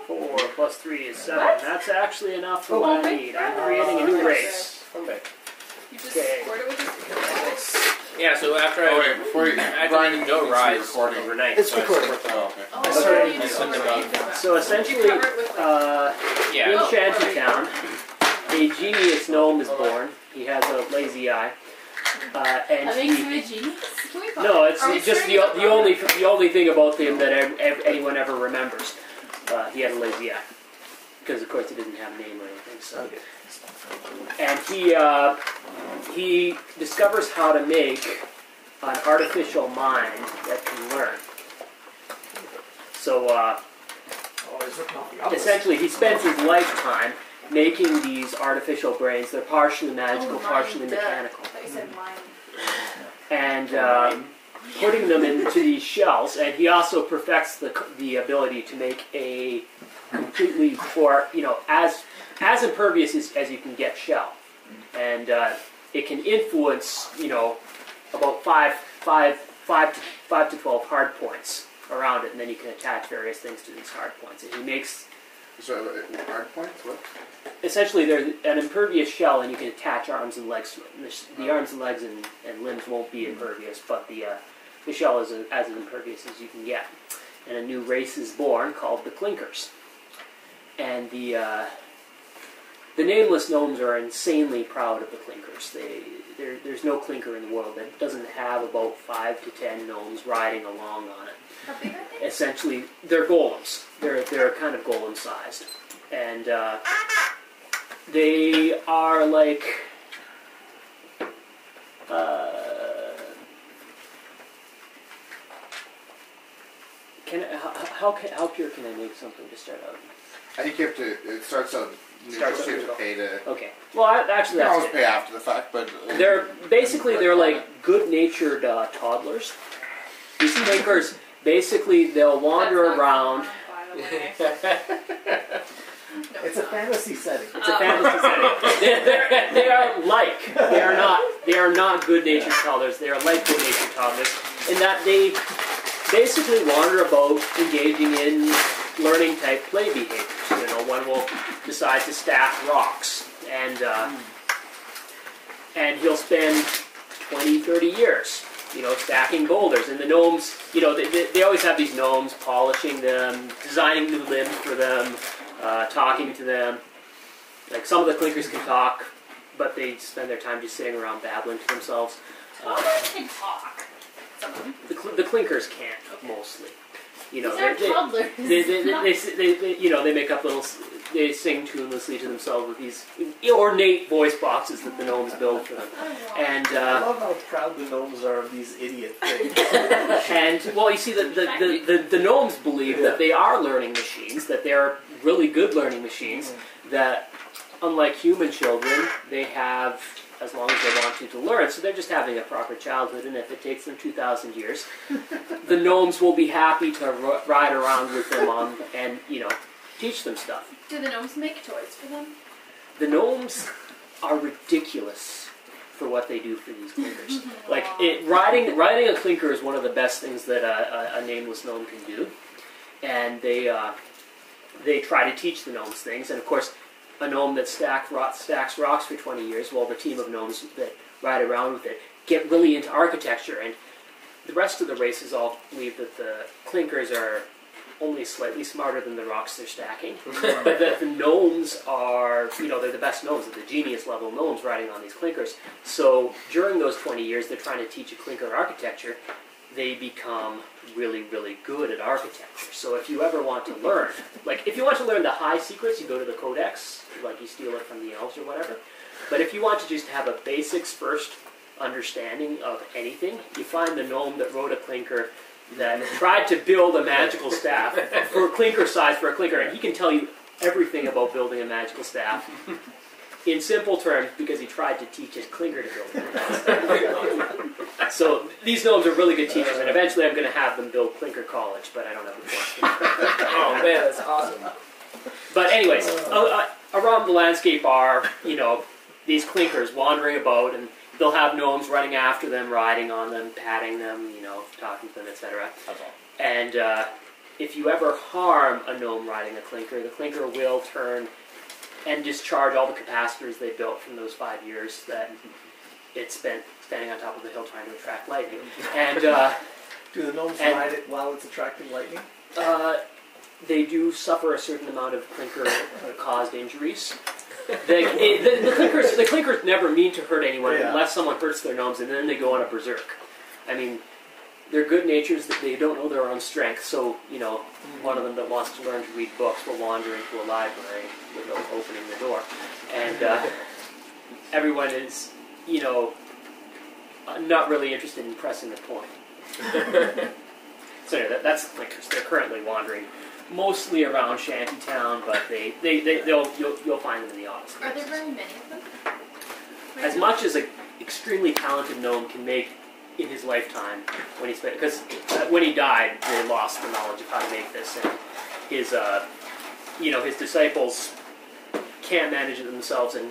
4 plus 3 is 7. What? That's actually enough for what I need. I'm creating a new race. Okay. You just scored it with a Yeah, so after before you Brian no rise recording overnight. It's recording. Oh, okay. Oh, So essentially, in Shantytown, a genius gnome is born. He has a lazy eye. And that makes him a genius? No, it's just the only thing about him that anyone ever remembers. He had a lazy eye. Because of course he didn't have a name or anything. So. And he discovers how to make an artificial mind that can learn. So essentially he spends his lifetime making these artificial brains. They're partially magical, partially mechanical. I thought you said mind. And putting them into these shells, and he also perfects the ability to make a completely, as impervious as you can get shell, and it can influence, about 5 to 12 hard points around it, and then you can attach various things to these hard points. And he makes hard points. What? Essentially, there's an impervious shell, and you can attach arms and legs to it. And the arms and legs and limbs won't be impervious, but the shell is as impervious as you can get. And a new race is born called the Clinkers. And the nameless gnomes are insanely proud of the Clinkers. There's no Clinker in the world that doesn't have about 5 to 10 gnomes riding along on it. How big are they? Essentially, they're golems. They're kind of golem-sized. And they are like... how pure can I make something to start out? I think you have to. It starts out neutral, so you have to pay to. Okay. Well, actually, You can that's always pay after the fact, but they're like good-natured toddlers. These Clinkers, basically, they'll wander around. It's a fantasy setting. It's a fantasy setting. They are not good-natured toddlers. They are like good-natured toddlers in that they basically wander about engaging in learning-type play behaviors. One will decide to stack rocks, and he'll spend 20, 30 years, stacking boulders. And the gnomes, they always have these gnomes polishing them, designing new limbs for them, talking to them. Like some of the Clinkers can talk, but they spend their time just sitting around babbling to themselves. Can talk. The Clinkers can't, mostly. These are toddlers. They make up they sing tunelessly to themselves with these ornate voice boxes that the gnomes build for them. And I love how proud the gnomes are of these idiot things. And you see, the gnomes believe that they are learning machines, that they're really good learning machines, that unlike human children, they have as long as they want to learn. So they're just having a proper childhood, and if it takes them 2,000 years, the gnomes will be happy to ride around with them and teach them stuff. Do the gnomes make toys for them? The gnomes are ridiculous for what they do for these Clinkers. Like, riding a Clinker is one of the best things that a nameless gnome can do. And they try to teach the gnomes things. And of course, a gnome that stacks rocks for 20 years, well, the team of gnomes that ride around with it get really into architecture. And the rest of the races all believe that the Clinkers are only slightly smarter than the rocks they're stacking. But the gnomes are, they're the best gnomes, the genius level gnomes riding on these Clinkers. So during those 20 years, they're trying to teach a Clinker architecture. They become really, really good at architecture. So if you ever want to learn, if you want to learn the high secrets, you go to the Codex, you steal it from the elves or whatever. But if you want to just have a basics first understanding of anything, you find the gnome that wrote a Clinker that tried to build a magical staff for a Clinker size for a Clinker, and he can tell you everything about building a magical staff in simple terms because he tried to teach his Clinker to build a magical staff. So these gnomes are really good teachers, and eventually I'm going to have them build Clinker College, but I don't have the force. Oh man, that's awesome. But anyways, around the landscape are, these Clinkers wandering about, and they'll have gnomes running after them, riding on them, patting them, talking to them, etc. And if you ever harm a gnome riding a clinker, the clinker will turn and discharge all the capacitors they built from those 5 years that it spent standing on top of the hill trying to attract lightning. And do the gnomes ride it while it's attracting lightning? they do suffer a certain amount of clinker-caused injuries. The clinkers never mean to hurt anyone unless someone hurts their gnomes, and then they go on a berserk. I mean, they're good natures that they don't know their own strength. So, you know, one of them that wants to learn to read books will wander into a library without opening the door, and everyone is, you know, not really interested in pressing the point. So anyway, that's the clinkers. They're currently wandering mostly around Shantytown, but you'll find them in the Odyssey. Are there very many of them? As much as an extremely talented gnome can make in his lifetime, when he spent, because when he died, they lost the knowledge of how to make this, and his his disciples can't manage it themselves, and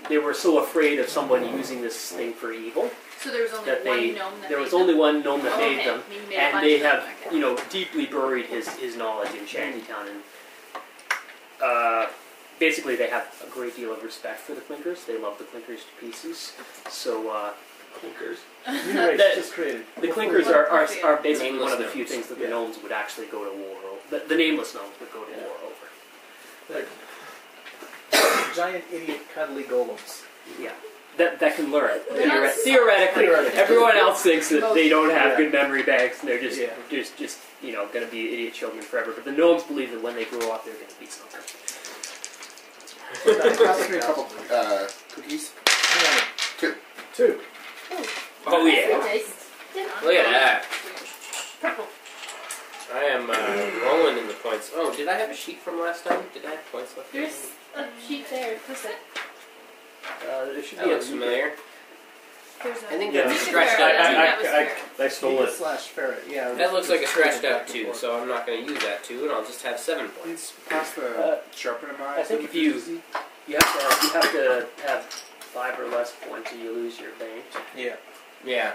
they were so afraid of someone using this thing for evil. So there was only that one gnome that there made was them? only one gnome that Oh, made okay. them, He made a and bunch they of them, have okay. deeply buried his knowledge in Shantytown, and basically they have a great deal of respect for the clinkers. They love the clinkers to pieces. So Clinkers. Just created. the clinkers are basically Nameless one of the gnomes. few things that the gnomes would actually go to war over. The nameless gnomes would go to war over. Giant idiot cuddly golems. Yeah. That can learn. They're not Theoretically, Theoretically. everyone else thinks that they don't have Yeah. good memory banks and they're just Yeah. going to be idiot children forever. But the gnomes believe that when they grow up, they're going to be something. Pass me a couple cookies. Two. Oh yeah. Taste. Look at that. Purple. I am rolling in the points. Oh, did I have a sheet from last time? Did I have points left? There's a sheet there. What's it? There should That be looks familiar. There's a... I think Yeah. that's You stretched can out. wear it. I think that was I stole it. Slash ferret. Yeah. That looks like a stretched out 2, so I'm not going to use that 2, and I'll just have 7 points. Please pass the sharpener bar. I think if you have to have 5 or less points or you lose your bank. Yeah. Yeah.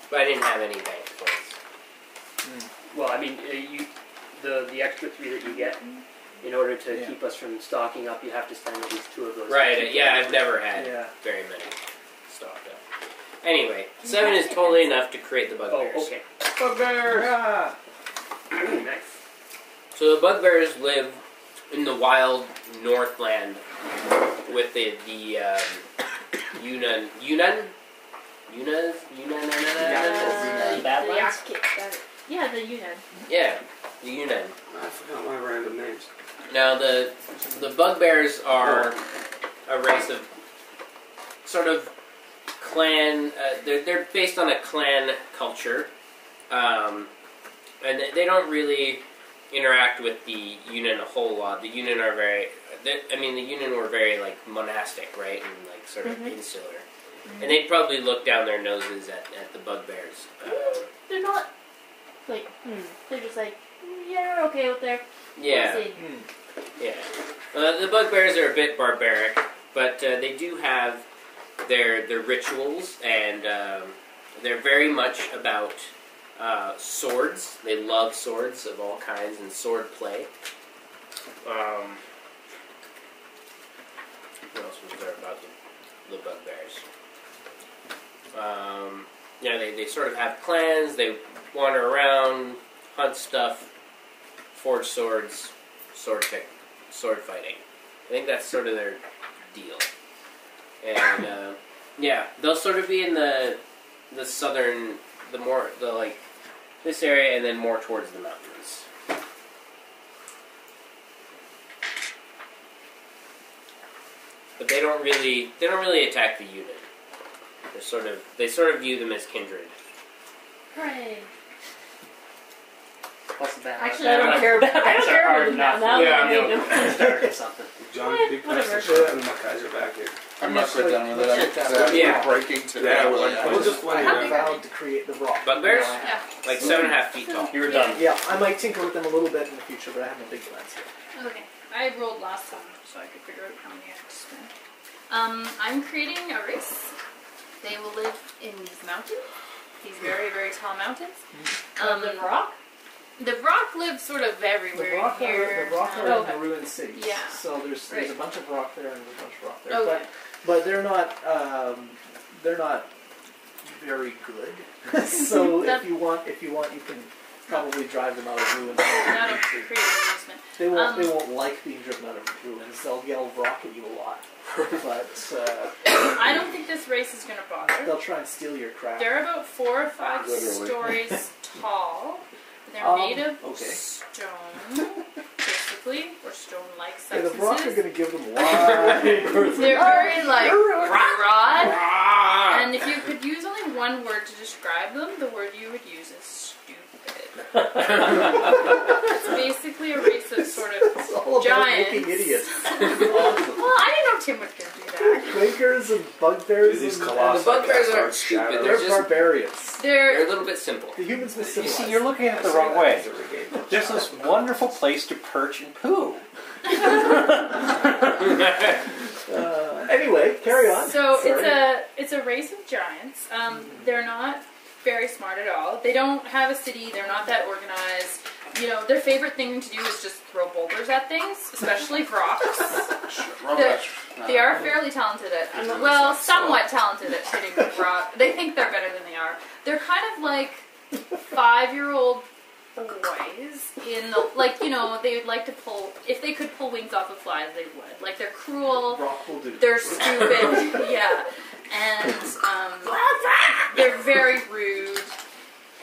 But I didn't have any bank points. Well, I mean, the extra 3 that you get, in order to keep us from stocking up, you have to spend at least 2 of those. Right, yeah, I've never had very many stocked up. Anyway, 7 is totally enough to create the bugbears. Oh, okay. Bugbears! Ah. Ooh, nice. So the bugbears live in the wild Northland with the Yunnan. Badlands? Yeah, the Yunnan. Yeah, the Yunnan. I forgot my random names. Now the bugbears are a race of sort of clan. They're based on a clan culture, and they don't really interact with the Yunnan a whole lot. The Yunnan are the Yunnan were very like monastic, right, and like sort of insular, and they'd probably look down their noses at the bugbears. They're not like, they're just like, yeah, we're okay with their... Yeah. We'll see. Yeah. The bugbears are a bit barbaric, but they do have their rituals, and they're very much about swords. They love swords of all kinds and sword play. What else was there about the bugbears? They sort of have clans. They wander around, hunt stuff, forge swords, sword fighting. I think that's sort of their deal. And they'll sort of be in the southern, this area, and then more towards the mountains. But they don't really attack the Yunnan. They sort of view them as kindred. Hooray. Plus the bad. Actually, I don't care about them now. Now that I made them. Start or something. John, Yeah, big whatever. press and my guys are back here. I'm not quite done with it. Yeah. We're breaking today. Yeah, we'll just I find have out. vowed to create the rock. Bugbears? Yeah. Like 7.5 feet tall. You were done. Yeah, I might tinker with them a little bit in the future, but I have no big plans yet. Okay. I rolled last time, so I could figure out how many I had to spend. I'm creating a race. They will live in these mountains. These very, very tall mountains. The rock? The rock lives sort of everywhere The rock here. are, the rock are Okay. in the ruined cities. Yeah. So there's Right. a bunch of rock there and there's a bunch of rock there. Okay. But they're not very good. So That- if you want you can probably drive them out of ruins. That'll create amusement. They won't like being driven out of ruins. They'll yell rock at you a lot. But I don't think this race is going to bother. they'll try and steal your crap. They're about 4 or 5 Literally. stories tall. They're made of okay. stone, basically, or stone-like Yeah, the rock are substances. going to give them wide berths. They're very like broad, Ah! and if you could use only one word to describe them, the word you would use is stupid. It's basically a race of sort It's of all about giants. making idiots. Well, I didn't know Tim was going to do that. Quakers and bugbears These and colossi The bugbears cast aren't our stupid, shadow. they're they're just- barbarians. They're They're a little bit simple. The humans miss You civilized. see, you're looking at it the wrong way. There's this wonderful place to perch and poo. Anyway, carry on. So Sorry. it's a race of giants. They're not very smart at all. They don't have a city. They're not that organized. You know, their favorite thing to do is just throw boulders at things, especially rocks. They are fairly talented at, well, somewhat talented at hitting the rock. They think they're better than they are. They're kind of like 5-year-old boys in the, like, you know, they would like to pull, if they could pull wings off of flies, they would. Like, they're cruel. Rock will do. They're stupid, yeah, and they're very rude,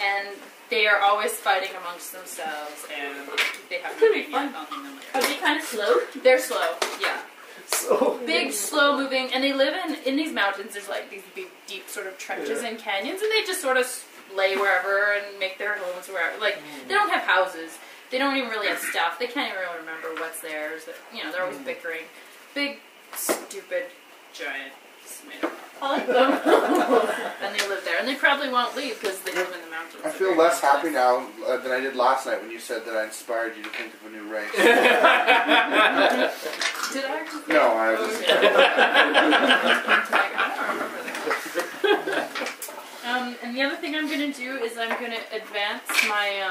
and they are always fighting amongst themselves, and they have no idea nothing them. Are they kind of slow? They're slow, yeah, So big, slow moving, and they live in these mountains. There's like these big, deep sort of trenches and canyons, and they just sort of lay wherever and make their homes wherever. Like they don't have houses. They don't even really have stuff. They can't even really remember what's theirs. You know, they're always bickering. Big, stupid, giant. I like them. And they live there, and they probably won't leave because they live in the mountains. I feel less happy now than I did last night when you said that I inspired you to think of a new race. Did I actually say No, that? I was just- I don't remember that. And the other thing I'm going to do is I'm going to advance my,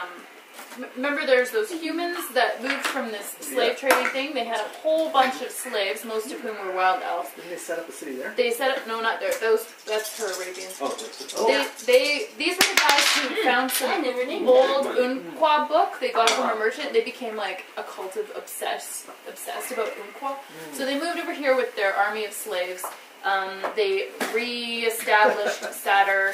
remember there's those humans that moved from this slave trading thing? They had a whole bunch of slaves, most of whom were wild elves. Didn't they set up a city there? They set up, no, not there, that's her Arabians. Oh, that's it. Oh. These are the guys who found some old Unqua book. They got it from a merchant. They became like a cult of obsessed about Unqua. So they moved over here with their army of slaves. They re-established Satur.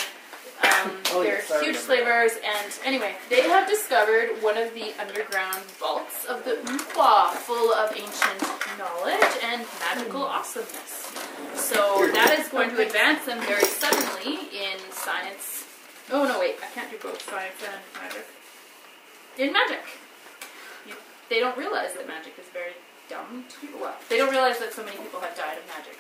They're huge slavers, and anyway, they have discovered one of the underground vaults of the Unqua, full of ancient knowledge and magical awesomeness. So that is going to advance them very suddenly in science. Oh no, wait, I can't do both science and magic. In magic. They don't realize that magic is very dumb to people. Well, they don't realize that so many people have died of magic.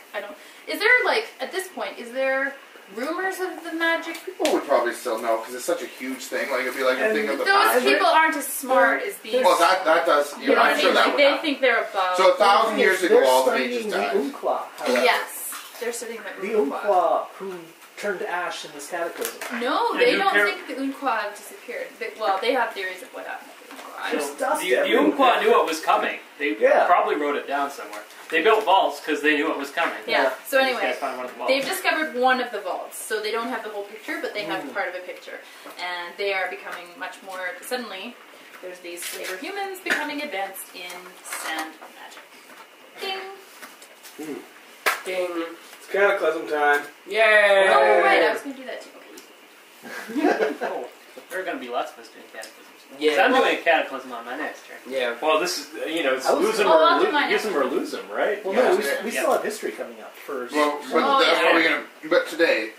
Is there, like, at this point, is there rumors of the magic? People would probably still know because it's such a huge thing. Like it'd be like a thing of the Those past. people aren't as smart as these. Well, that does. You know what I'm I sure mean? that Like, would they happen. think they're above. So 1,000 years ago, They're all the studying mages the died. Unqua. however. Yes, they're studying the The Unqua. Unqua who turned to ash in this cataclysm. No, Yeah, they you don't care- think the Unqua have disappeared. They have theories of what happened to the Unqua. I There's don't. dust The everywhere. Umpqua knew what was coming. They Yeah. probably wrote it down somewhere. They built vaults because they knew what was coming. Yeah. So These anyway, guys found one of the vaults. they've discovered one of the vaults, so they don't have the whole picture, but they have Mm. part of a picture, and they are becoming much more. Suddenly, there's these slaver humans becoming advanced in sand magic. Ding. Ding. It's cataclysm time. Yay! Oh right, I was gonna do that too. Okay. Oh, there are going to be lots of us doing cataclysms. Yeah. 'Cause I'm doing a cataclysm on my next turn. Yeah. Well, this is, it's I was- lose 'em Oh, I'll or do mine use next. them or lose them, right? Well, Yeah. no, we Yeah. still have history coming up first. Well, but Oh, that's yeah. what we're gonna. But today,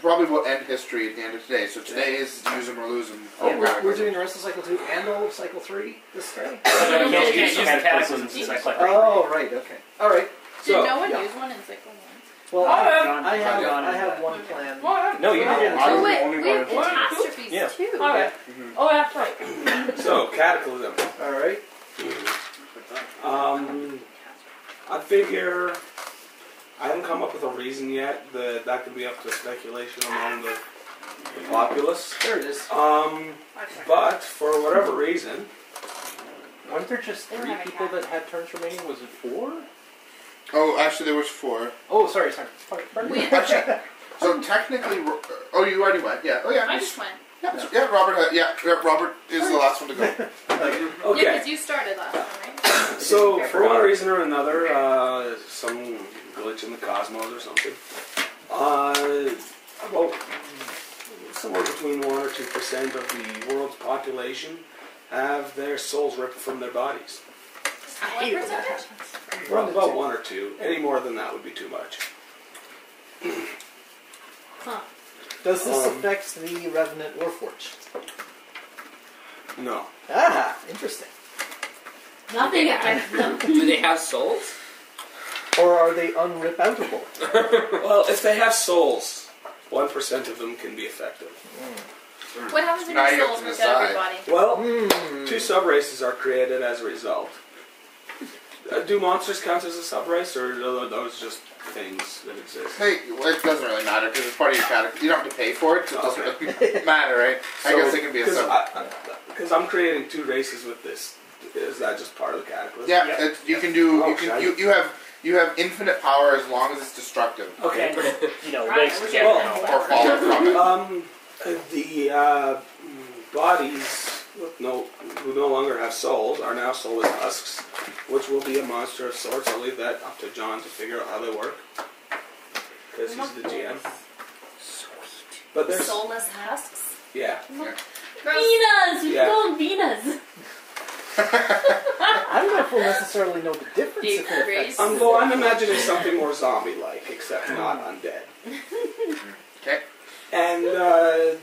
probably we'll end history at the end of today. So today is use them or lose them. Oh, we're doing the rest of cycle 2 and all of cycle 3 this day? You don't can't use use cataclysms cataclysms in in cycle cycle Oh, right, okay. All right. Did So, no one yeah. use one in cycle 1? Well, Oh, I John- have John I and, have one plan. No, you didn't. I Oh was the wait, only we have one. catastrophes Yeah. too. Okay. Oh, that's right. So, cataclysm. All right. I figure I haven't come up with a reason yet. That could be up to speculation among the the populace. There it is. But for whatever reason, Weren't there just They don't 3 have a people cat. that had turns remaining? Was it 4? Oh, actually, there was 4. Oh, sorry. Pardon me. Actually, so technically, oh, you already went. Yeah. Oh, yeah. I just went. Yeah, Robert. Robert is the last one to go. okay. Yeah, because you started last time, right? So, for one reason or another, some glitch in the cosmos or something, about somewhere between 1 or 2% of the world's population have their souls ripped from their bodies. What percentage? Well, about 1 or 2. Any more than that would be too much. Huh. Does this affect the Revenant Warforged? No. Ah, interesting. Nothing affects them. Do they have souls? Or are they unrip-outable? Well, if they have souls, 1% of them can be affected. What happens when Now your you soul's have to ripped out of your decide. body? Well, 2 sub-races are created as a result. Do monsters count as a sub-race, or are those just things that exist? Hey, well, it doesn't really matter because it's part of your category. You don't have to pay for it, so it doesn't really matter, right? I guess it can be a sub. Because I'm creating 2 races with this. Is that just part of the cataclysm? Yeah, you can do. Oh, You can. shite. You have infinite power as long as it's destructive Okay. Right, legs which get I down. know. or follow from it. The bodies who no longer have souls are now soulless husks, which will be a monster of sorts. I'll leave that up to John to figure out how they work, because he's the GM. But there's Soulless husks? yeah. Venus! We Yeah. call them Venus. I don't know if we'll necessarily know the difference if it Decrease. affects. I'm imagining something more zombie-like, except not undead. Okay. And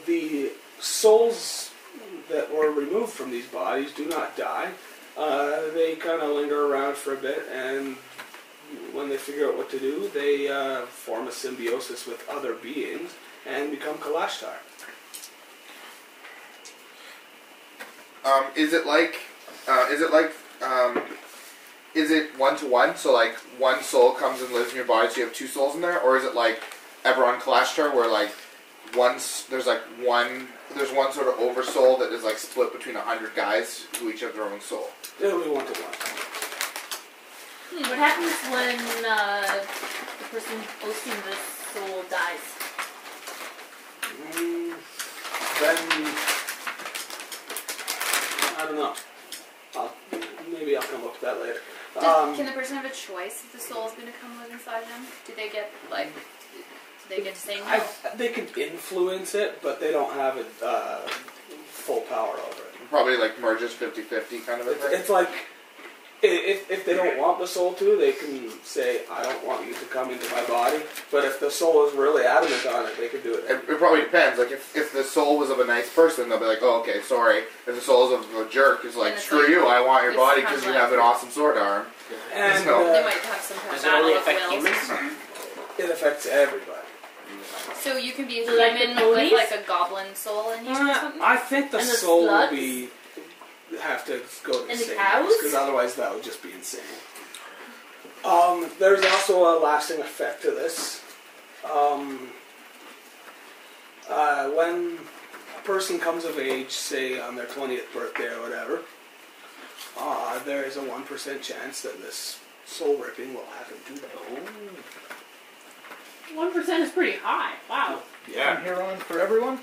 the souls that were removed from these bodies do not die. They kind of linger around for a bit, and when they figure out what to do, they form a symbiosis with other beings and become Kalashtar. Is it like? Is it 1-to-1? So like one soul comes and lives in your body, so you have 2 souls in there, or is it like Eberron Kalashtar, where like there's one sort of oversoul that is like split between 100 guys who each have their own soul? It'll be 1-to-1. What happens when the person hosting the soul dies? Then I don't know. Maybe I'll come up with that later. Can the person have a choice if the soul is going to come live inside them? Do they get to say no? They can influence it, but they don't have full power over it. Probably like merges 50-50 kind of a thing. It's like if they don't want the soul to, they can say, "I don't want you to come into my body." But if the soul is really adamant on it, they can do it. It probably depends. Like if the soul was of a nice person, they'll be like, "Oh, okay, sorry." If the soul is of a jerk, it's like, Then it's "Screw like- you! I want your it's body kind because of you have like- an awesome sword arm." And So- They might have some kind of Does it only battle of affect wills. humans? it affects everybody. So you can be a So like the human with ponies? like a goblin soul in you or something? I think the And the soul will slugs? have to go to And the same cows? because otherwise that would just be insane. There's also a lasting effect to this. When a person comes of age, say on their 20th birthday or whatever, there is a 1% chance that this soul ripping will happen to them. 1% is pretty high. Wow. From here on for everyone?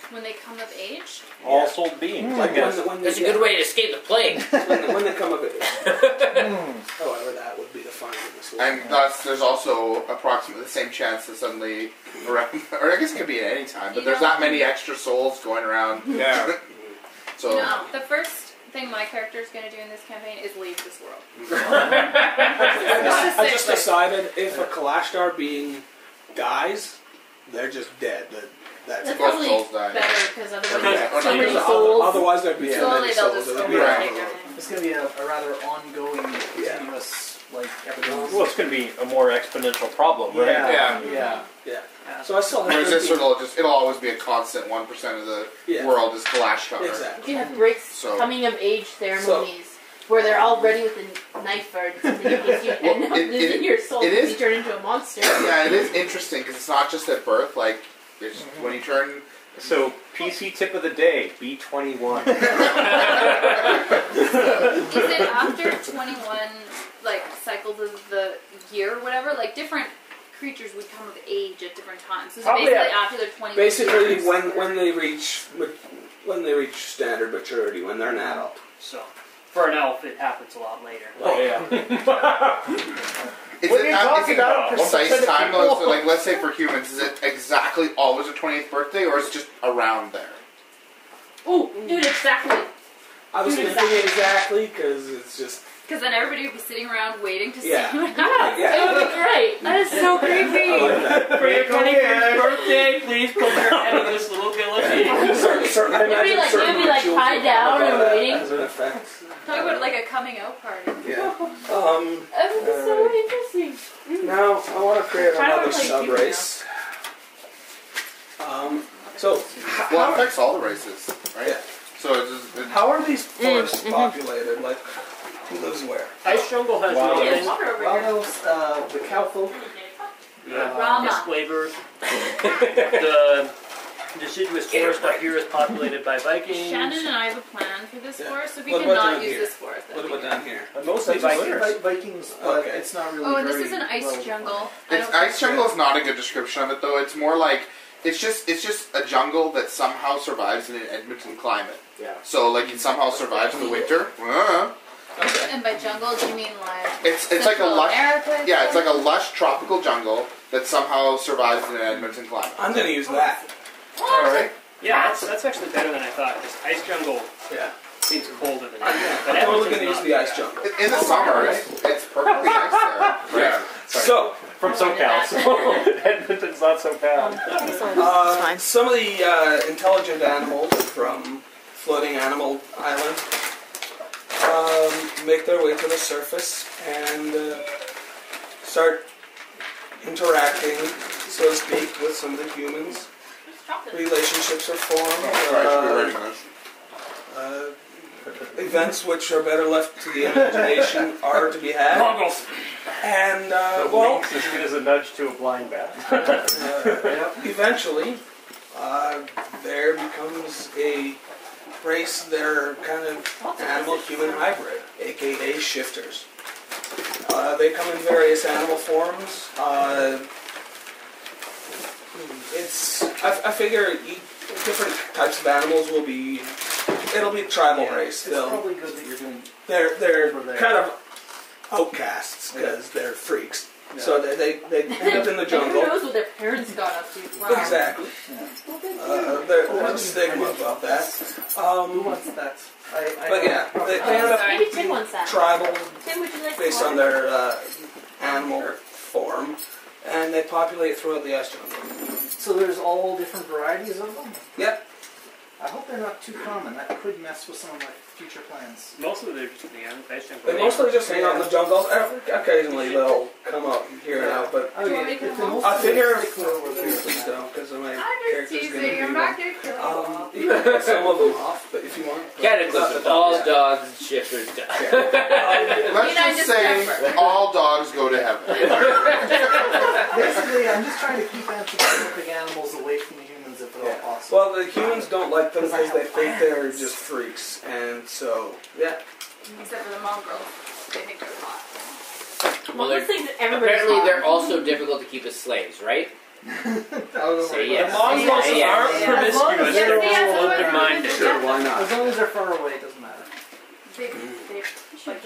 When they come of age? All soul beings. Like I guess. when That's a good way to escape the plague. when they come of age. However, that would be defined in this way. And thus, there's also approximately the same chance that suddenly, or I guess it could be at any time, but there's not many extra souls going around. Yeah. So No. The first thing my character is going to do in this campaign is leave this world. I just decided if a Kalashtar being dies, they're just dead. That's That's both probably souls die. better because otherwise Okay. so many Okay. souls. Otherwise, there'd be too Slowly many they'll souls. just It would be overtake wrong. everything. It's going to be a rather ongoing, continuous, like, everything. Well, it's going to be a more exponential problem, right? Yeah. Yeah. Yeah. So I still have whereas this 13. it'll always be a constant 1% of the Yeah. world is Kalashtar. Exactly. You have breaks So- coming of age ceremonies where they're all ready with a knife or something in case you Well, end up it losing your soul it because is- you turn into a monster. Yeah, it is interesting because it's not just at birth. Like It's when you turn. So, PC tip of the day, B21. Is it after 21 like cycles of the year or whatever? Like different creatures would come of age at different times. So Probably basically after they're 21 Basically, years. when they reach standard maturity, when they're an adult. So, for an elf, it happens a lot later. Oh, yeah. Is What it are you not, talking is it about? a precise 1% of time though? people. So like, let's say for humans, is it exactly always their 20th birthday, or is it just around there? Ooh, dude, exactly. I was Dude, thinking exactly because it's just Because then everybody would be sitting around waiting to Yeah. see what happens. Yeah. It would be great. That is so I creepy. like that. For your 21st birthday, please come here and this little guillotine. I imagine like- certain you'd be like rituals tied would down have and that waiting. as an effect. Talk about like a coming out party. Yeah. That would be so interesting. Now I want to create Kinda another like sub you race. So Well, it affects all the races, right? Yeah. So it's just, how are these forests populated? Like, who lives where? Ice Jungle has Wow. nothing. There's water over Wild here. elves, the cowfolk. Rama. Disclaimers. The deciduous forest up here is populated by Vikings. Shannon and I have a plan for this Yeah. forest, so if we What about cannot down use here? this forest, What that'd about be down here? Mostly Vikings. Vikings, but Okay. it's not really. Oh, and this very is an ice well- jungle. Ice jungle is not a good description of it though. It's more like it's just a jungle that somehow survives in an Edmonton climate. Yeah. So like it somehow survives the winter. Okay. And by jungle, do you mean like It's like a Central lush. America? Yeah, it's like a lush tropical jungle that somehow survives in an Edmonton climate. I'm gonna use that. All right. Yeah, that's actually better than I thought. This Ice Jungle Yeah. seems colder than I'm that. But totally Edmonton's gonna use not the ice bad. jungle. In the summer, it's perfectly nice there. Yeah. So, From SoCal, so Edmonton's not so bad. some of the intelligent animals from Floating Animal Island make their way to the surface and start interacting, so to speak, with some of the humans. Relationships are Sorry, I should be formed. writing this. Events which are better left to the imagination are to be had. Mongols. And, The well, link's as good as a nudge to a blind bat. eventually, there becomes a race that are kind of animal-human hybrid, aka shifters. They come in various animal forms. I figure different types of animals will be. It'll be a tribal race. It's probably good that you're doing. They're Over there. kind of outcasts because they're freaks. So they end up in the Who jungle. knows what their parents got up to? Wow. Exactly. There's a stigma about that. Who wants that? But yeah, they end up Maybe Tim wants that. tribal Tim, would you like based some on water? their animal form, and they populate throughout the ice jungle. So there's all different varieties of them. Yep. I hope they're not too common. That could mess with some of my future plans. Mostly they're just in the Ice Jungle. They mostly just hang out in the jungle. Occasionally they'll come up here and out, but Oh, Do you yeah. want me to If come they home? mostly I figure stick over there. please don't, because my I'm just character's teasing. gonna be I'm not going to kill you all. you can cut some of them off, but if you want. Cataclysm. All dogs and shifters die. Let's United just say December. all dogs go to heaven. Basically, I'm just trying to keep anthropomorphic animals away from the humans if at all possible. Well, the humans don't like them because they think they're just freaks, and so yeah. Except for the mongrels. They think they're hot. Well, Mongrels think that everybody's apparently hot. they're also difficult to keep as slaves, right? Say yes. The Mongols Say yes. aren't promiscuous. Yes, They're yes, all yes, open-minded. yes. Sure, why not? As long as they're far away, it doesn't matter. They like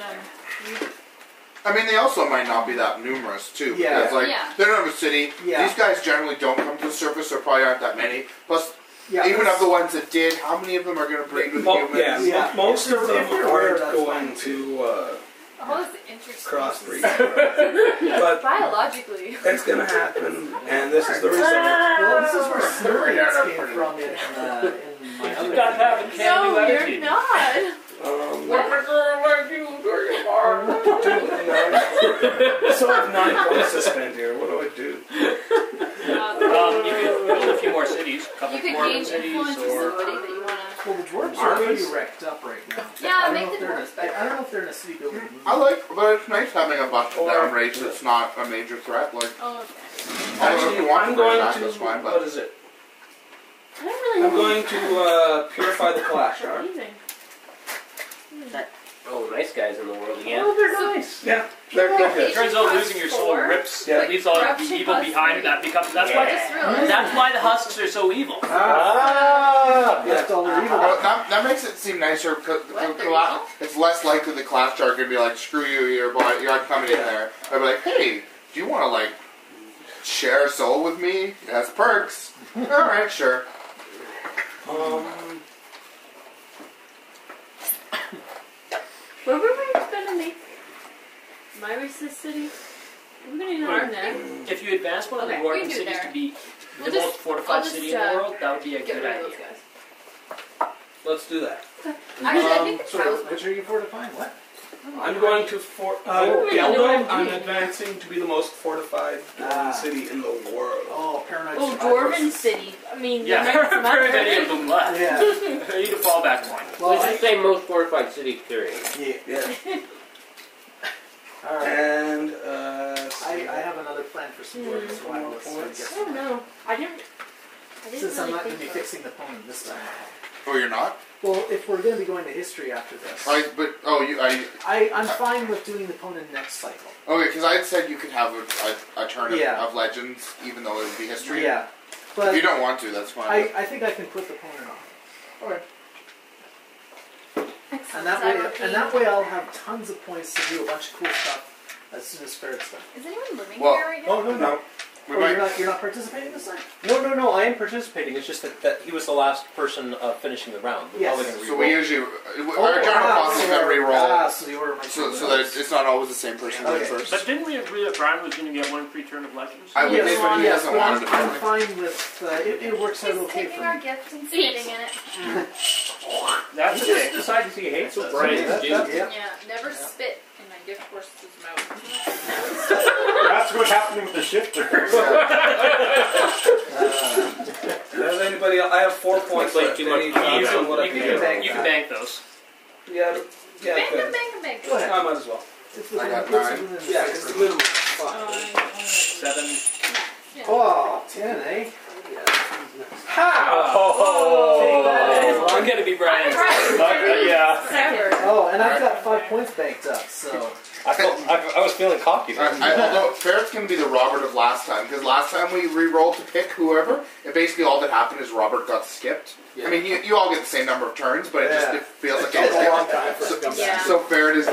I mean, they also might not be that numerous too. Yeah. Because, like, Yeah. they're not a city. Yeah. These guys generally don't come to the surface. There probably aren't that many. Plus, Yeah, even that's- of the ones that did, how many of them are going to breed with humans? Yeah, Yeah. most of them If they're rare, aren't that's going fine. to all this interesting. crossbreed, but Biologically. it's gonna happen, and this is the result. Well, this is where Snurrians came from in my other. You gotta have a can-do No, you're attitude. not. So I have 9 points to spend here. What do I do? You can build a few more cities, a couple You could more gain cities, influence with or somebody that you want to. Well, the dwarves are pretty wrecked up right now. Yeah, I don't make know if the they're in dwarves a- better. I don't know if they're in a city building. I like, but it's nice having a busted down race that's not a major threat. Like, Oh, okay. actually, you want I'm to bring going it back, to. that's fine. What But is it? I don't really I'm know. going to purify the clash jar. Anything. Oh, nice guys in the world again. Oh, they're nice. Yeah, they're good. It turns out losing your soul rips, leaves all the evil behind. That becomes that's why the husks are so evil. Ah! That's all they're evil. Well, that makes it seem nicer because it's less likely the clash jar can be like, screw you, you're coming in there. I'd be like, hey, do you want to like share a soul with me? It has perks. All right, sure. Where were we gonna make my racist city? We're gonna do that there. If you advance one of the Okay, we dwarven can do it cities there. to be We'll the just- most fortified I'll just, city in the world, that would be a Get good rid of idea. those guys. Let's do that. Actually, I think the So, trials. which are you fortifying? What? I'm going to really know what Geldo. I'm I'm doing. advancing to be the most fortified dwarven city in the world. Oh, paranoid Oh, survivors. Dwarven City. I mean, Yeah, there might be some very other- many of them left. Yeah. I need a fallback point. Well, Let's just say most fortified city period. Yeah. all right. And I have another plan for some dwarven survivalists. when we get I don't know. I didn't Since I'm really not going to think be so. fixing the opponent this time. Oh, you're not? Well, if we're going to be going to history after this, Uh, I'm fine with doing the opponent next cycle. Okay, because I had said you could have a turn Yeah. of legends, even though it would be history. Yeah, If but you don't want to, that's fine. I think I can put the opponent off. All right. Excellent. And that way I'll have tons of points to do a bunch of cool stuff as soon as Ferret's done. Is anyone living Well- here right now? Oh, no. We Oh, might. you're not participating this time? No, I am participating. It's just that he was the last person finishing the round. We're Yes. probably gonna So we reroll. usually our general process is going to re-roll, so the order might so change. that it's not always the same person going Okay. first. But didn't we agree that Brian was going to get one free turn of legends? I would Yes, think, but he yes, doesn't but want it. I'm fine with it works out He's okay taking for our me. gift and spitting in it. That's He okay. just decided he hates us. Brian That- do. yeah. Yeah, never spit in my gift horse's mouth. That's what's happening with the shifter. does anybody else? I have 4 points Like left. too much Any time. thoughts on what I You can can, do? bank you can that. bank those. Yeah, Bang good. them, bang them, bang Go them. ahead. I might as well. It's I within, got it's 9. within the Yeah, six it's the range. minimum. Oh, 7. yeah. Oh, 10, eh? Oh, I'm going to be Brian. Yeah. Severed. Oh, and I've got 5 points banked up, so. I was feeling cocky. Although Ferret's going to be the Robert of last time, because last time we re-rolled to pick whoever, and basically all that happened is Robert got skipped. Yeah. I mean, you all get the same number of turns, but it feels like It takes a long it's time for it to come Yeah. back. So Ferret is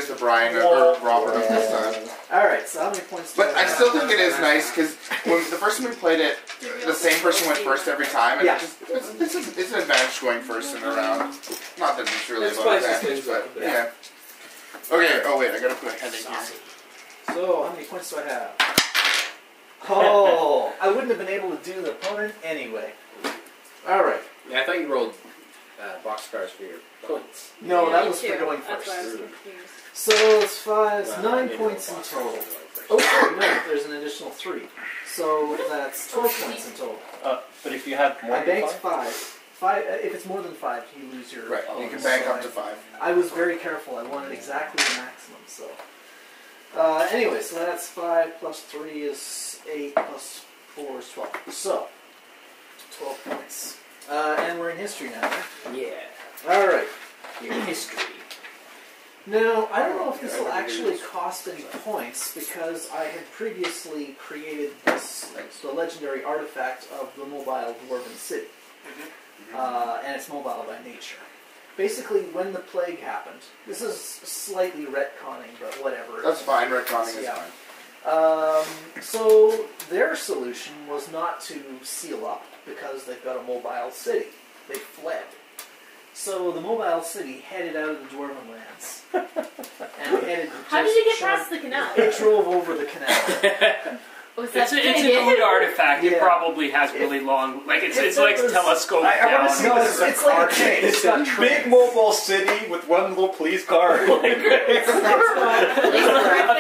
the Brian or Robert of this time. Alright, so how many points do But I have? still think it is nice because when the first time we played it, the same person went first every time, and Yeah. it's an advantage going first in a round. Not that it's really It about spices advantage, things but up a bit. yeah. Okay. Oh wait, I gotta put a head in here. So, how many points do I have? Oh, I wouldn't have been able to do the opponent anyway. Alright. Yeah, I thought you rolled boxcars for your points. No, Yeah, that me was too. for going That's why I was first. confused. So it's 5, it's 9 points in total. Oh, sorry, no, there's an additional 3. So that's 12 points in total. But if you have more I than banked 5, 5. If it's more than 5, you lose your. Right, you bonus. can bank So up to 5. I was very careful. I wanted exactly the maximum. So anyway, so that's 5 plus 3 is 8 plus 4 is 12. So 12 points. And we're in history now. Right? Yeah. All right. Your history. Now, I don't know if this will actually cost any points because I had previously created the legendary artifact of the mobile dwarven city. And it's mobile by nature. Basically, when the plague happened, this is slightly retconning, but whatever. That's fine. Retconning is Yeah. fine. So their solution was not to seal up because they've got a mobile city. They fled. So the mobile city headed out of the Dwarven lands and headed. How did just you get short- past the canal? It drove over the canal. Was that It's an old artifact. It Yeah. probably has really long, like it's If like it was- telescope I down. want to see No, this as a it's like a car train. chase. It's got Big trains. mobile city with one little police car. A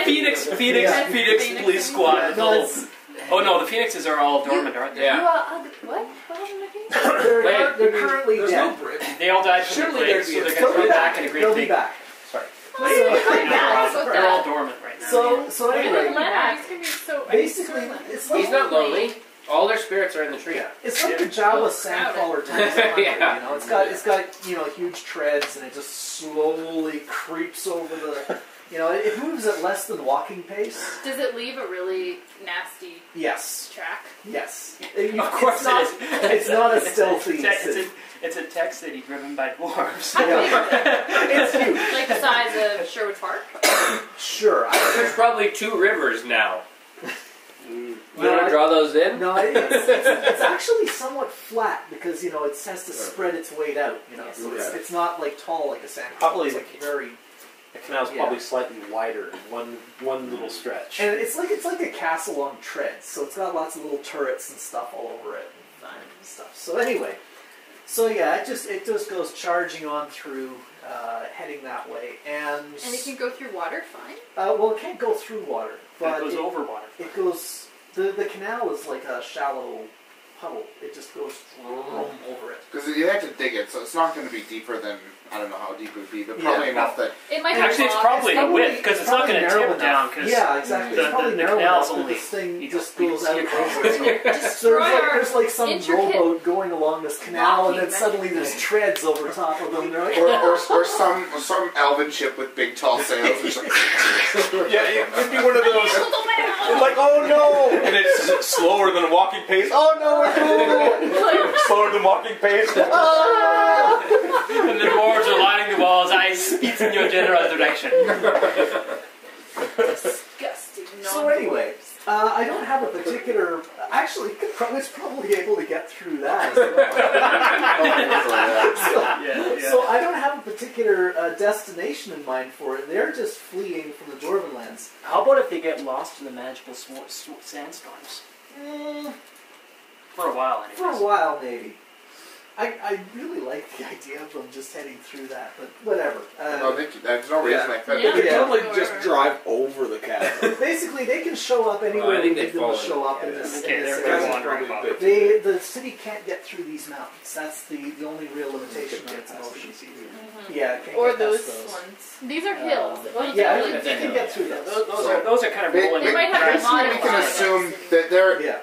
Phoenix Yeah. police squad. Yeah, no, it's- Oh no, the Phoenixes are all dormant, aren't they? Yeah. What? What happened to Phoenix? they're currently There's dead. no bridge. They all died from the Surely plague, there'd so be a- they're They'll going to be come back. back in a great They'll be big. back. Sorry. They're all dormant right now. So Where did anyway, Leonard? It's gonna be so. basically, it's like He's not lonely. All their spirits are in the tree. Yeah, it's like the Jawa sandcrawler times 100. Yeah. You know, it's got huge treads, and it just slowly creeps over the. It moves at less than walking pace. Does it leave a really nasty Yes. track? Yes. Of course it is. It's not a stealthy city. It's a tech city driven by dwarves. It's huge. Like the size of Sherwood Park? Sure. There's probably 2 rivers now. You want to draw those in? No, it's actually somewhat flat because it has to spread its weight out. So it's not like tall like a sand. Probably it's like very. The canal's probably slightly wider in one little stretch. And it's like a castle on treads, so it's got lots of little turrets and stuff all over it and stuff. So anyway, it just goes charging on through, heading that way, and it can go through water fine? well, it can't go through water, but it goes over water. It goes. The canal is like a shallow puddle. It just goes over it. Because you have to dig it, so it's not going to be deeper than, I don't know how deep it would be, but probably enough that... It might Actually, it's probably the width, because it's not going to narrow tip down. Cause yeah, exactly. It's probably narrow enough that this thing just goes out over it. So there's like some rowboat going along this canal, and then suddenly there's treads over top of them. Or some elven ship with big tall sails. Or something. Yeah, it could be one of those. It's like, oh no! And it's slower than a walking pace. Oh no, it's slower than walking pace. And the dwarves are lining the walls, eyes speeds in your general direction. disgusting. So anyway, I don't have a particular... Actually, it's probably able to get through that. So I don't have a particular destination in mind for it. They're just fleeing from the Dwarven lands. How about if they get lost in the magical sandstorms? For a while, anyways. For a while, maybe. I really like the idea of them just heading through that, but whatever. There's no reason like that. Yeah. They could totally just drive over the castle. Basically, they can show up anywhere I think we they need them to fall show up in in. this, Okay, in this they're area. wandering about. The city can't get through these mountains. That's the only real limitation on its motion. Yeah, it can't Or get those past those. ones. These are hills. Yeah, Really they can get through those. Those are kind of rolling. They might have to modify we can it. assume that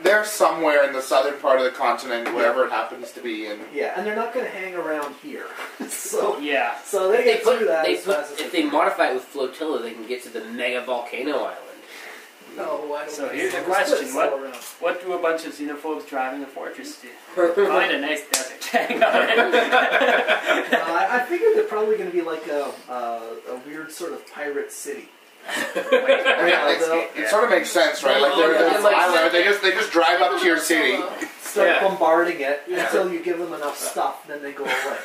they're somewhere in the southern part of the continent, wherever it happens to be in. Yeah, and they're not going to hang around here. so Yeah. so they get through that as fast as if they modify it with flotilla, they can get to the mega volcano island. No, I don't So think here's so. the question: It's all around. what do a bunch of xenophobes driving a fortress do? Find a nice desert. Hang on it. I figured they're probably going to be like a weird sort of pirate city. It sort of makes sense, right? Like they're this island, they just drive up to your city. Start bombarding it until you give them enough stuff, then they go away.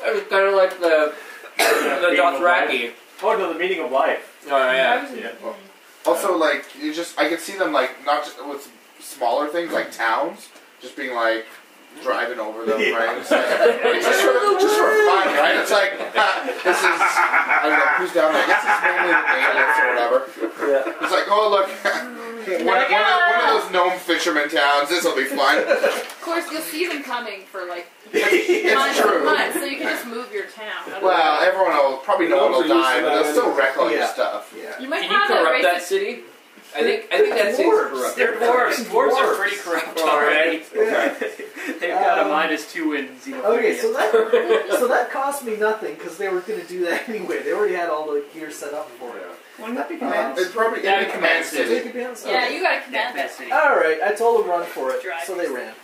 It's kind of like the Dothraki. Oh no, the meaning of life. Oh yeah. Also, like I could see them like not just with smaller things like towns, just being like driving over them, right? It's, like, it's just for fun, right? It's like this is I don't know who's down there. I guess it's mainly the natives or whatever. Yeah. It's like, oh look, one of those gnome fisherman towns. This will be fun. Of course, you'll see them coming for like It's months true. and months, so you can just move your town. Well, everyone will probably no one will die, but they'll still wreck all your Yeah. stuff. Yeah. You might Can you have a corrupt race that of city? I think that city's Dwarves. corrupt. They're dwarves. Dwarves are pretty corrupt already. Yeah. They've got a -2 in xenophobia. Okay, so that cost me nothing because they were going to do that anyway. They already had all the gear set up for it. Wouldn't that be It's probably in the command Take city. it down, so- Yeah, you got to command Command that. City. All right, I told them run for it, Drive. so they ran.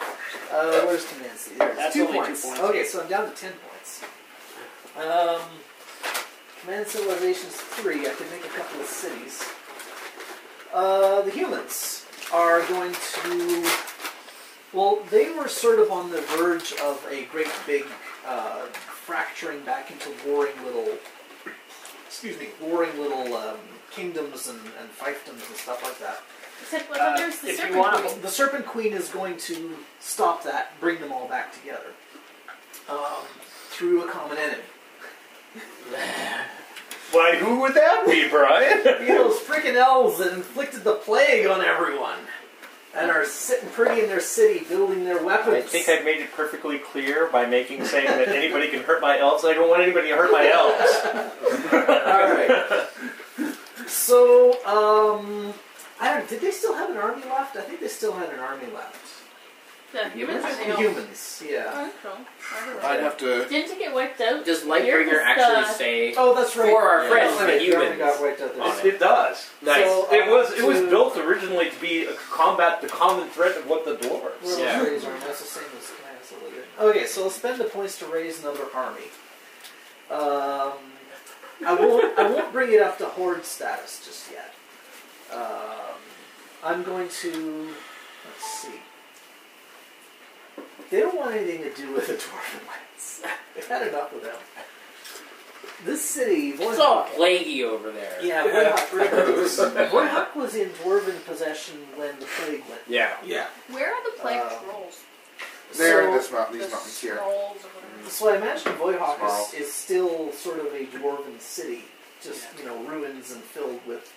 Where's command city? There it is. That's 2 only 2 points. points. Okay, so I'm down to 10 points. Command civilizations 3. I can make a couple of cities. The humans are going to. Well, they were sort of on the verge of a great big fracturing back into warring little kingdoms and fiefdoms and stuff like that. Except well, there's the if you serpent want queen. The Serpent Queen is going to stop that, bring them all back together through a common enemy. Why, who would that be, Brian? Those freaking elves that inflicted the plague on everyone and are sitting pretty in their city building their weapons. I think I've made it perfectly clear by saying that anybody can hurt my elves. I don't want anybody to hurt my elves. Alright. So, I don't. Did they still have an army left? I think they still had an army left. The humans or the The elves? humans, yeah. I think so. I don't know. I'd have to. Didn't it get wiped out? Does Here Lightbringer was actually the- say Oh, that's right. for our Yeah. friends, That's the right, army humans? got wiped out. On It does. Nice. So, It was to- built originally to be a combat the common threat of what the dwarves. World Yeah. Raise army. That's the same as Command Soldier. Okay, so I'll spend the points to raise another army. I won't bring it up to horde status just yet. I'm going to. Let's see. They don't want anything to do with the Dwarven lands. They've had enough of them. This city, It's all plaguey over there. yeah, Voidhuck was in Dwarven possession when the plague went. Yeah. Yeah. Where are the plague Uh, trolls? They're in So- these The mountains here. Scrolls or whatever. So I imagine Voidhawk Small. is still sort of a dwarven city, just ruins and filled with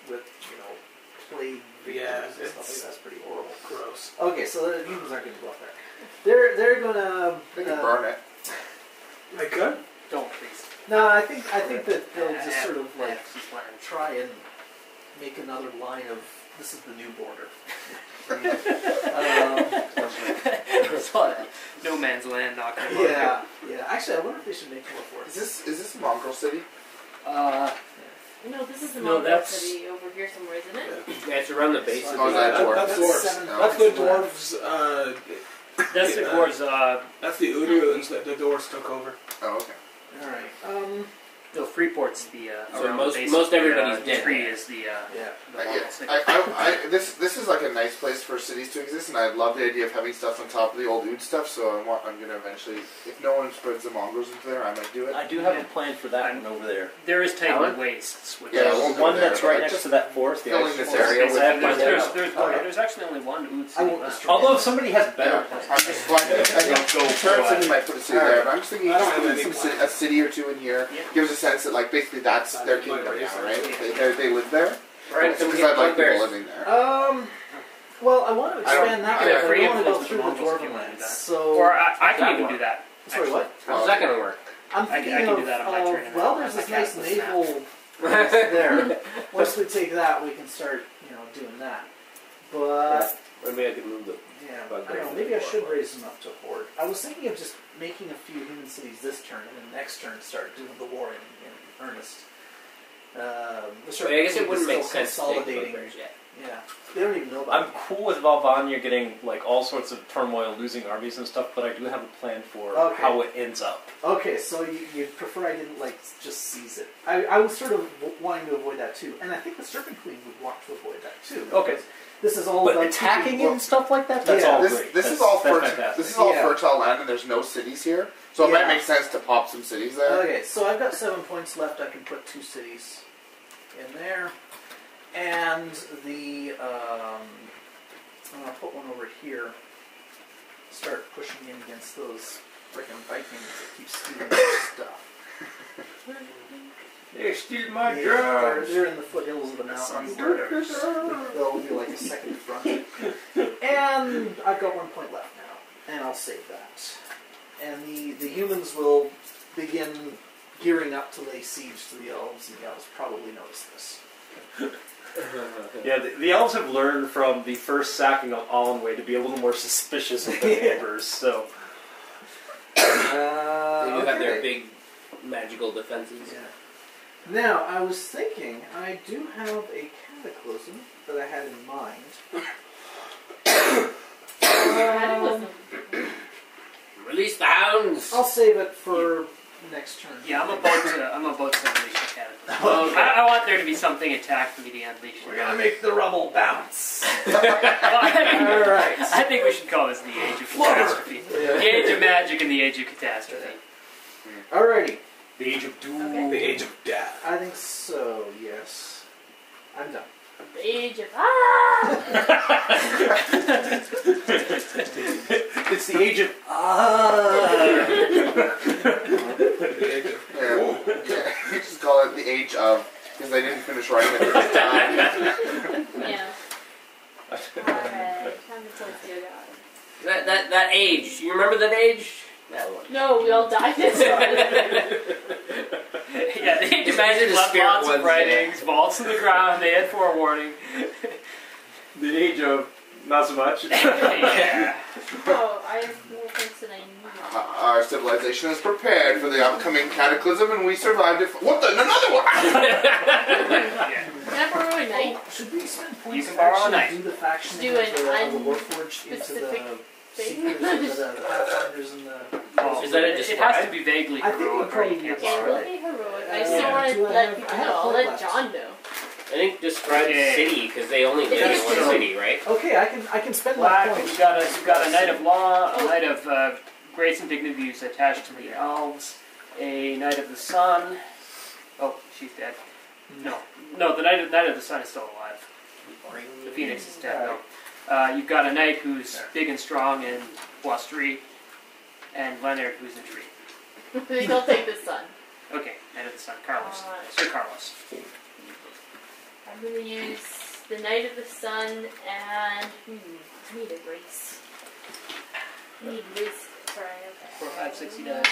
plague Yeah, victims and stuff like that. That's pretty horrible. Gross. Okay, so the humans aren't going to go up there. They're gonna. They could burn it. I could. Don't please. No, I think that they'll just Yeah, sort of like yeah, just land. try and make another line of this is the new border. It's all that no man's land knocking about Yeah. Actually, I wonder if they should make more for Is it. this a mongrel city? No, this is the No, Mongrel that's- City over here somewhere, isn't it? Yeah, it's around the base of Oh, is the that dwarf? That's That's dwarves. seven That's the dwarves. that's the Yeah. Gore's, That's the Uruans that the dwarves took over. Oh, okay. All right. no, Freeport's the, So around most- the base most of the, everybody's dead. tree is the, Yeah. the Yeah, Mongrel city. this is like a nice place for cities to exist, and I love the idea of having stuff on top of the old Ood stuff. So I'm gonna eventually, if no one spreads the mongrels into there, I might do it. I do have a plan for that one over there. There is Titan Alan? Wastes, which Yeah, is... we'll go One there, that's but right like next just to that forest. The filling ice this forest. area with- There's actually only one Ood I city won't left. destroy Although it. if somebody has better Yeah, plans. I'm just like, I think Turret City might put a city there, but I'm just thinking I don't just have putting any a city or two in here Yeah. gives a sense that like basically that's their kingdom now, right? They live there. Right, so we Because get I'd like people bugbears. living there. Well, I want to expand that, I but don't I agree want to with go the through the Mongols if you Dwarven wanna do lands. that. So, Or I can That even work? do that. sorry, what? How's that going to work? I'm I can thinking do that on my turn. well, there's this I nice cast the snap. naval base there. Once we take that, we can start, doing that. But Maybe I could move the. yeah, I don't know. Maybe I should raise them up to horde. I was thinking of just making a few human cities this turn, and then next turn start doing the war in earnest. I guess it wouldn't make sense to take consolidating. bugbears yet. Yeah, they don't even know I'm about it. cool with Valvania getting like all sorts of turmoil, losing armies and stuff, but I do have a plan for Okay. how it ends up. Okay, so you prefer I didn't just seize it. I was sort of wanting to avoid that too, and I think the Serpent Queen would want to avoid that too. Okay. because This is all But about attacking keeping- it and stuff like that, that's Yeah. all This great. this That's- is all that's fertile. fantastic. This is all Yeah. fertile land, and there's no cities here, so it Yeah. might make sense to pop some cities there. Okay, so I've got 7 points left. I can put 2 cities in there, and the I'll put one over here. Start pushing in against those frickin' Vikings that keep stealing my stuff. They steal my They're in the foothills of the mountains. They'll be like a second front. And I've got 1 point left now, and I'll save that. And the humans will begin gearing up to lay siege to the elves, and the elves probably notice this. Yeah, the elves have learned from the first sacking of Allenway to be a little more suspicious of their neighbors, so. They do have their Okay. big magical defenses. Yeah. Now, I was thinking, I do have a cataclysm that I had in mind. Cataclysm. Release the hounds! I'll save it for next turn. Yeah, I'm about to unleash a cataclysm. I want there to be something attacked for me to unleash. We're gonna make the rubble bounce. Alright. Alright. I think we should call this the Age of Catastrophe. Yeah. The Age of Magic and the Age of Catastrophe. Alrighty. The Age of Doom. Okay. The Age of Death. I think so, yes. I'm done. The Age of It's the Age of. The Age of Yeah. You just call it the age of, because they didn't finish writing it this time. Yeah. Alright, time to play Dear God. That age. You remember that age? That one. No, we all died this time. Yeah, the Age of Imagine Magic the left spirit lots of ones, writings, vaults in the ground, they had forewarning. The age of not so much. Yeah. Oh, I have more things than I need. Our civilization is prepared for the upcoming cataclysm, and we survived it. What the? Another one! Can I borrow a knight? Should we spend You points can to borrow a actually knight. do the faction Do of an the Warforged into specific the thing? Seekers, the Pathfinders, and the... Oh, Is that a it has describe? to be vaguely I think heroic, we or probably you can't do Yeah, borrow it will it. be heroic. I Yeah. still want Do to I let have- people I have know. I'll point let left. John know. I think describe Yeah. city because they only live It's in one true. city, right? Okay, I can spend my Black, points. you've got a knight of law, a knight of grace and dignity who's attached to the elves, a knight of the sun. Oh, she's dead. No, the knight of the sun is still alive. The phoenix is dead. No. You've got a knight who's big and strong and blustery, and Leonard who's a tree. I think I'll take the sun. Okay, knight of the sun, Carlos, Alright. Sir Carlos. I'm going to use the Knight of the Sun and... I need a race. I need race. Sorry, okay. 4, 5, 6, he dies.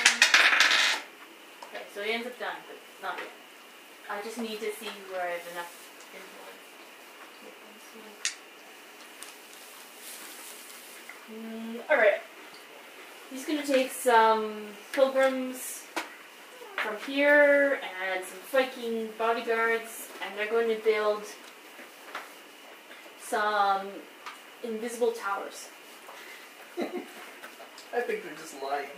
Okay, so he ends up dying, but not yet. I just need to see where I have enough influence. Alright. He's going to take some pilgrims from here and some Viking bodyguards, and they're going to build some invisible towers. I think they're just lying.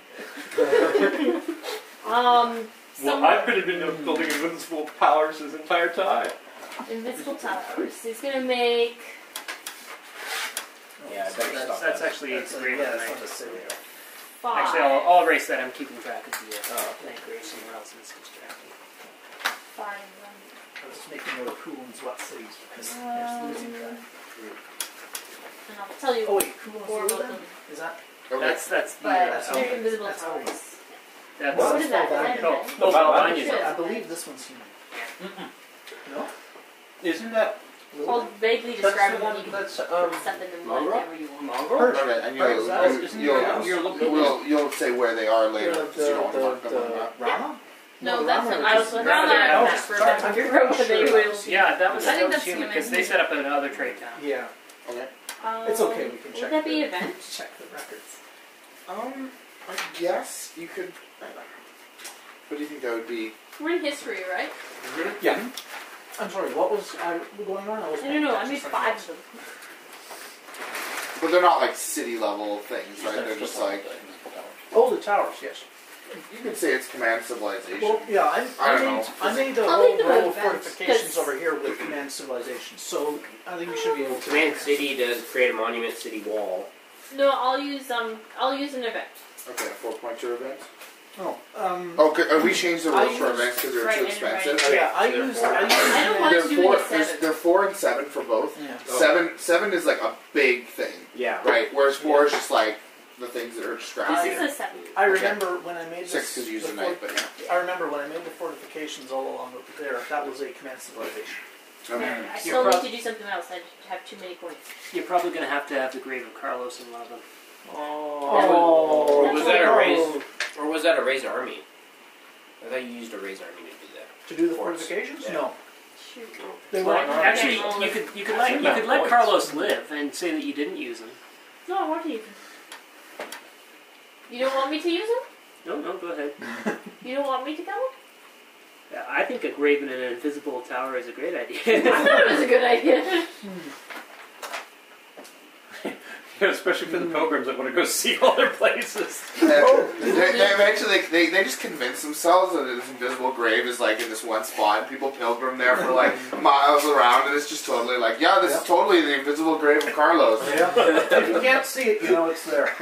Well, I've been building invincible powers this entire time. Invisible towers. He's going to make... Yeah, I better stop That's that. actually That's great. yeah, that's not a city. 5. Actually, I'll erase that. I'm keeping track of the land grade somewhere else, and it's distracting. 5. I was just making note of who owns what cities because there's losing track. And I'll tell you Oh wait, who more owns about them? them. Is that? That's the But okay. they're invisible That's towers. nice. that's Well, What is that? that- Is no, that no, Valvanya's Sure. I believe this one's human. No? Isn't that I'll vaguely that's describe the them and one you can that's set them in Mongrel? whatever you want. mongrel? Okay, and Isn't you'll say where they are later, The, so you don't want to mark them on the map. Rama? No, the that's Rama an is- idle so Rama, I oh, have for sorry, them. I'm very But sure they that will was- Yeah, that was I think that's human human. because they set up another trade town. Yeah. Okay. It's okay, we can Would check that be the- event? Check the records. I guess you could. What do you think that would be? We're in history, right? Yeah. I'm sorry, what was going on? I don't know. I made 5 of them. But they're not like city level things, right? They're just like. Oh, the towers, yes. You could say it's command civilization. Well, yeah, I don't know. I made a I'll whole make them row of events, fortifications 'cause- over here with command civilization, so I think we should be able to. Command City does create a monument city wall. No, I'll use an event. Okay, 4.2 events. Oh, Okay, we changed the I rules for used- events because they're right, too and right. expensive. yeah, I so they're used. four. I don't want They're to do four. it at 7. They're 4 and 7 for both. Yeah. Oh. Seven is like a big thing, Yeah. right? Whereas 4 is just like the things that are described. This is a 7. I remember when I made 6 this. because you use the a knight, fort- but yeah. I remember when I made the fortifications all along over there. That was a command civilization. Okay. I You're still prob- need to do something else. I have too many coins. You're probably going to have the grave of Carlos in one of them. Or was that a Oh. raise? Or was that a raised army? I thought you used a raised army to do that. To do the Forts. fortifications? Yeah. No. Shoot. They Well, weren't. actually, Okay. you could let Carlos live and say that you didn't use him. No, I want to use them. You don't want me to use them? No, go ahead. You don't want me to kill them? Yeah, I think a grave in an invisible tower is a great idea. I thought it was a good idea. Especially for the pilgrims that want to go see all their places. They eventually they just convince themselves that this invisible grave is like in this one spot, and people pilgrim there for like miles around, and it's just totally like, yeah, this is totally the invisible grave of Carlos. Yeah. If you can't see it, you know it's there.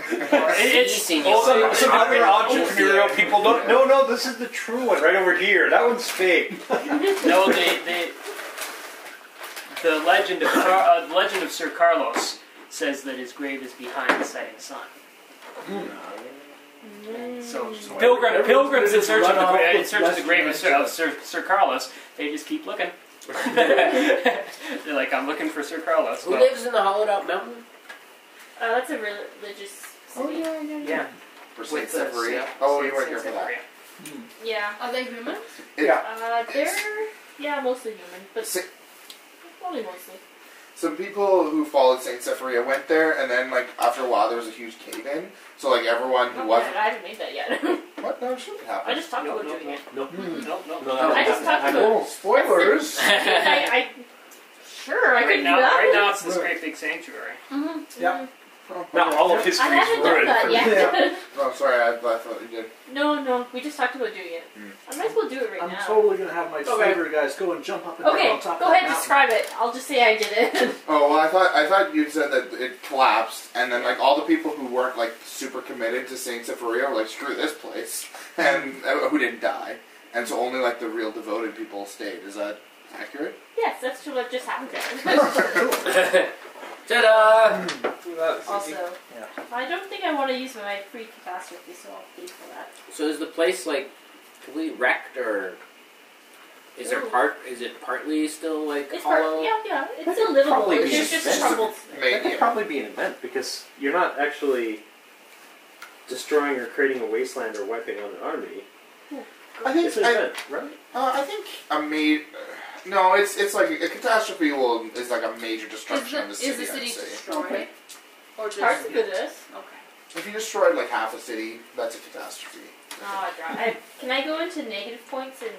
Some Other entrepreneurial people don't. No, this is the true one right over here. That one's fake. No, the legend of Sir Carlos says that his grave is behind the setting sun. So pilgrims in search of the grave of Sir Carlos, they just keep looking. They're like, I'm looking for Sir Carlos. Who Well, lives in the hollowed out mountain? That's a religious city. yeah. For Saint With the Severia. Saint- Oh, you Saint weren't here for that. Severia. Yeah. Are they humans? Yeah. They're mostly human, but Sa- probably mostly. some people who followed Saint Sephiria went there, and then like after a while there was a huge cave in. So like everyone who wasn't. I haven't made that yet. What? No, it shouldn't happen. I just talked about doing it. Nope. I just talked about. Oh, spoilers! Sure, I Right could now, do that. right now it's this great big sanctuary. Yeah. Not all of I history is haven't done ruined. that yet. Oh, sorry, I thought you did. No, we just talked about doing it. I might as well do it right I'm now. totally gonna have my Okay. slaver guys go and jump up and down Okay, on top go of that ahead, mountain. describe it. I'll just say I did it. Oh well, I thought you said that it collapsed, and then like all the people who weren't like super committed to Saint Sephiria were like, screw this place, and who didn't die, and so only like the real devoted people stayed. Is that accurate? Yes, that's what just happened. Ta-da! Also, Yeah. I don't think I want to use my free catastrophe, so I'll pay for that. So is the place like completely wrecked, or is there is it partly still like It's hollow? yeah, it's That still could livable. probably There's be just expensive. crumbled. That could probably be an event because you're not actually destroying or creating a wasteland or wiping out an army. I think It's an event, right? I think a major. No, it's like a catastrophe is like a major destruction of the city. Is the city I'd say. destroyed? Or just Parts of it is. Okay. If you destroyed like half a city, that's a catastrophe. Oh, I dropped. Can I go into negative points and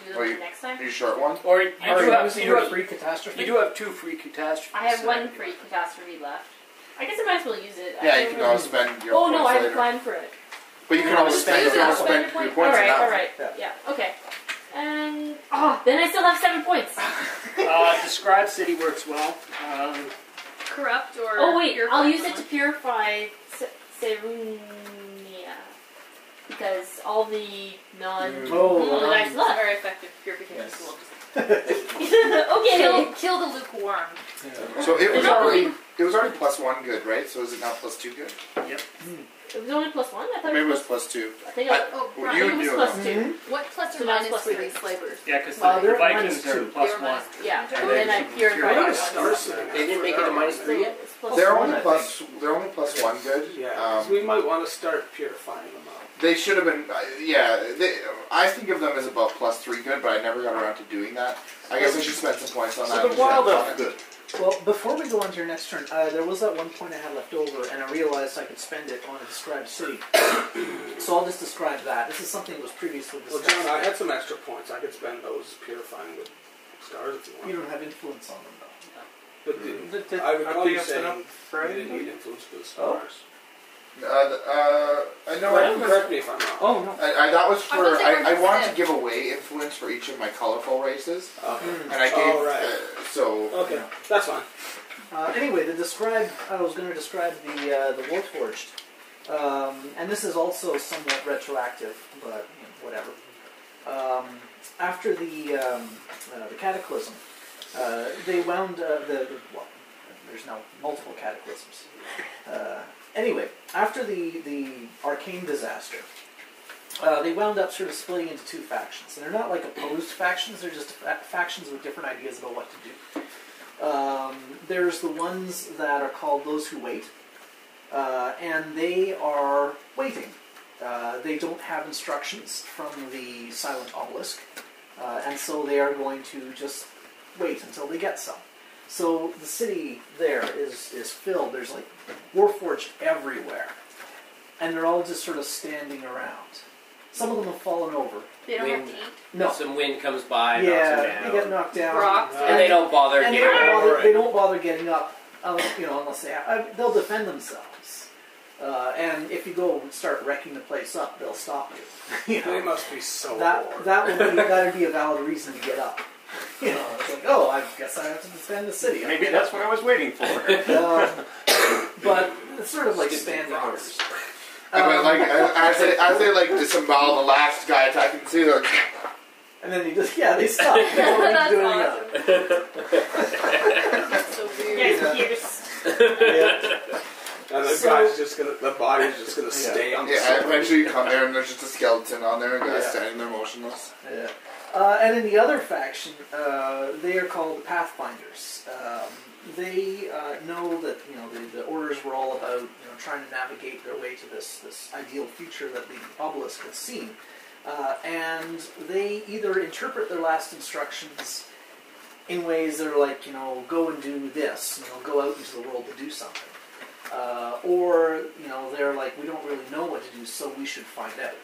do Oh, them next time? Are you short one? Or you Are do you have using you your have, free catastrophe? you do have 2 free catastrophes. I have so- one free catastrophe left. I guess I might as well use it. Yeah, I you don't can really- always spend your Oh points no, I have a later. plan for it. But you can always Just spend use it, your I'll spend your points points. on that. Alright, yeah, okay. And then I still have 7 points. Describe city works well. Corrupt or. Oh wait, purify I'll use it to someone? purify Serunia. Because all the all the guys It's a left. very effective purification Yes. tool. Okay. Kill the lukewarm. So it was Not already plus 1 good, right? So is it now plus 2 good? It was only plus 1? I thought Maybe it it was was plus 2. I think it was, Oh, Well, right. you I think it was knew plus it. 2. What plus or So that's minus plus for three. these slavers? Yeah, because they're the Vikings minus are 2. plus They're 1. minus Yeah, And and then then I you purified purify it. Star City. They didn't make it a minus 3 yet? It's plus They're 1. only plus 1 good. Yeah, 'cause we might want to start purifying them out. They should have been. I think of them as about plus 3 good, but I never got around to doing that. I guess I should spend some points on that. So the wild elf good. Well, before we go on to your next turn, there was that one point I had left over, and I realized I could spend it on a described city. So I'll just describe that. This is something that was previously Well, discussed. John, I had some extra points. I could spend those purifying with stars if you want. You don't have influence on them, though. But I recall you up saying for you didn't anything? need influence with stars. I know. Well, correct me if I'm wrong. Oh no. That was I for. thought they were I wanted just to give away influence for each of my colorful races, Okay. and I gave. Oh, right. So. Okay, that's fine. Anyway, I was going to describe the Warforged. And this is also somewhat retroactive, but whatever. After the Cataclysm, they wound there's now multiple cataclysms. Anyway, after the Arcane disaster, they wound up sort of splitting into 2 factions. And they're not like opposed factions, they're just factions with different ideas about what to do. There's the ones that are called Those Who Wait, and they are waiting. They don't have instructions from the Silent Obelisk, and so they are going to just wait until they get some. So the city there is filled. There's like Warforged everywhere, and they're all just sort of standing around. Some of them have fallen over. They don't have Wind. to eat. No. Some wind comes by, knocks Yeah, them they down. get knocked down. Rocks. And they don't bother And getting up. they don't bother getting up, unless they'll defend themselves. And if you go and start wrecking the place up, they'll stop you. They must be so bored. That'd be a valid reason to get up. It's like, oh, I guess I have to defend the city. Maybe that's what I was waiting for. But it's sort of like standing orders. But like as they like disembowel the last guy attacking the city, they're like, And then they stop. They don't need to do anything else. That's so weird. Yes, Yeah. And the body's just gonna stay on the yeah. sword. Eventually, you come there and there's just a skeleton on there, and guys Yeah. standing there motionless. Yeah. And in the other faction, they are called the Pathfinders. They know that the orders were all about trying to navigate their way to this ideal future that the obelisk had seen, and they either interpret their last instructions in ways that are like, go and do this, go out into the world to do something. Or, they're like, we don't really know what to do, so we should find out.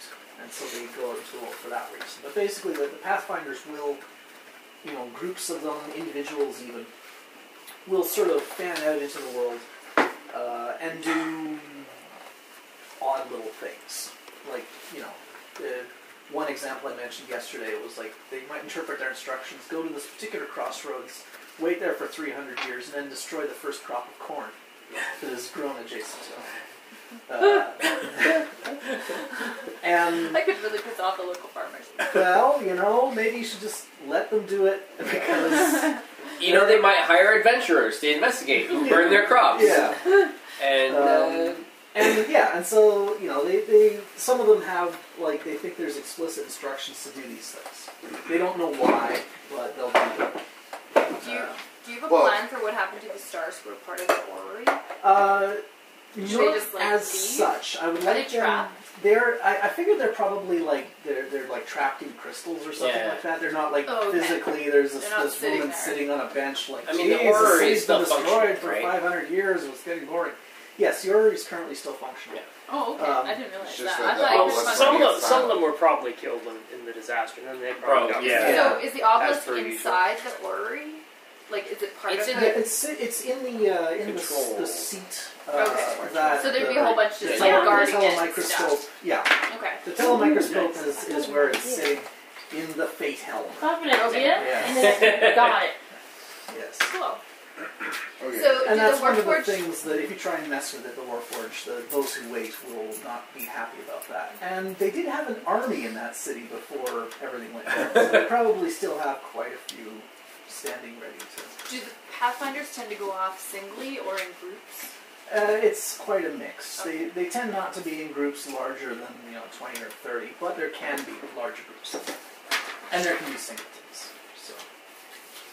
And so they go out into the world for that reason. But basically, the Pathfinders will, groups of them, individuals even, will sort of fan out into the world and do odd little things. Like, the one example I mentioned yesterday was like, they might interpret their instructions, go to this particular crossroads, wait there for 300 years, and then destroy the first crop of corn that is grown adjacent to them. And That could really piss off the local farmers. well, maybe you should just let them do it because They might hire adventurers to investigate who burned their crops. yeah. And And so they some of them have they think there's explicit instructions to do these things. They don't know why, but they'll do it. Do you have a plan for what happened to the stars who were part of the orrery? Should they Not just, as leave? such. I would Are like they them. trapped? I figured they're probably they're trapped in crystals or something Yeah. like that. They're not Oh, okay. physically. There's this They're not sitting woman there. sitting on a bench I mean, the "Geez, orrery is city's been still destroyed functioning, for right? 500 years. It was getting boring. Yes, the orrery is currently still functional. Oh, okay. I didn't realize it's that. just I that thought the it Well, was obelisk- much some of them were probably killed in the disaster, and then they probably got yeah. So is the obelisk As per usual. inside the orrery? Like, is it part It's of in the... Yeah, it's in the Control. the seat. Okay. That So there'd be a whole bunch the just Yeah. guarding it and telemicroscope. stuff. Yeah, Okay. the telemicroscope is where it's sitting in the fate helm. Confidence, Okay. yeah? Yeah. And then got it. Yes. Cool. Okay. So, And did that's the one of the Warforged... things that if you try and mess with it, the Warforged, those who wait will not be happy about that. And they did have an army in that city before everything went down, so they probably still have quite a few standing ready to. Do the Pathfinders tend to go off singly or in groups? It's quite a mix. They tend not to be in groups larger than 20 or 30, but there can be larger groups, and there can be singletons. So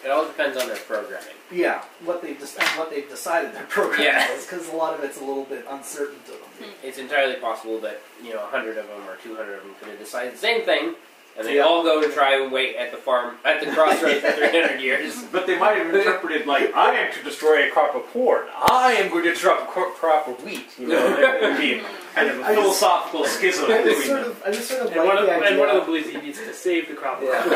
it all depends on their programming. yeah, what they've decided their program Yeah. is, because a lot of it's a little bit uncertain to them. It's entirely possible that 100 of them or 200 of them could have decided the same thing, and they Yeah. all go and try and wait at the crossroads for 300 years. But they might have interpreted I am to destroy a crop of corn. I am going to disrupt a crop of wheat. There would be kind of a I just- philosophical schism I just between sort them. of like And one the idea. of them believes he needs to save the crop. Yeah. I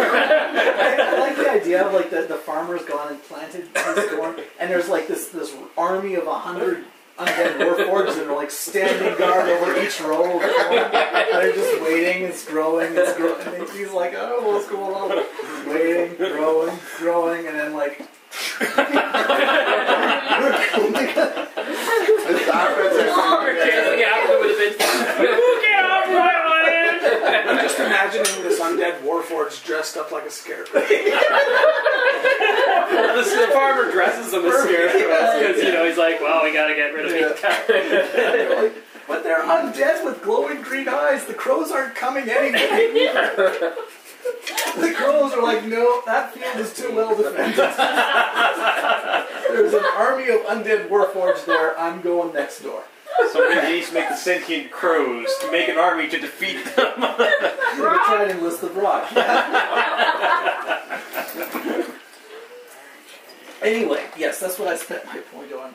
like the idea of the farmer's gone and planted his corn, and there's this army of 100 undead warforged that are standing guard over each row of corn. And they're just waiting. It's growing. And he's like, oh, what's going on? Waiting, growing, and then I'm just imagining this undead warforged dressed up like a scarecrow. The farmer dresses him as scarecrows because he's like, well, we gotta get rid of these. But they're undead with glowing green eyes. The crows aren't coming anyway. The crows are like, no, that field is too well defended. There's an army of undead warforged there. I'm going next door. Somebody needs to make the sentient crows to make an army to defeat them. We're trying to enlist the Brock. Anyway, yes, that's what I spent my point on.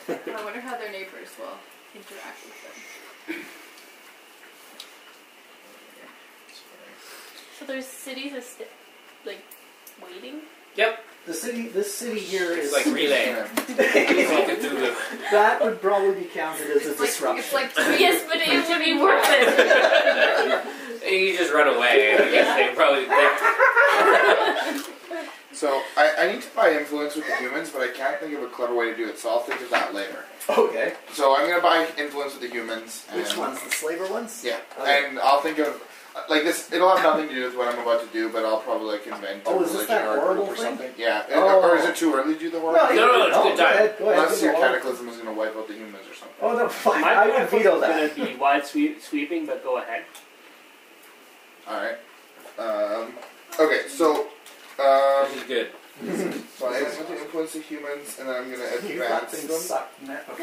I wonder how their neighbors will interact with them. So there's cities of waiting? Yep, This city here it's is like relay. It's like Cthulhu. that would probably be counted as a It's disruption. like Yes, but it would be worth it. You just run away. I guess they probably. So I need to buy influence with the humans, but I can't think of a clever way to do it, so I'll think of that later. Okay. So I'm gonna buy influence with the humans. And, Which ones? The slaver ones? Yeah, Okay. and I'll think of this. It'll have nothing to do with what I'm about to do, but I'll probably invent a Oh, is this religion that or a horrible group or thing? something. Yeah, Oh. or is it too early to do the horrible? you- No, it's a good go time. ahead. Go ahead. Unless do your the horrible. cataclysm is gonna wipe out the humans or something. Oh no, fine. My I would veto that. going to be wide sweeping, but go ahead. All right. Okay, so This is good. so I'm going to influence the humans, and then I'm going to You thought advance things them. sucked before.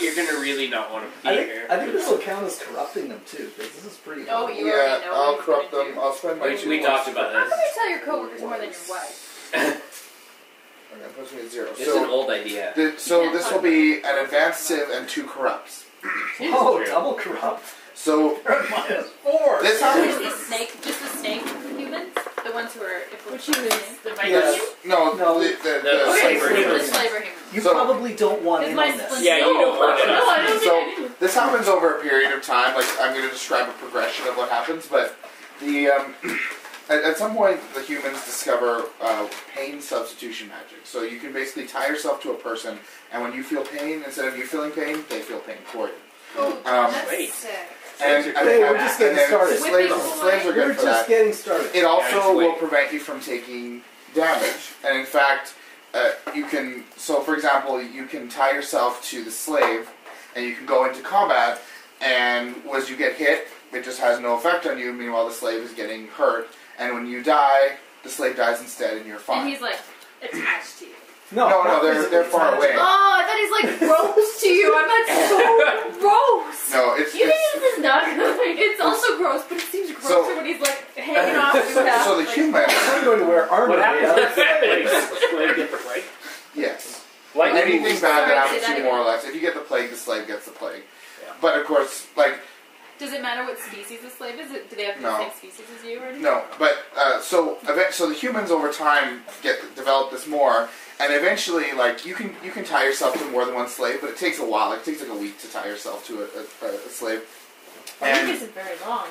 You're gonna really not want to be here. I think this will count as corrupting them too, because this is pretty. Oh, you Yeah, already know I'll what corrupt he's gonna them. do. I'll spend my We talked about How this. can you tell your coworkers more than your wife? Okay, that puts me at 0. This is an old idea. So this will be an advanced civ and 2 corrupts. Oh, double corrupt. So -4. this Just the snake humans? The ones who are... Which humans? The Yes. Vikings? no, No. the Okay, slavery. so The Humans. slaver humans. You So- probably don't want Is in my on this. split- Yeah, you don't want it. No, I don't So think I do. this happens over a period of time. Like I'm going to describe a progression of what happens, but the at some point the humans discover pain substitution magic. So you can basically tie yourself to a person, and when you feel pain, instead of you feeling pain, they feel pain for you. Oh, that's wait. sick. Hey, we're just getting started. Slaves are We're good for just that. getting started. It also Yeah, will wait. prevent you from taking damage, and in fact, you can. So, for example, you can tie yourself to the slave, and you can go into combat, and as you get hit, it just has no effect on you. Meanwhile, the slave is getting hurt, and when you die, the slave dies instead, and you're fine. And he's like attached to you. No, not they're physically, far it's away. Oh, I thought he's like ropes to you. I'm not so gross. No, it's You think this is not good? It's also gross, but it seems grosser So- when he's like hanging off you. so the human. I'm going to wear armor. What happens yeah. if the slave get the plague? Yes. Like Anything bad Sorry, that say happens to that you, more or again. less. If you get the plague, the slave gets the plague. Yeah. But of course, like. Does it matter what species the slave is? Do they have the No. same species as you or anything? No, but so the humans over time develop this more, and eventually, like you can tie yourself to more than one slave, but it takes a while. It takes like a week to tie yourself to a slave. I think And this is very long.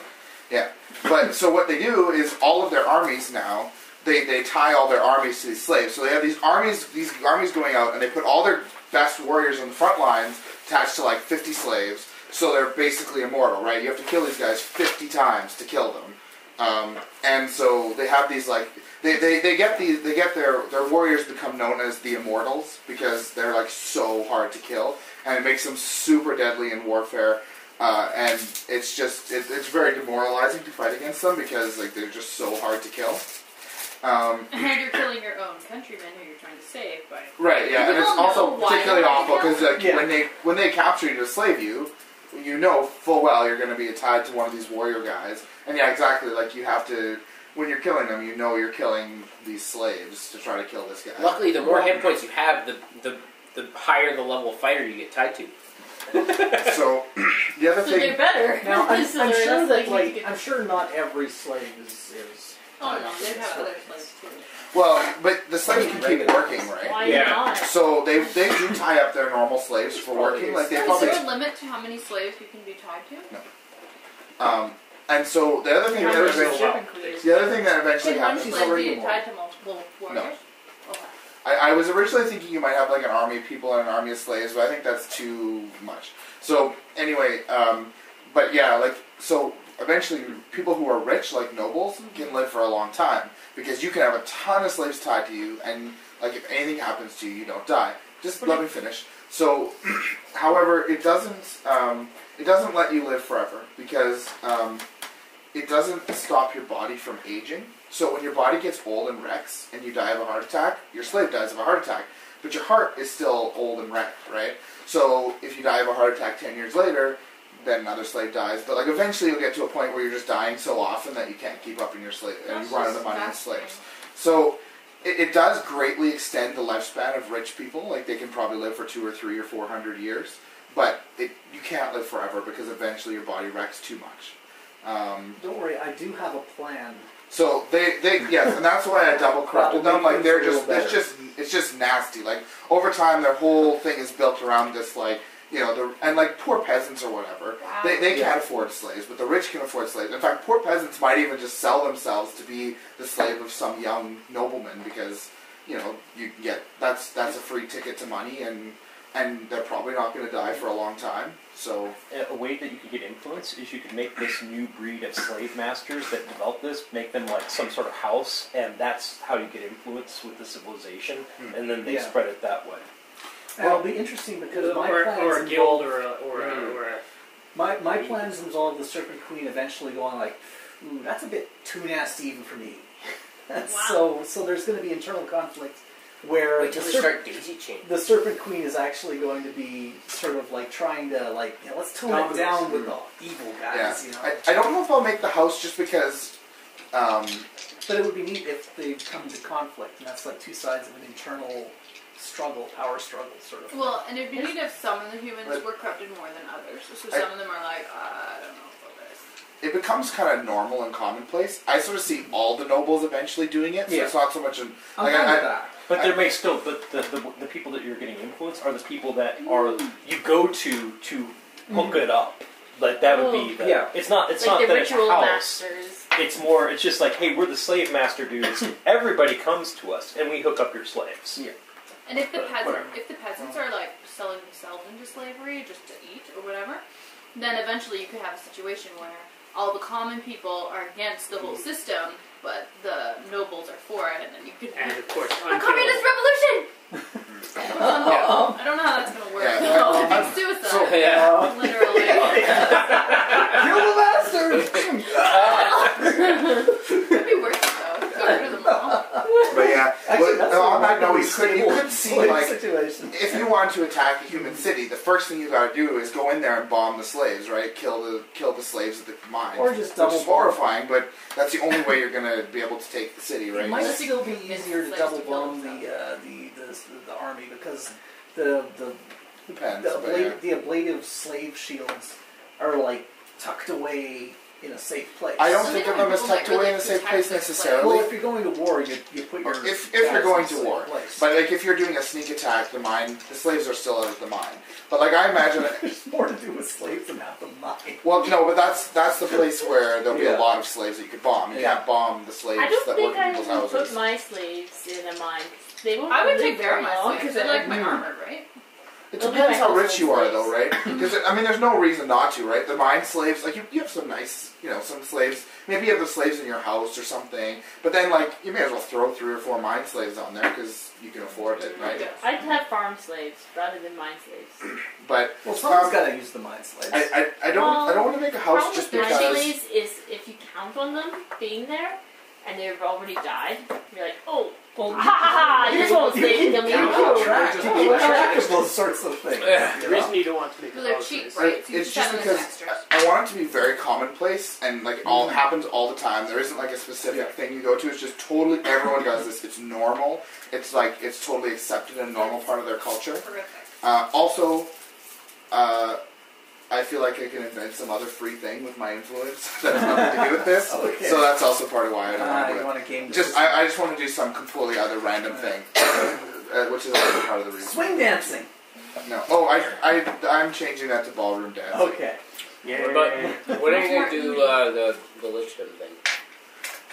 yeah, but so what they do is all of their armies now they tie all their armies to these slaves. So they have these armies going out, and they put all their best warriors on the front lines attached to like 50 slaves. So they're basically immortal, right? You have to kill these guys 50 times to kill them, and so they have these like they get their warriors become known as the Immortals because they're like so hard to kill, and it makes them super deadly in warfare, and it's just it's very demoralizing to fight against them because like they're just so hard to kill. And you're killing your own countrymen who you're trying to save by. Right, yeah, and it's People also know why particularly they're awful killed? because like, Yeah. when they capture you to slave you, you know full well you're going to be tied to one of these warrior guys, and yeah, exactly, like you have to, when you're killing them, you know you're killing these slaves to try to kill this guy. Luckily, the more hit points you have, the higher the level of fighter you get tied to. So the other So thing, they're better. Now, I'm So sure they're that less likely to like get- I'm sure not every slave is. Oh no, they have other slaves too. well, but the slaves can keep working, right? Why Yeah. not? So they do tie up their normal slaves for working, like they Is probably, there a limit to how many slaves you can be tied to? and so the other thing How that much eventually, serpent queen is? the other thing that eventually Can one happens. She's slave already be immortal. tied to multiple warriors? Okay. I was originally thinking you might have like an army of people and an army of slaves, but I think that's too much. So anyway, but yeah, like so eventually people who are rich, like nobles, can live for a long time because you can have a ton of slaves tied to you, and like if anything happens to you, you don't die. Just let me finish. So, however, it doesn't let you live forever because it doesn't stop your body from aging. So when your body gets old and wrecks and you die of a heart attack, your slave dies of a heart attack. But your heart is still old and wrecked, right? So if you die of a heart attack 10 years later, then another slave dies. But like eventually you'll get to a point where you're just dying so often that you can't keep up in your slave and That's you run out just of money in fascinating. slaves. So it does greatly extend the lifespan of rich people. Like they can probably live for 200 or 300 or 400 years. But you can't live forever because eventually your body wrecks too much. Don't worry, I do have a plan. So they yes, and that's why I double corrupted That'll them. make Like they're things a just little it's just nasty. Like over time, their whole thing is built around this like and like poor peasants or whatever. Wow. They can't afford slaves, but the rich can afford slaves. In fact, poor peasants might even just sell themselves to be the slave of some young nobleman because you can get that's a free ticket to money and they're probably not going to die for a long time. So A way that you could get influence is you could make this new breed of slave masters that develop this, make them like some sort of house, and that's how you get influence with the civilization, and then they Yeah. spread it that way. And it'll be interesting because my Or plans a guild involve, or a my plans involve the Serpent Queen eventually going like, ooh, that's a bit too nasty even for me. So there's going to be internal conflict where Wait till they start daisy chaining. the Serpent Queen is actually going to be sort of like trying to like, let's tone it down with the evil yeah, guys, I don't know if I'll make the house just because But it would be neat if they come into conflict, and that's like two sides of an internal struggle, power struggle, sort of. Well, and it'd be neat if some of the humans were corrupted more than others. So some of them are like, I don't know about this. It becomes kind of normal and commonplace. I sort of see all the nobles eventually doing it, so it's not so much an... I'm fine with that. But there may still, but the people that you're getting influenced are the people that are you go to hook it up. Like that would be the, it's not like not the that it's a ritual house. masters. It's more. It's just like, hey, we're the slave master dudes. Everybody comes to us, and we hook up your slaves. Yeah. And if the peasants are like selling themselves into slavery just to eat or whatever, then eventually you could have a situation where all the common people are against the whole system, but the nobles are for it, and then you could And of course, a communist revolution. I don't know how that's gonna work. Yeah. It's suicide. So, Literally. Kill the bastards! Could be worse though. Got rid of them all. But yeah, Actually, that's on that note, a you could see, slave like, situation. if you want to attack a human city, the first thing you got to do is go in there and bomb the slaves, right? Kill the slaves at the mine. Or just which double is horrifying, but that's the only way you're going to be able to take the city, right? It might Unless still you be convince easier the to slaves double to kill bomb the army because the Depends, but yeah. the ablative slave shields are like tucked away in a safe place. I don't So think they of don't them as people, tucked like, away really in a safe protect place their necessarily. Well, if you're going to war, you put your If you're guys going in a to safe war, place. but like if you're doing a sneak attack, the slaves are still out of the mine. But like I imagine, There's more to do with slaves than half the mine. well, no, but that's the place where there'll be Yeah. a lot of slaves that you could bomb. You Yeah. can't bomb the slaves I don't that think work in I people's would houses. put my slaves in a mine. They won't I would live take very my long slaves. They're like my armor, right? It They'll be depends my how rich you are, household though, right? Because I mean, there's no reason not to, right? The mine slaves, like you have some nice, some slaves. Maybe you have the slaves in your house or something. But then, like, you may as well throw 3 or 4 mine slaves on there because you can afford it, right? I'd have farm slaves rather than mine slaves. But Well, someone's got to use the mine slaves. I don't want to make a house Problem just with mine because. slaves is if you count on them being there and they've already died, you're like, oh, Well, ha ha ha! This won't stay kill me. keep track Just of those sorts of things. The reason you don't want to make Because a they're house cheap, is right? So you It's just just have them as because extras. I want it to be very commonplace and like all happens all the time. There isn't like a specific thing you go to. It's just totally everyone does this. It's normal. It's like it's totally accepted and a normal part of their culture. Horrific. Also, I feel like I can invent some other free thing with my influence that has nothing to do with this. Okay. So that's also part of why I don't want to You do it. want to game the Just system. I just want to do some completely other random thing, which is also part of the reason. Swing dancing. No. Oh, I'm changing that to ballroom dancing. Okay. Yeah. But when are you going to do the Lichdom thing?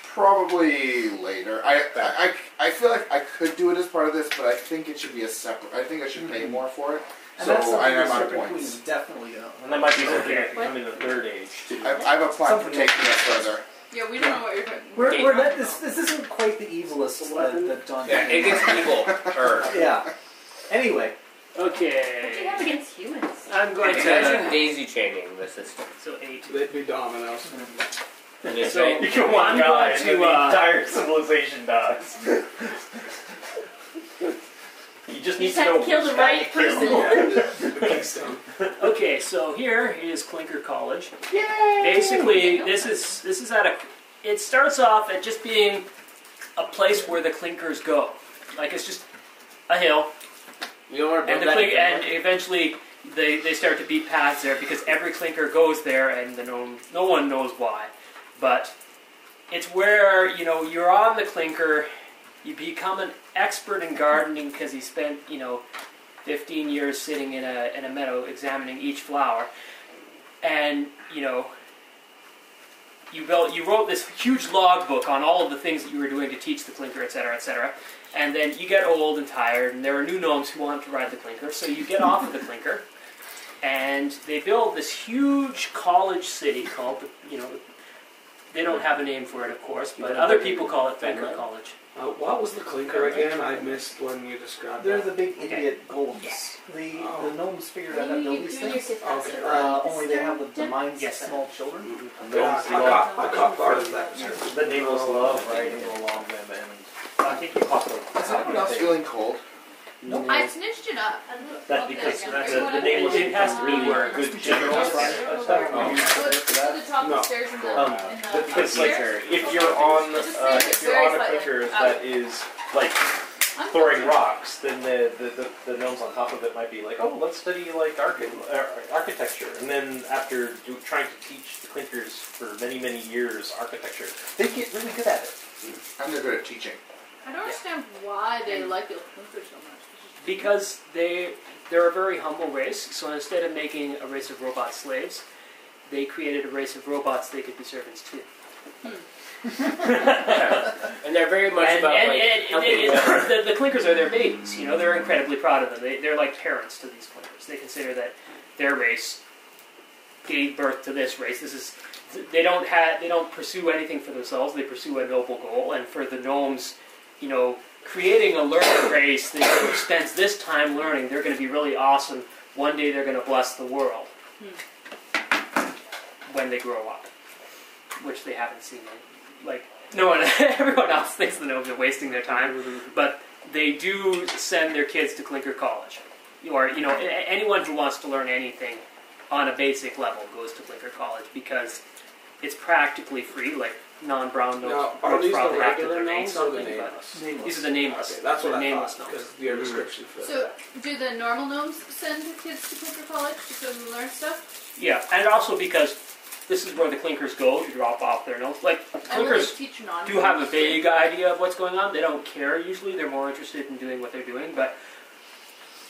Probably later. I feel like I could do it as part of this, but I think it should be a separate. I think I should pay more for it. And So that's something I'm the out of Serpent Queen points. is definitely And that might be something Okay. that can come in the third age too. I have a plan for Something taking it further. Yeah, we don't know what you're doing. We're not, this isn't quite the evilest that John. Yeah, it gets evil. Yeah. Anyway, What do you Okay. have against humans? I'm going Imagine to. daisy chaining the system. So 8. They'd be dominoes. And it's So- like, You kill one I'm guy going and to, then the entire civilization dies. You just You need just to have know to kill which the guy right to kill. person. The Keystone. Okay, so here is Clinker College. yay! Basically, this is at a. It starts off at just being a place where the Clinkers go. Like it's just a hill, you don't want to and build that. and eventually they start to beat paths there because every Clinker goes there, and no one knows why. But it's where you're on the Clinker. You become an expert in gardening because he spent 15 years sitting in a meadow examining each flower, and you wrote this huge logbook on all of the things that you were doing to teach the Clinker, etc., etc. And then you get old and tired, and there are new gnomes who want to ride the Clinker, so you get off of the Clinker, and they build this huge college city called they don't have a name for it, of course, but other people call it Clinker College. What was the clinker again? I missed when you described They're that. the big idiot golems. Yes. The Oh. gnomes figured out how to build these things. Okay. Only they have the minds Yes. of small children. Yeah, I caught part of that. The neighbors love riding along them, and I think you caught Is anyone else feeling cold? No. I snitched it up. That because Okay. the nameless It has to be really where good it's general Oh, stuff. to the top No. of the stairs in the, Because like here? if you're on Just make it if you're very on a slightly clinker out. that is like I'm throwing fine. rocks, then the gnomes on top of it might be like, oh, let's study like architecture, and then after trying to teach the clinkers for many years architecture, they get really good at it. And they're good at teaching. I don't understand why they like the clinkers so much. Because they're a very humble race, so instead of making a race of robot slaves, they created a race of robots they could be servants to. And they're very much about helping the clinkers are their babies. You know, they're incredibly proud of them. They're like parents to these clinkers. They consider that their race gave birth to this race. They don't pursue anything for themselves. They pursue a noble goal. And for the gnomes, you know, creating a learning race that spends this time learning, they're going to be really awesome. One day they're going to bless the world when they grow up, which they haven't seen. Like no one, everyone else thinks the gnomes are wasting their time, but they do send their kids to Clinker College, or you know, anyone who wants to learn anything on a basic level goes to Clinker College because it's practically free. Like non-brown gnomes Now, are would these the probably have to regular donate gnomes or the something, but nameless? these are the nameless. Okay, that's what the I nameless thought, gnomes. because your description for So, that. do the normal gnomes send the kids to Clinker College to go and learn stuff? Yeah, and also because this is where the clinkers go to drop off their notes. Like And will they clinkers teach non do have a vague idea of what's going on. They don't care usually. They're more interested in doing what they're doing. But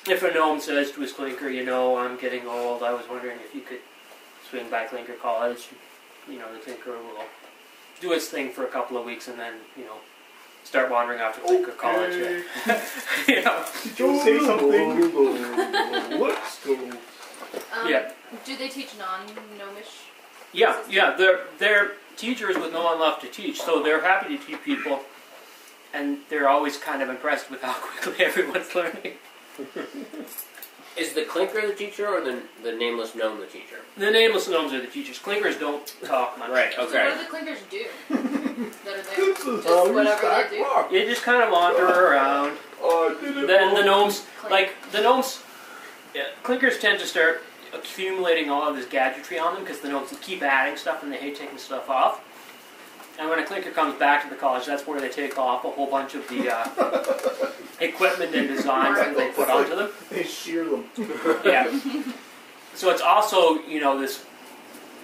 if a gnome says to his clinker, you know, I'm getting old, I was wondering if you could swing by Clinker College, you know, the clinker will do its thing for a couple of weeks and then, you know, start wandering off to Clinker College. You know. Did you say something? Let's go. Yeah. Do they teach non-gnomish? Yeah, they're teachers with no one left to teach, so they're happy to teach people, and they're always kind of impressed with how quickly everyone's learning. Is the clinker the teacher or the nameless gnome the teacher? The nameless gnomes are the teachers. Clinkers don't talk much. Right, So okay. what do the clinkers do that are there? Just whatever they do? You just kind of wander around. Then the gnomes, clinkers tend to start accumulating all of this gadgetry on them because the gnomes keep adding stuff and they hate taking stuff off. And when a clinker comes back to the college, that's where they take off a whole bunch of the equipment and designs that they put onto them. They shear them. Yeah. So it's also, you know,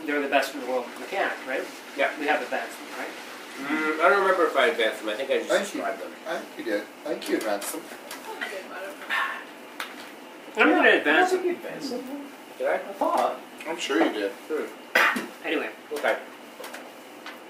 they're the best in the world mechanic, right? Yeah. We have advanced them, right? I don't remember if I advanced them. I think I just Thank you. described them. I think you did. I think you advanced them. I'm going to advance them. Did I? I thought. I'm sure you did. Anyway. Okay.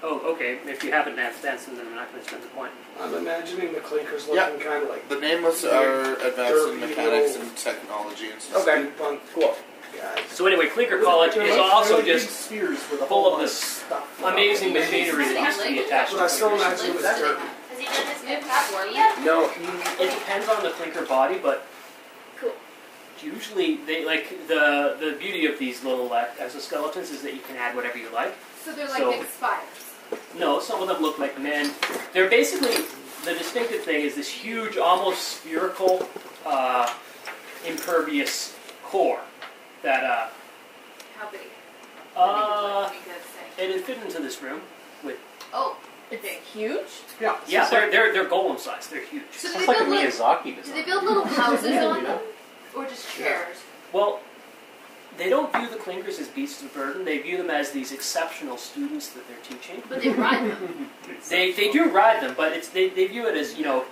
Oh, okay. If you haven't advanced them, then I'm not going to spend the point. I'm imagining the clinkers looking Yeah. kind of like The nameless are advanced in Derpy mechanics little- and technology and stuff. Okay. steampunk Cool. guys. So anyway, Clinker College is also just spheres with a full whole of lot this stuff. amazing machinery that needs to be attached But I to still clinkers. imagine it was derpy. Has he done his Yeah, metaphor yeah. No. It depends on the clinker body, but Cool. usually they like the beauty of these little exoskeletons is that you can add whatever you like. So they're like So- big spires. No, some of them look like men. They're basically, the distinctive thing is this huge, almost spherical, impervious core that How big? it fit into this room. Oh, it's huge? Yeah. Yeah, they're golem sized. They're huge. So do Sounds they like a build little, Miyazaki do design. they build little houses Yeah, on you know. them? Or just chairs? Well, they don't view the clinkers as beasts of burden. They view them as these exceptional students that they're teaching. But they ride them. They do ride them, but they view it as, you know,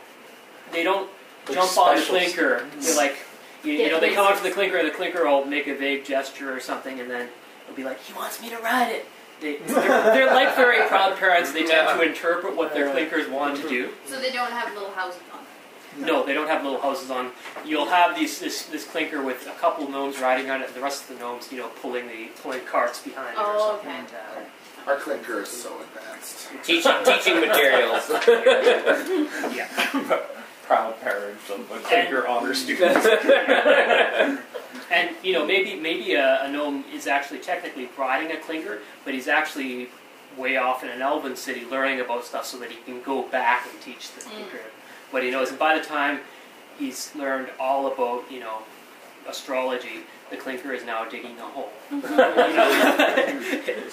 they don't Like jump on the specials. clinker. They're like, you know, they come up to the clinker and the clinker will make a vague gesture or something and then it'll be like, he wants me to ride it. They're like very proud parents. They tend to interpret what their clinkers want to do. So they don't have little houses on them. No, they don't have little houses on. You'll have this clinker with a couple gnomes riding on it and the rest of the gnomes, you know, pulling carts behind it or Oh, something. okay. Our clinker is so advanced. Teaching materials. Yeah. Proud parents of a clinker honor student. And you know, maybe a gnome is actually technically riding a clinker, but he's actually way off in an elven city learning about stuff so that he can go back and teach the clinker what he knows. And by the time he's learned all about, astrology, the clinker is now digging a hole. So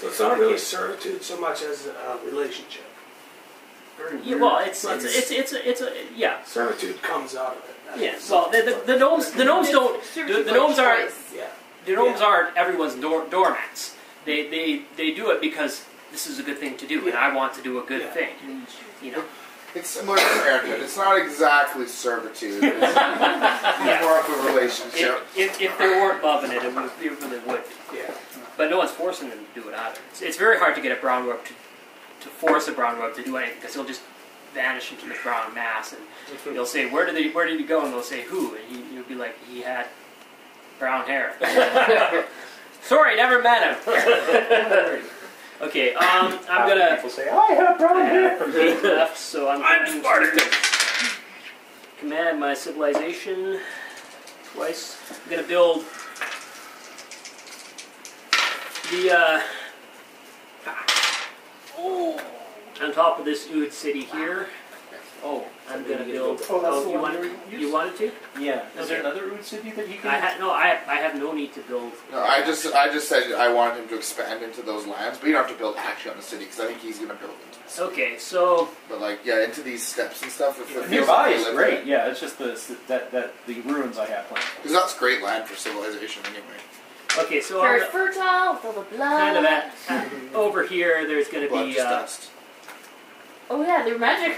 it's not really servitude so much as a relationship. Very Yeah, weird. well, it's a yeah. Servitude comes out of it. Yes. Well, the gnomes don't. The gnomes aren't. Yeah. The gnomes aren't everyone's doormats. They do it because this is a good thing to do, and I want to do a good thing. It's similar to parenthood. It's not exactly servitude. It's more of a relationship. If there weren't love in it, it really would be. Yeah. But no one's forcing them to do it either. It's very hard to get a brown robe to force a brown robe to do anything, because he'll just vanish into the brown mass, and you'll say, where did he go? And they'll say, who? And you'll be like, he had brown hair. Sorry, never met him. Okay, I'm gonna. People say, I have brown hair. 8 left, so I'm going Spartan. to command my civilization twice. I'm gonna build the on top of this Ood city here. Oh, I'm gonna build. Oh, that's the you one wanted, you you wanted to? yeah. Is there Okay. another Ood city that he can? I have no need to build. No, I just said I wanted him to expand into those lands, but you don't have to build actually on the city because I think he's going to build into the city. Okay, so But into these steps and stuff. If Nearby is great. Yeah, it's just the ruins I have planned. Because that's great land for civilization anyway. so Very I'm fertile with all the blood. kind of at over here. There's gonna Blood be just dust. Oh yeah, they're magic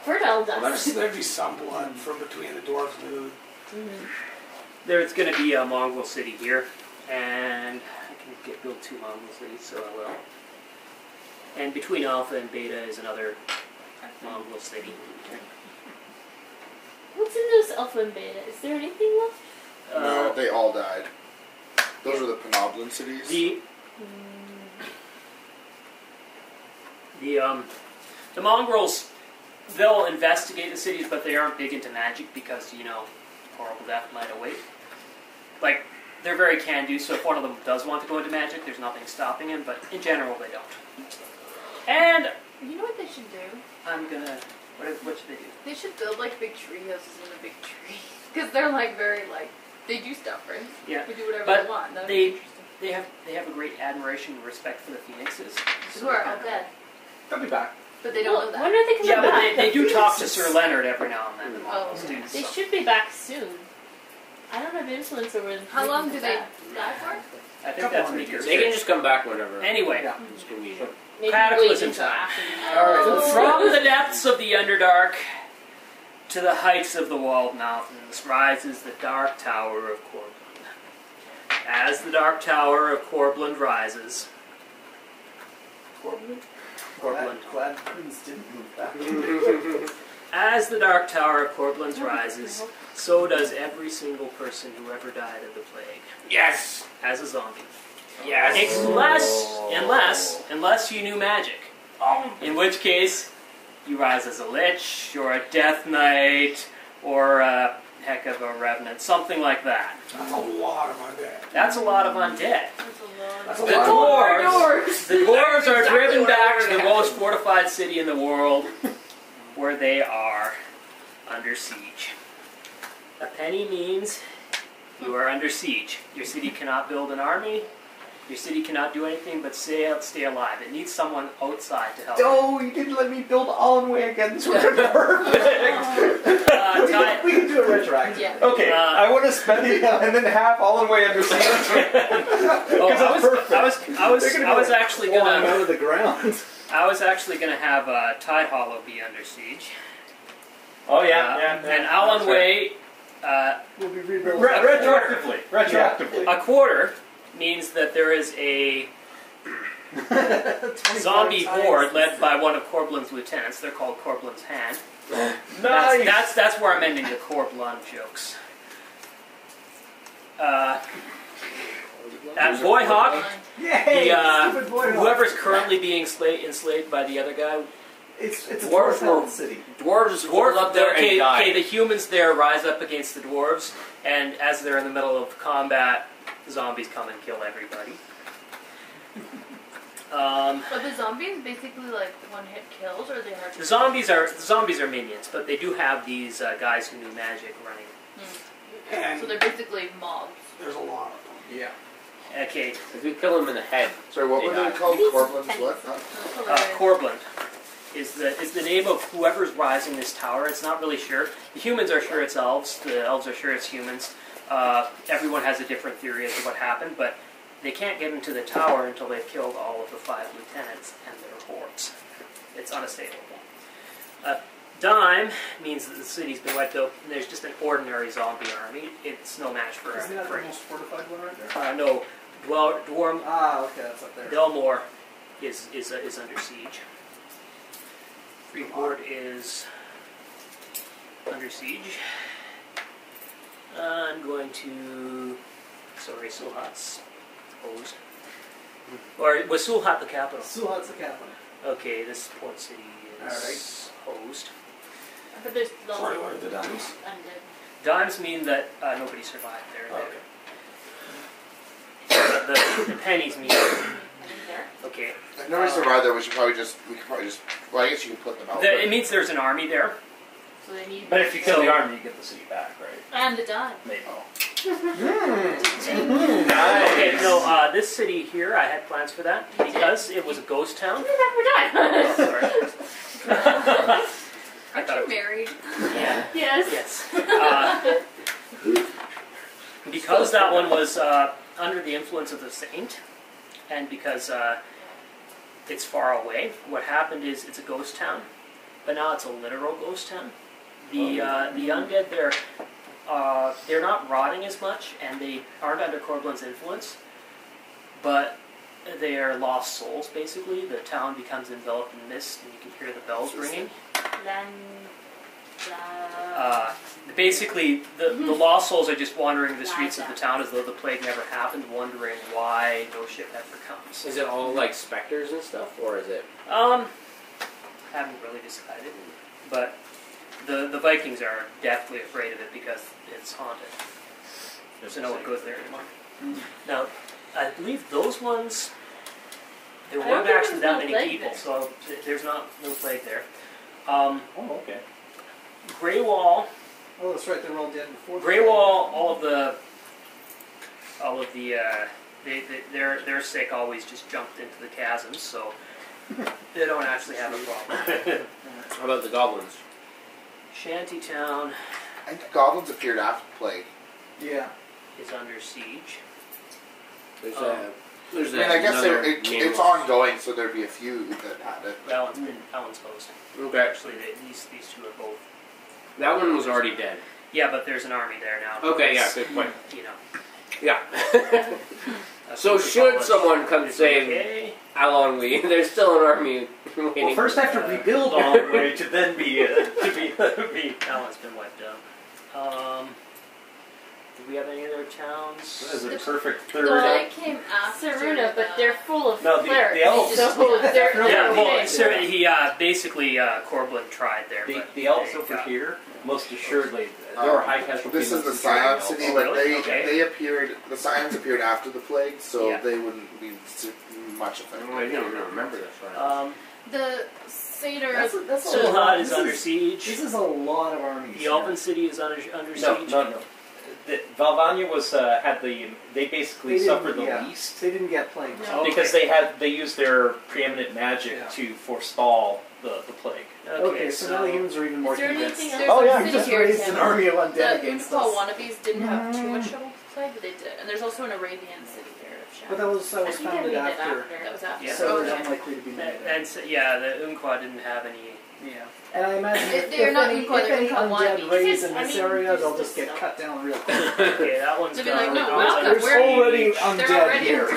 fertile dust. There'd be some blood from between the dwarves and the Ood. there's gonna be a Mongol city here, and I can build 2 Mongol cities, so I will. And between Alpha and Beta is another Mongol city. What's in those alpha and beta? Is there anything left? No, they all died. Those are the Penoblin cities. The mongrels, they'll investigate the cities, but they aren't big into magic because, horrible death might await. Like, they're very can-do, so if one of them does want to go into magic, there's nothing stopping him, but in general, they don't. And You know what they should do? I'm gonna... What should they do? They should build like big tree houses in a big tree. Because they're like very they do stuff, right? Yeah, They do whatever but they want. That'd they- be interesting. they have a great admiration and respect for the phoenixes. Who are all dead. They'll be back. But they don't know When that. are they coming Yeah, but back? they do talk to Sir Leonard every now and then, the Oh, Mongols do. They So. should be back soon. I don't have influence over them. How long do they back. die for? I think that's Mika's They can just come back whenever. Anyway, Yeah. It's convenient. Maybe Cataclysm wait until time. after the from the depths of the Underdark to the heights of the Walled Mountains rises the Dark Tower of Corbland. As the Dark Tower of Corbland rises... Corbland? Glad Prince didn't move back. As the Dark Tower of Corbland rises, so does every single person who ever died of the plague. Yes! As a zombie. Yes! Unless you knew magic. In which case, you rise as a lich, or a death knight, or a heck of a revenant, something like that. That's a lot of undead. That's a lot of undead. That's a The lot. dwarves are Exactly driven what I back wanted to the to most fortified city in the world, where they are under siege. A penny means you are under siege. Your city cannot build an army. Your city cannot do anything but stay alive. It needs someone outside to help. Oh, you didn't let me build Allenway again. This would have been perfect. We can do it retroactively. Yeah. Okay, I want to spend it and then have Allenway under siege. I was actually Falling gonna. out of the ground. I was actually gonna have Tide Hollow be under siege. Oh yeah, And Alan Way, We'll be rebuilt. retroactively. a quarter means that there is a 25 zombie times. horde led by one of Corbland's lieutenants. They're called Corbland's Hand. Nice. That's where I'm ending the Corbland jokes. At Boyhawk, Yay! the, Stupid boy. whoever's currently being enslaved by the other guy, It's a Dwarves dwarf were- city. Dwarves hold up there okay, and die. okay, the humans there rise up against the dwarves, and as they're in the middle of combat, zombies come and kill everybody. Are the zombies basically like one-hit kills, or are they hard to The zombies are minions, but they do have these guys who knew magic running. And So they're basically mobs. there's a lot of them. Yeah. Okay, If you kill them in the head, Sorry, what were they called? Corblin's what? That's hilarious. Corbland is the name of whoever's rising this tower. It's not really sure. The humans are sure it's elves. The elves are sure it's humans. Everyone has a different theory as to what happened, but they can't get into the tower until they've killed all of the 5 lieutenants and their hordes. It's unassailable. Dime means that the city's been wiped out, and there's just an ordinary zombie army. It's no match for Isn't that the Frey. most fortified one right there? No, Dwarm Ah, okay, that's up there. Delmore is under siege. Freeport is under siege. I'm going to... Sorry, Sulhat's opposed. Or was Sulhat the capital? Suhat's the capital. Okay, this port city is opposed. But there's the Sorry, what are the dimes? undead. Dimes mean that nobody survived there. Okay. The pennies mean... There. Okay. If nobody survived there, we could probably just, well, I guess you can put them out. It means there's an army there. So they need. But if you kill the army, you get the city back, right? And the dime. Maybe. Okay, no, this city here, I had plans for that because it was a ghost town. Oh, sorry. I Aren't thought you it was, married? yeah. Yes. Yes. Because that one was under the influence of the saint, and because it's far away, what happened is it's a ghost town, but now it's a literal ghost town. The undead there, they're not rotting as much, and they aren't under Corblin's influence, but they are lost souls, basically. The town becomes enveloped in mist, and you can hear the bells ringing. Basically, the lost souls are just wandering the streets of the town as though the plague never happened, wondering why no ship ever comes. is it all like specters and stuff, or is it? Haven't really decided, but the Vikings are deathly afraid of it because it's haunted. So no one goes there anymore. Now, I believe those ones, there I don't weren't think actually there's that no many plague people, there. so there's no plague there. Oh, okay. Grey Wall, Oh, that's right, they were all dead before. Grey Wall, all of the their sick always just jumped into the chasms, so they don't actually have a problem. How about the goblins? Shantytown I think the goblins appeared after the plague. Yeah. is under siege. There's I mean, I guess it's ongoing, so there'd be a few that had it. That one's closed. Okay. Actually, these two are both. That one was already dead. Yeah, but there's an army there now. Okay, yeah, because, good point. You know. Yeah. that's So what we should call it. someone come save Okay. Alon Lee, there's still an army waiting. Well, first I have to rebuild all the way to then be That one's been wiped out. Do we have any other towns? This is a perfect The one third. that came after Saruna, but they're full of No, the clerics. elves. So they're Yeah, well, okay. so he basically Corbland tried there. but The elves they over got- here, most assuredly, there were high casualties. This is the amongst Dragon Scion elves. City, Oh, but really? Okay. they appeared. The Scions appeared after the plague, so Yeah. they wouldn't be much affected. Oh, I don't even remember this one. The Satyr. That's a lot. Sulhat is This under is- siege. This is a lot of armies. The Elven City is under No, siege. no. Valvania was they basically suffered the least They didn't get plagued. No. because they used their preeminent magic Yeah. to forestall the plague. Okay, so now the humans are even more Is there convinced. anything There's else? Oh, yeah, a We city just here, raised an Tim. army of undead The against Unicol us. wannabes didn't have too much trouble with plague, but they did. And there's also an Arabian city here of Sham. But that was I think I founded read it after, That was after. Yeah. so Okay. there's unlikely to be many. And so, yeah, the Unqua didn't have any. Yeah. And I imagine They're if not any, equal, if they're any equal undead wannabes. raise Just- in I this mean, area, just they'll just this get stuff. cut down real quick. Okay, that one's They'll be like, gone. no, That welcome, one's There's we're- already They're undead already here.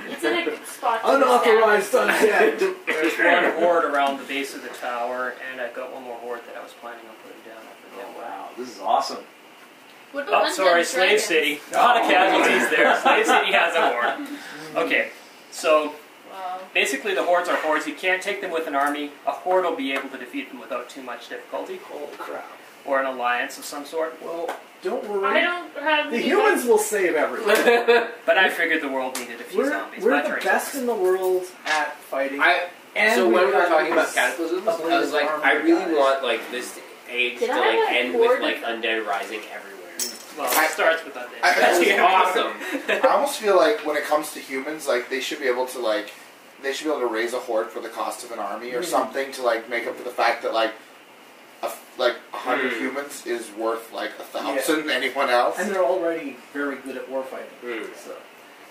It's in a good spot. to Unauthorized establish. undead. There's one horde around the base of the tower, and I've got one more horde that I was planning on putting down. I forget Oh what. wow, this is awesome. What about Oh, sorry, undead Slave dragons? City. A lot of casualties there. Slave City has a horde. Okay, so Wow. basically the hordes are hordes. You can't take them with an army. A horde will be able to defeat them without too much difficulty. Holy crap. or an alliance of some sort. Well, don't worry. I don't have The any humans will save everything. But I figured the world needed a few zombies. We're My the turn's best over. in the world at fighting. So we've when we were got talking about these cataclysms, I ablative was like, armored I really guys. want like this age Did to I like have a end with cord? like undead rising everywhere. Well, I- it starts with undead. That's awesome. I almost feel like when it comes to humans, like they should be able to raise a horde for the cost of an army or something to like make up for the fact that like 100 humans is worth like 1,000 anyone else. And they're already very good at warfighting. So,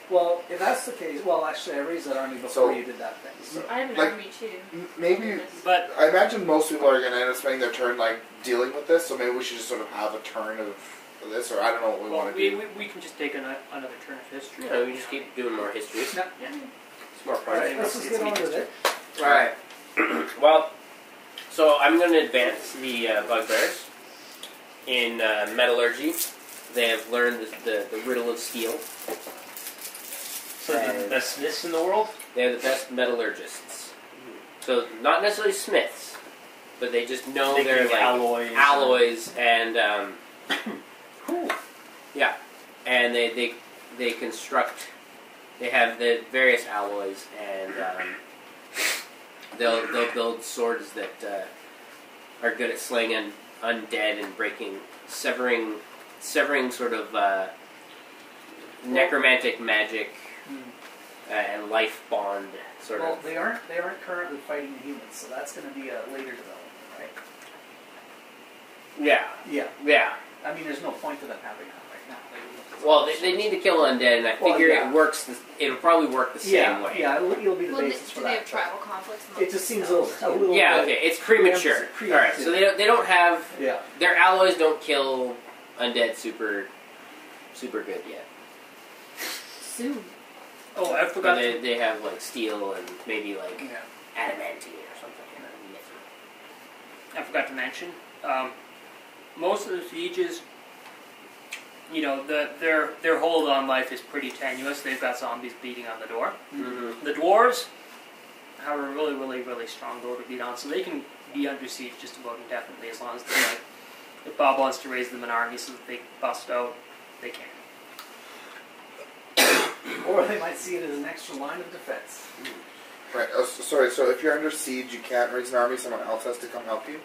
well, if that's the case, well, actually, I raised that army before So- you did that thing. So. I have an Like- army too. Maybe But I imagine most people are going to end up spending their turn like dealing with this. So maybe we should just sort of have a turn of this, or I don't know what we well, want to we, do. we can just take another turn of history. Yeah, we just keep doing more history. It's more All fun. right, let's just get on with it. Alright. Well, so I'm going to advance the bugbears in metallurgy. They have learned the riddle of steel. So the best smiths in the world? They're the best metallurgists. So not necessarily smiths, but they just know Making they're like alloys. and Cool. yeah, and they construct. They have the various alloys, and they'll build swords that are good at slaying undead and breaking, severing sort of necromantic magic and life bond sort Well, of. they aren't currently fighting the humans, so that's going to be a later development, right? Yeah, Yeah. I mean, there's no point to them having that right now. Well, they need to kill undead, and I Well, figure yeah. it works. It'll probably work the same way. Yeah, it'll be the Well, basis do for they that. have tribal conflicts? It just seems a little Yeah, bit okay, it's premature. preemptive. All right, so they don't have Yeah. their alloys don't kill undead super good yet. Soon. Oh, I But forgot. they have like steel and maybe like Yeah. adamantine or something. I forgot to mention. Most of the sieges, you know, their hold on life is pretty tenuous. They've got zombies beating on the door. Mm-hmm. The dwarves have a really, really, really strong door to beat on, so they can be under siege just about indefinitely as long as they like. If Bob wants to raise them an army so that they bust out, they can. Or they might see it as an extra line of defense. Right. Oh, sorry. So if you're under siege, you can't raise an army. Someone else has to come help you.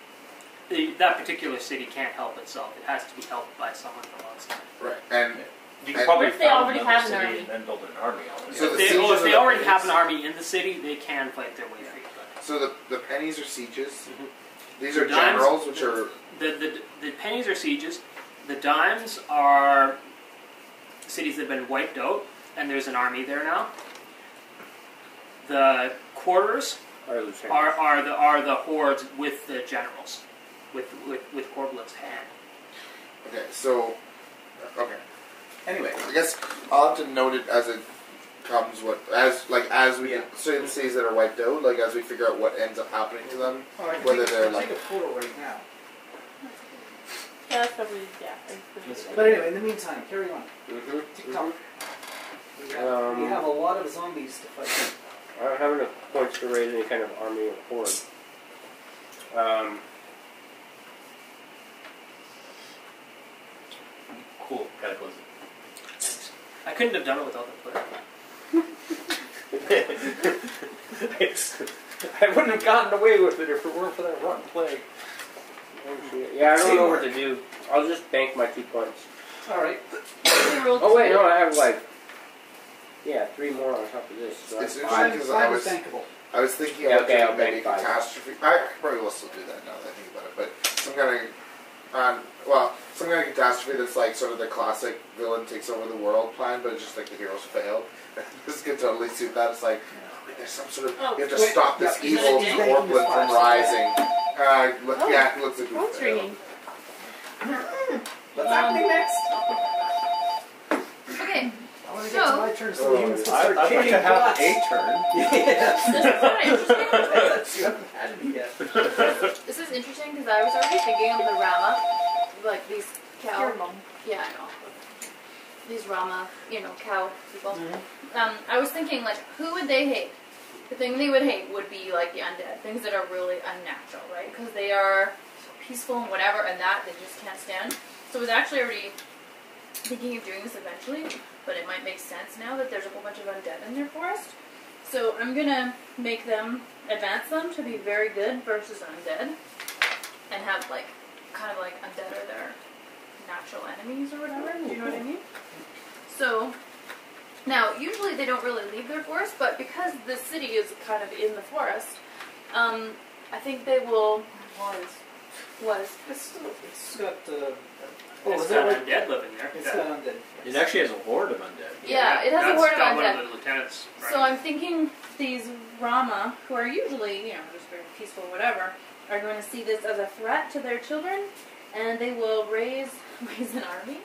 That particular city can't help itself. It has to be helped by someone from outside. Right. And You And- can probably What if they found already another have an city army? and then build an army on it. So If the they, sieges if are they the already have pennies. an army in the city, they can fight their way free. so the pennies are sieges. Mhm. These are The dimes- generals, which are The pennies are sieges. The dimes are cities that have been wiped out, and there's an army there now. The quarters are the hordes with the generals, with Corblett's hand. okay. So okay. Anyway, I guess I'll have to note it as it comes. As we Yeah. certain cities that are wiped out, like as we figure out what ends up happening to them. I can Whether take, they're I'll like- take a photo right now. Yeah, that's probably, yeah. But anyway, in the meantime, carry on. Mm-hmm. TikTok. We have a lot of zombies to fight. I don't have enough points to raise any kind of army or horde. Cool, cataclysm. I couldn't have done it without the player. I wouldn't have gotten away with it if it weren't for that rotten plague. Yeah, I don't know what to do. I'll just bank my 2 points. All right. Oh wait, no, I have like 3 more on top of this. So It's that's interesting because Five is bankable. I was thinking Yeah, about okay, doing I'll maybe bank 5. catastrophe. I probably will still do that now that I think about it. But some kind of catastrophe that's like sort of the classic villain takes over the world plan, but it's just like the heroes failed. This could totally suit that. It's like there's some sort of you have to stop this yeah, evil he's orphan banking from his rising. Oh. Yeah, it looks like we Phone's failed. ringing. What's happening next? Okay. I want to get to So- my turn so the humans can I'd start like kicking to have butts. a turn. Yeah. This is kind of interesting. You haven't had any yet. This is interesting because I was already thinking of the Rama, like these cow. Your mom. Yeah, I know. These Rama, cow people. I was thinking, like, who would they hate? The thing they would hate would be, like, the undead. Things that are really unnatural, right? Because they are peaceful and whatever, and that they just can't stand. So I was actually already thinking of doing this eventually, but it might make sense now that there's a whole bunch of undead in their forest. So I'm gonna make them, advance them to be very good versus undead, and have like, kind of like undead are their natural enemies or whatever, do you know what I mean? So, now, usually they don't really leave their forest, but because the city is kind of in the forest, I think they will, It's got, It's is got that undead living there. It's got undead. It actually has a horde of undead. Yeah, it has a That's horde of got one undead. of the lieutenants. Right. So I'm thinking these Rama, who are usually, you know, just very peaceful, whatever, are going to see this as a threat to their children, and they will raise an army.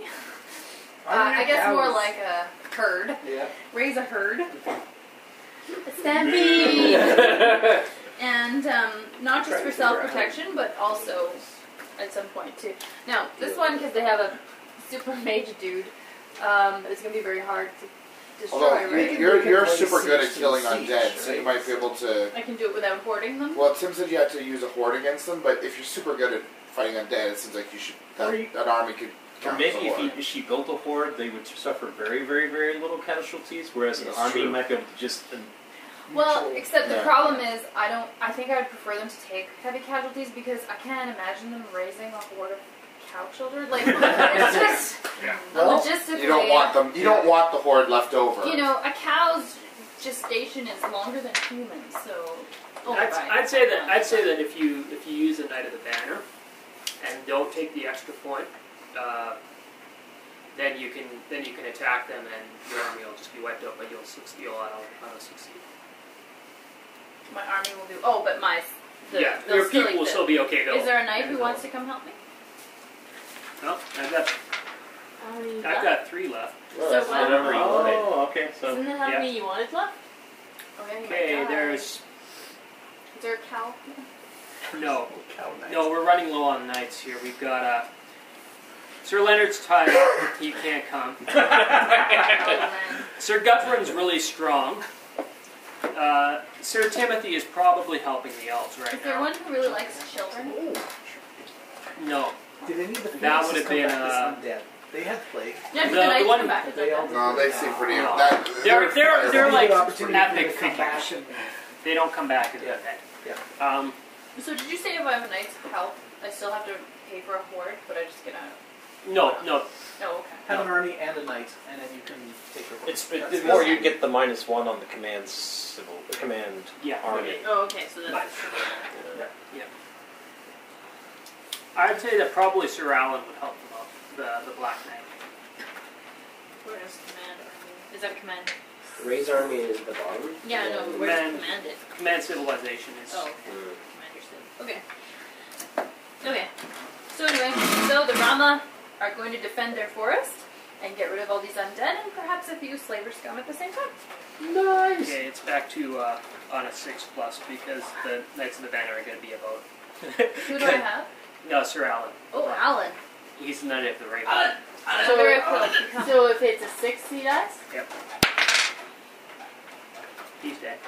I guess more like a herd. Yeah. Raise a herd. A stampede! And not just for self-protection, but also at some point too. Now, this one, because they have a super mage dude, it's going to be very hard to destroy, Although right? you're super good at Siege killing to siege, undead, so you right? might be able to. I can do it without hoarding them. Well, Tim said you had to use a horde against them, but if you're super good at fighting undead, it seems like you should. That army could. Or count maybe as a horde. if she built a horde, they would suffer very, very, very little casualties, whereas an It's army true. might be able to just... Well, except the Yeah. problem is, I think I would prefer them to take heavy casualties because I can't imagine them raising a horde of cow children. Like, it's just Well, logistically. You don't want them. You don't want the horde left over. You know, a cow's gestation is longer than humans, so. Oh, right. I'd say that if you use the Knight of the Banner and don't take the extra point, then you can attack them and your army will just be wiped out, but you'll succeed. My army will do. Oh, but Yeah, they'll your still people eat will them. still be okay though. Is there a knight who wants to come help me? No, I've got 3 left. Well, So that's what? whatever you want. Oh, okay. So Isn't that how yeah. many you wanted left? Oh, yeah, you Okay, might die. there's Is there a cow? no. Cow knights. No, we're running low on knights here. We've got Sir Leonard's tired. He can't come. Oh, man. Sir Guthrun's really strong. Sir Timothy is probably helping the elves right Is there now. one who really likes children? No. Did any of the That phoenixes would have come been, back as undead? They had plague. Yeah, but The the knights one- come back. They all No, they seem pretty. No. That, They're Pretty like good opportunity for them epic to come back figures. and They don't come back as Yeah. that. So did you say if I have a knight's help, I still have to pay for a horde, but I just get a... No. Oh, okay. have an army and a knight, and then you can take your. The more you get the -1 on the command Yeah. army. Oh, okay, so that's... I'd say that probably Sir Alan would help them out, the Black Knight. Where is command army? Is that command? Raise army is the bottom. Yeah, no, where's Command. command it? Command Civilization is... Oh, okay. Commander Civ. Okay. Okay. So anyway, so the Rama are going to defend their forest and get rid of all these undead and perhaps a few slaver scum at the same time. Nice! Okay, it's back to on a 6+ because the Knights of the Banner are going to be about... Who do I have? No, Sir Alan. Oh, Alan. He's the Knight of the Raven. So very cool. So if it's a 6, he dies? Yep. He's dead.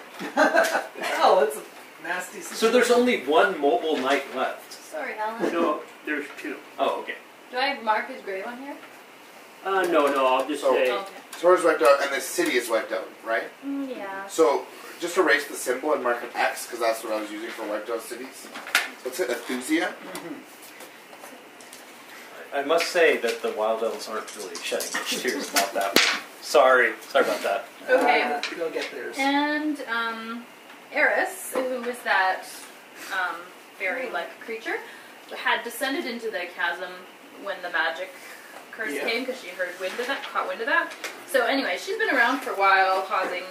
Oh, that's a nasty. So there's only one mobile knight left. Sorry, Alan. No, there's 2. Oh, okay. Do I mark his grave on here? No, I'll just So- say... Okay. Swords wiped out, and the city is wiped out, right? Yeah. So just erase the symbol and mark an X, because that's what I was using for wiped out cities. What's it? Ethusia? I must say that the Wild Elves aren't really shedding much tears about that. Sorry about that. Okay. You'll get theirs. And Eris, who was that fairy-like creature, had descended into the chasm when the magic curse came because she caught wind of that. So anyway, she's been around for a while, causing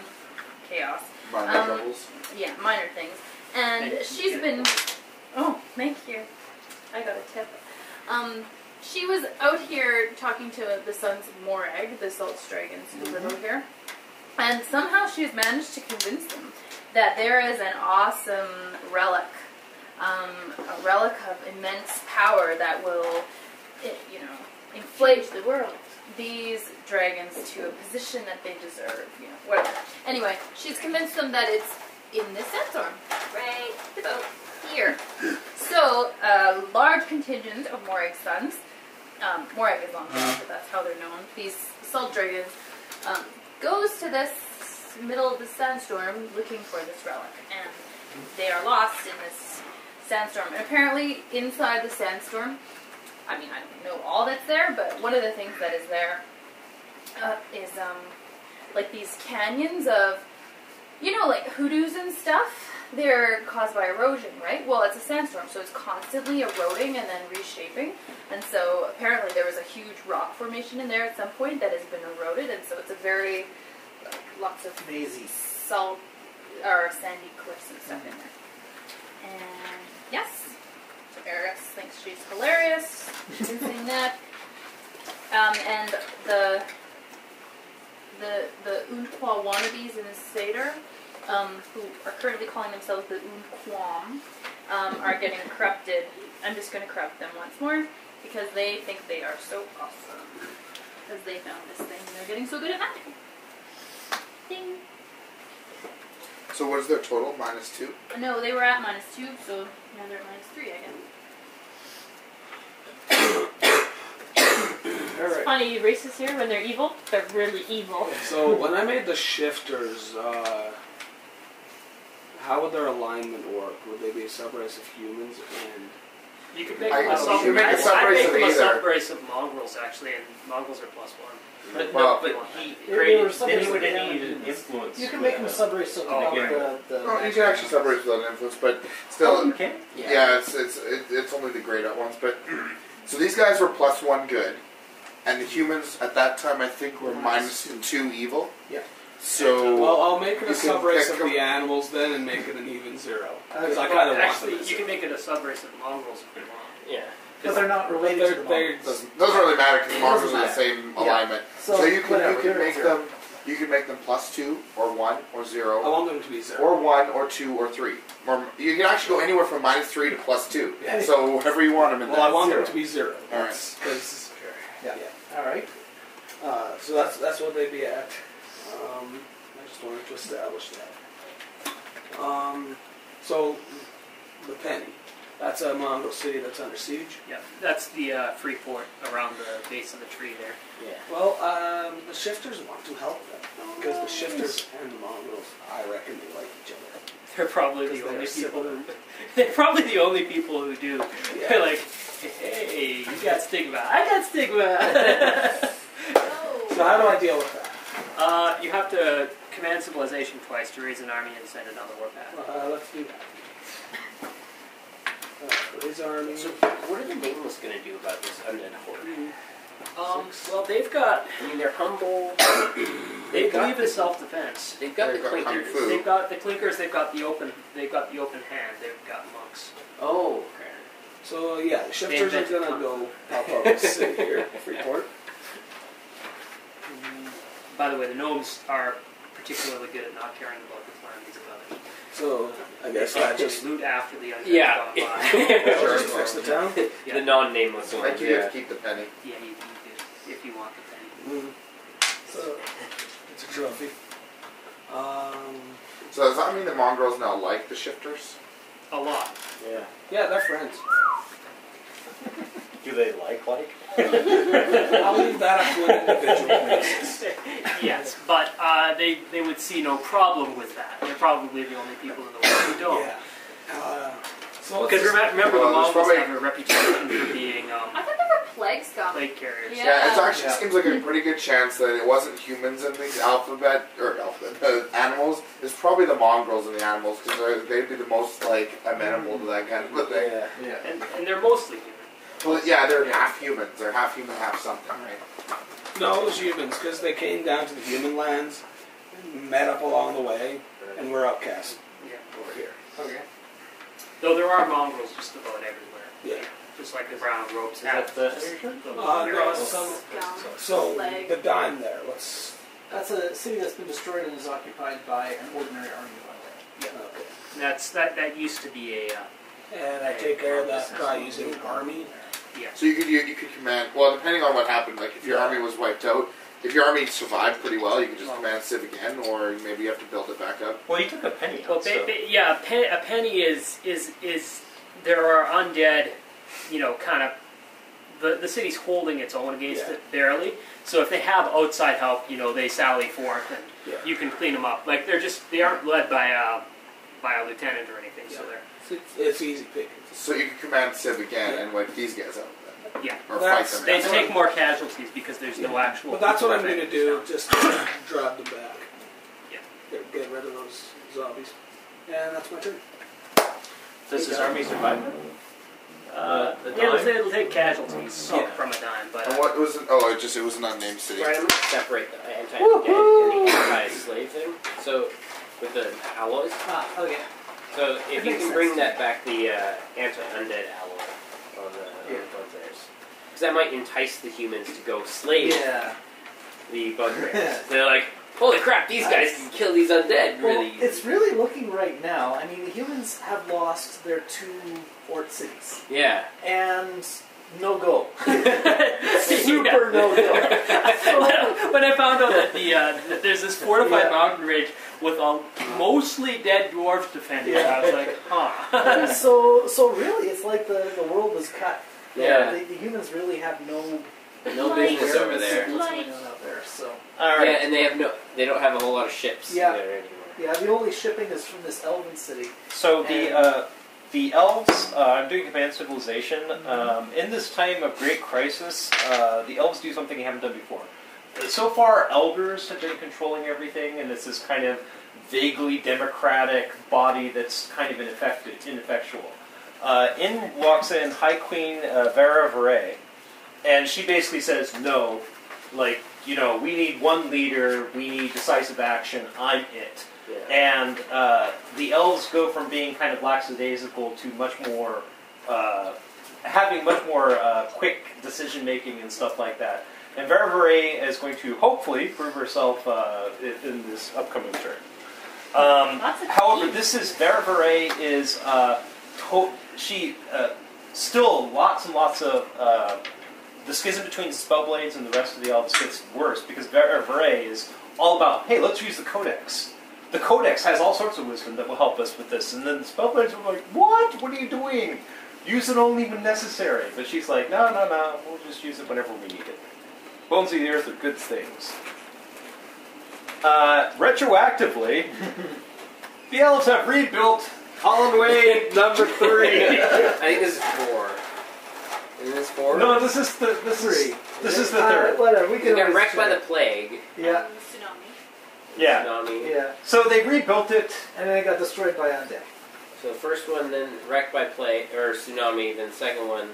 chaos. Minor troubles. Yeah, minor things. And she's been... Oh, thank you. I got a tip. She was out here talking to the sons of Morag, the Salt Dragons who live over here. And somehow she's managed to convince them that there is an awesome relic. A relic of immense power that will, inflate the world. these dragons to a position that they deserve, whatever. Anyway, she's convinced them that it's in this sandstorm, right about here. So, a large contingent of Morag sons, Morag is on top, but that's how they're known, these salt dragons, goes to this middle of the sandstorm looking for this relic, and they are lost in this sandstorm. And apparently, inside the sandstorm, I mean, I don't know all that's there, but one of the things that is there is like these canyons of, you know, like hoodoos and stuff. They're caused by erosion, right? Well, it's a sandstorm, so it's constantly eroding and then reshaping. And so apparently there was a huge rock formation in there at some point that has been eroded, and so it's a very lots of Mazy. salt or sandy cliffs and stuff in there. And yes, so Eris thinks she's hilarious. She's been saying that. And the Untwa wannabes in the Seder, who are currently calling themselves the Unquam, are getting corrupted. I'm just going to corrupt them once more because they think they are so awesome. Because they found this thing and they're getting so good at magic. Ding. So what is their total? -2? No, they were at -2, so now they're at -3, I guess. It's funny, races here, when they're evil, they're really evil. So when I made the shifters, how would their alignment work? Would they be a subrace of humans and... You could make I- them a you could make a I'd subrace make of them a either. subrace of mongrels, actually, and mongrels are +1. But, Well, no, but he They created, were then he would subrace need of an influence. You can make them a subrace of Oh, okay. the Oh, you can actually separate without an influence, but still, Oh, you can? yeah, it's only the grayed out ones. But so these guys were +1 good, and the humans at that time I think were -2 evil. Yeah. So Well, I'll make it a You can subrace pick of the them. animals then and make it an even 0. Because I Okay. kind of want Actually, them. you can make it a subrace of mongrels if you want. Yeah. But they're not related to the They're- mongrels. doesn't really matter because monsters are the Doesn't same Yeah. alignment. So, So you can whatever, make zero. them +2 or 1 or I 0 want them to be 0. or 1 or 2 or 3. Or you can actually go anywhere from -3 to +2. Yeah. So whatever you want them in. Well, I want zero. them to be 0. All right. Because Yeah. All right. so that's what they'd be at. I just wanted to establish that. So the penny. That's a mongrel city that's under siege. Yeah, that's the free port around the base of the tree there. Yeah. Well, the shifters want to help them because the shifters and the mongrels, I reckon, they like each other. They're probably the Because only they're people. similar. They're probably the only people who do. Yeah. They're like, hey, you got stigma. I got stigma. So how do I deal with that? You have to command civilization twice to raise an army and send it on the warpath. Let's do that. Raise army. So what are the nameless going to do about this undead horde? Well, they've got. I mean, they're humble. They believe in self-defense. They've got the They've got kung clinkers. fu. They've got the clinkers. They've got the open. They've got the open hand. They've got monks. Oh, okay. So yeah, the shifters are invented gonna kung go pop up the city here, Freeport. By the way, the gnomes are particularly good at not caring about the calamities of others. So I guess that just loot after the undead Yeah. gone by. I'll just fix the town. Yeah. The non-nameless I ones. think you Yeah. have to keep the penny. Yeah, you do if you want the penny. So it's a trophy. So does that mean the mongrels now like the shifters? A lot. Yeah. Yeah, they're friends. Do they like? I'll leave that up to an individual basis. Yes, but they would see no problem with that. They're probably the only people in the world who don't. Yeah. So Because remember, Well, the there's Mongols probably- have a reputation for being I thought they were plague scum. plague carriers. Yeah. Yeah, it actually Yeah. seems like a pretty good chance that it wasn't humans in these the animals. It's probably the mongrels in the animals because they'd be the most like amenable to that kind of a thing. Yeah. Yeah. And they're mostly human. Well, yeah, they're half humans. They're half human, half something, right? No, it was humans because they came down to the human lands, met up along the way, and were outcast Yeah. over here. Okay. Though there are mongrels just about everywhere. Yeah. Just like the brown ropes Is that the- No, it's Scum. So Plague. the dime there. Let's. That's a city that's been destroyed and is occupied by an ordinary army, by the way. Okay. That used to be a And I take care of that by using army. yeah. So you could command. Well, depending on what happened, like if your army was wiped out, if your army survived pretty well, you could just command civ again, or maybe you have to build it back up. Well, you took a penny Well, out, so... a penny is there are undead, kind of. The city's holding its own against it barely. So if they have outside help, they sally forth and you can clean them up. Like they aren't led by a lieutenant or anything. So they're It's easy picking. So you can command Civ again and wipe these guys out. Then. Yeah. Or That's- fight them. they That's take more casualties because there's no actual. But that's what I'm people going to do, just drive them back. Yeah. Get rid of those zombies. And that's my turn. Does his army survive? The it'll take casualties from a dime, but And what was it? Oh, it was an unnamed city. Right, I'm going to separate the anti-undead and the anti-slave thing. So, with the alloys. Okay. So, if you makes can bring sense. that back, the anti-undead alloy on the bugbears. Because that might entice the humans to go slave the bugbears. They're like, holy crap, these guys can kill these undead Well, really easy. it's really looking right now. I mean, the humans have lost their 2 fort cities. Yeah. And no go. Yeah. Super no go. when I found out that that there's this fortified mountain ridge with a mostly dead dwarves defending it, I was like, huh. So really, it's like the world was cut. Yeah. The humans really have no business over there. What's going on out there? So Yeah, and they don't have a whole lot of ships there anymore. the only shipping is from this elven city. So the elves, I'm doing command civilization. In this time of great crisis, the elves do something they haven't done before. So far, elders have been controlling everything, and it's this kind of vaguely democratic body that's kind of ineffectual. In walks in High Queen Vera Veray, and she basically says, no, like, we need one leader, we need decisive action, I'm it. Yeah. And the elves go from being kind of lackadaisical to much more, having much more quick decision making and stuff like that. And Vera Veray is going to hopefully prove herself in this upcoming turn. However, this is Vera Veray is still lots and lots of the schism between the Spellblades and the rest of the elves gets worse because Vera Veray is all about, hey, let's use the Codex. The Codex has all sorts of wisdom that will help us with this. And then the Spellblades are like, what? What are you doing? Use it only when necessary. But she's like, no, we'll just use it whenever we need it. Bones of the Earth are good things. Retroactively, the elves have rebuilt Holland Way number 3. I think this is 4. Isn't this 4? No, this is the 3. This is the 3rd. Whatever, we They can got always wrecked by check. the plague. Yeah, Tsunami. Yeah. Tsunami. yeah. So they rebuilt it. And then it got destroyed by undead. So the first one, then wrecked by plague or tsunami. Then the second one.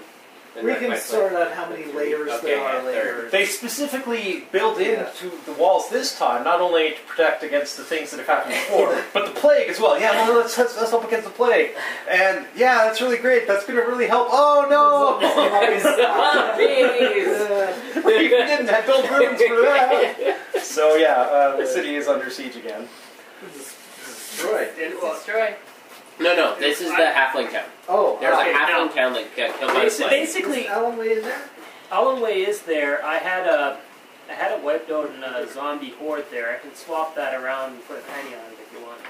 Then We wrecked can by sort plague. out how many layers Okay, there are yeah, third. later. They specifically built into the walls this time, not only to protect against the things that have happened before, but the plague as well. Yeah, well, let's help against the plague. And yeah, that's really great. That's going to really help. Oh no! We didn't have build rooms for that. So yeah, the city is under siege again. Destroyed. Destroy. No, this is the halfling town. Oh, There's Okay, a halfling town that got killed by the plague. Basically, Alan Way in there? Alan Way is there. I had it wiped out in a zombie horde there. I can swap that around and put a penny on it if you want.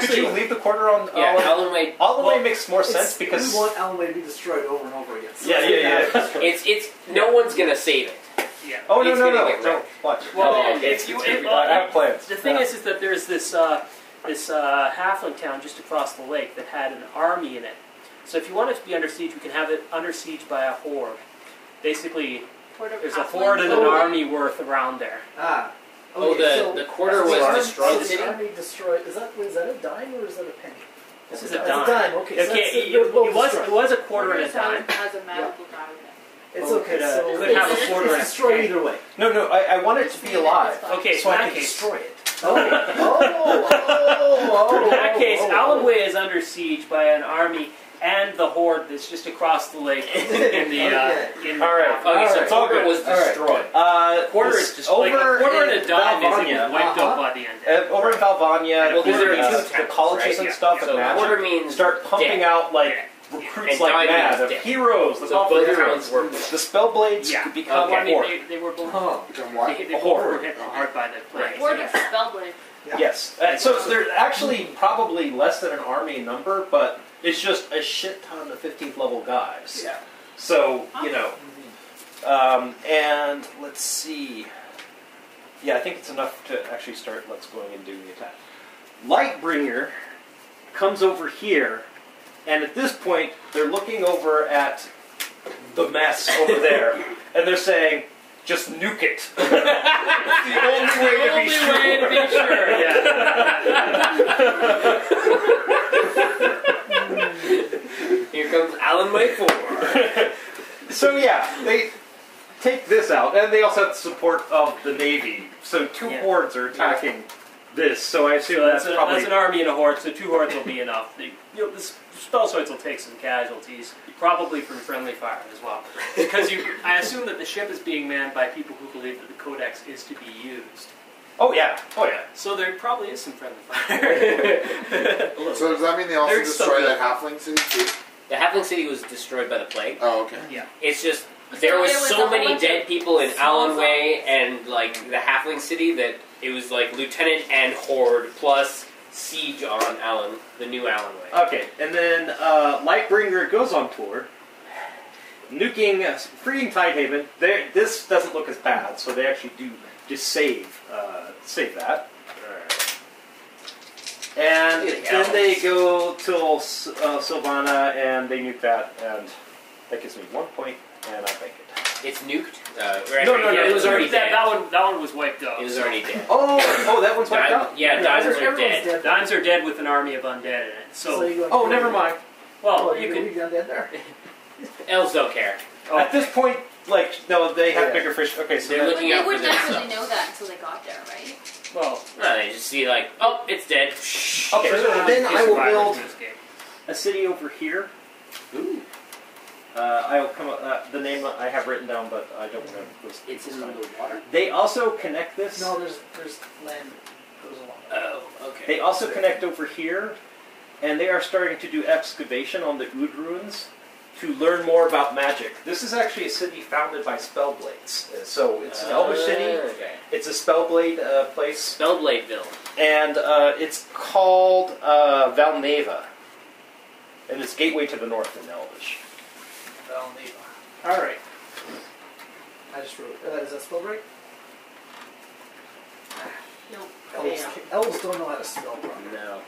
Could you leave the quarter on? Yeah, Alan Way. Alan Way makes more sense because we want Alan Way to be destroyed over and over again. So Yeah. It's no one's gonna save it. Yeah. Oh It's no! gonna get Don't wrecked. watch. Well, Oh, okay. if you, I have plans. the thing is that there's this halfling town just across the lake that had an army in it. So if you want it to be under siege, we can have it under siege by a horde. Basically, there's a horde and an army worth around there. Ah. Oh, the quarter was destroyed. The This city. army destroyed. Is that a dime or is that a penny? This is It's a dime. Okay, so Okay, it was a quarter and a dime. Has a magical diamond. It's Oh, okay. could, So could have a quarter and a it's destroyed penny. either way. No, I want it to be alive, Okay, so in I that can case, destroy it. Oh. in that case, Alan Way is under siege by an army and the horde that's just across the lake in the in. All right. Okay, so Alright. quarter was Alright. destroyed. Quarter is just like a quarter and a dime is Valvania. wiped out by the end. Over in Valvania, Well, 'cause there are two the towns, colleges right? and Yeah. stuff So and magic quarter means start pumping dead. out like Yeah. recruits And like diamond mad is of dead. heroes. The So top both heroes. towns were. The Spellblades Yeah. could become Okay. a horde. They were both. Become what? They A both horde. were hit hard by the plague. Word of Spellblade. Yeah. Yes. So they're actually probably less than an army in number, but It's just a shit ton of 15th level guys. Yeah. So, you know. And let's see. Yeah, I think it's enough to actually start Let's going and doing the attack. Lightbringer comes over here, and at this point, they're looking over at the mess over there, and they're saying, just nuke it. It's the only way to be sure. Yeah. Here comes Alan Wake 4. So yeah, they take this out, and they also have the support of the Navy. So two hordes are attacking this. So I assume that's probably... That's an army and a horde, so 2 hordes will be enough. The spell swords will take some casualties, probably from friendly fire as well. Because I assume that the ship is being manned by people who believe that the Codex is to be used. Oh yeah, oh yeah. So there probably is some friendly fire. So does that mean they also destroy that halfling city too? The Halfling City was destroyed by the plague. Oh, okay. Yeah. It's just there was so many dead people in Allen Way and like the Halfling City that it was like Lieutenant and Horde plus siege on Allen, the new Allen Way. Okay, and then Lightbringer goes on tour, nuking, freeing Tidehaven. This doesn't look as bad, so they actually do just save that. And then they go till Sylvana, and they nuke that, and that gives me 1 point, and I bank it. It's nuked. No, it was already dead. That one was wiped out. It was already dead. Oh, that one's wiped out. Yeah, Diners are dead. dead. Dines are dead with an army of undead in it. So you go Oh, never mind. well, you you can could. leave undead there. Elves don't care. At this point, like, no, they have bigger fish. Okay, so They're But looking they out for wouldn't actually themselves. know that until they got there, right? Well, No, they just see like, oh, it's dead. okay, so then I will build in this game. a city over here. Ooh, I will come up, the name I have written down, but I don't remember. it's in the water. They also connect this. No, there's land that goes along. Oh, okay. They also connect over here, and they are starting to do excavation on the Ood ruins to learn more about magic. This is actually a city founded by Spellblades. So it's an Elvish city. Okay. It's a Spellblade place. Spellbladeville. And it's called Valneva. And it's gateway to the north in Elvish. Valneva. Alright. I just wrote is that spelled right? Nope. Elves don't know how to spell properly. No.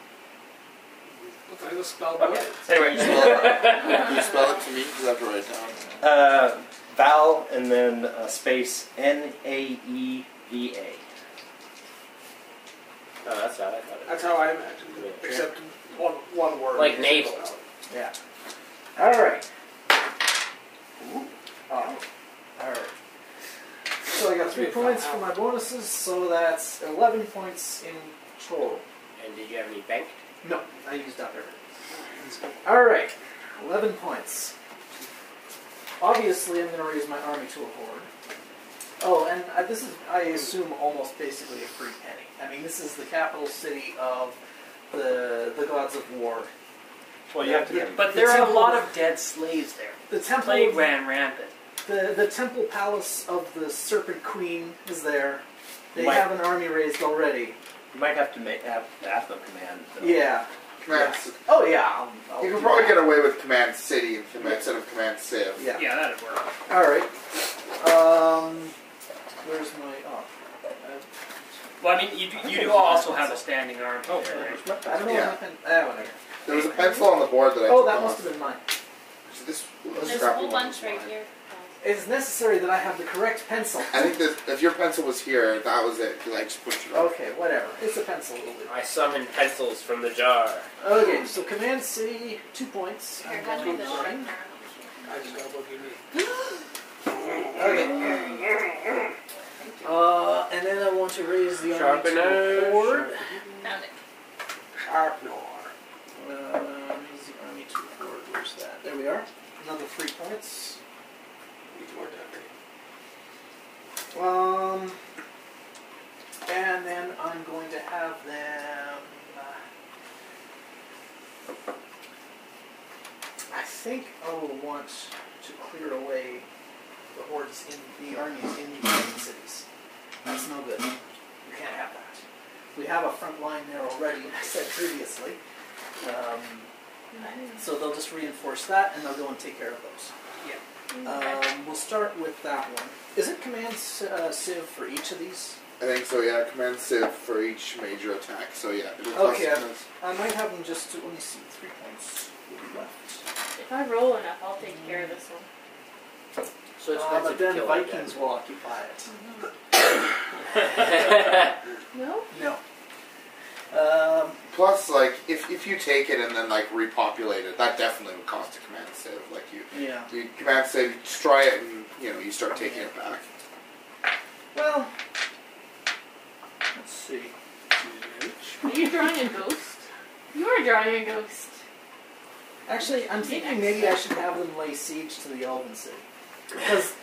What kind of spell? Okay. Anyway. Can you spell it to me? Because I have to write it down. Val and then space Naeva. Oh, that's how I thought it. That's how I imagined it, except one word. Like navel. Yeah. Alright. Alright. So I got 3 points for my bonuses, so that's 11 points in total. And did you have any bank? No, I used up everything. Alright, 11 points. Obviously, I'm going to raise my army to a horde. Oh, and this is, I assume, almost basically a free penny. I mean, this is the capital city of the gods of war. Well, you have to. Yeah, But the there are a temple- lot of dead slaves there. The temple, Plague ran rampant. the temple palace of the Serpent Queen is there. They Might- have an army raised already. You might have to have Atho command. Though. Yeah. Command. Oh yeah. You can probably get away with Command City instead of Command Civ. Yeah. Yeah, that'd work. All right. Where's my? Well, I mean, you do also have a standing army Oh, there, right? I don't know Yeah. what my pen. Whatever. There was a pencil on the board that I Oh, took that off. must have been mine. So this There's a scrappy whole one bunch was right mine. here. It's necessary that I have the correct pencil. I think that if your pencil was here, that was it. Because I just pushed it off. Okay, whatever. It's a pencil. It'll do. I summoned pencils from the jar. Okay, so Command City, 2 points. Here, I'm hand me going the to sharpener. I just got what you need. Okay. And then I want to raise the army to Sharpener. a horde. Found it. Sharpener. Raise the army to a horde. Where's that? There we are. Another 3 points. Need more decorating. And then I'm going to have them. I think I will want to clear away the hordes in the armies in the main cities. That's no good. We can't have that. We have a front line there already, I said previously. So they'll just reinforce that, and they'll go and take care of those. We'll start with that one. Is it command civ for each of these? I think so, yeah. Command civ for each major attack. So yeah. Okay, I might have them just to, let me see, 3 points will be left. If I roll enough, I'll take care of this one. So it's But then Vikings will occupy it. No? No. Plus, like, if you take it and then like repopulate it, that definitely would cost a command civ. Like you command civ, you destroy it, and you start taking it back. Well, let's see. Are you drawing a ghost? You are drawing a ghost. Actually, I'm thinking maybe I should have them lay siege to the Elven City. Because,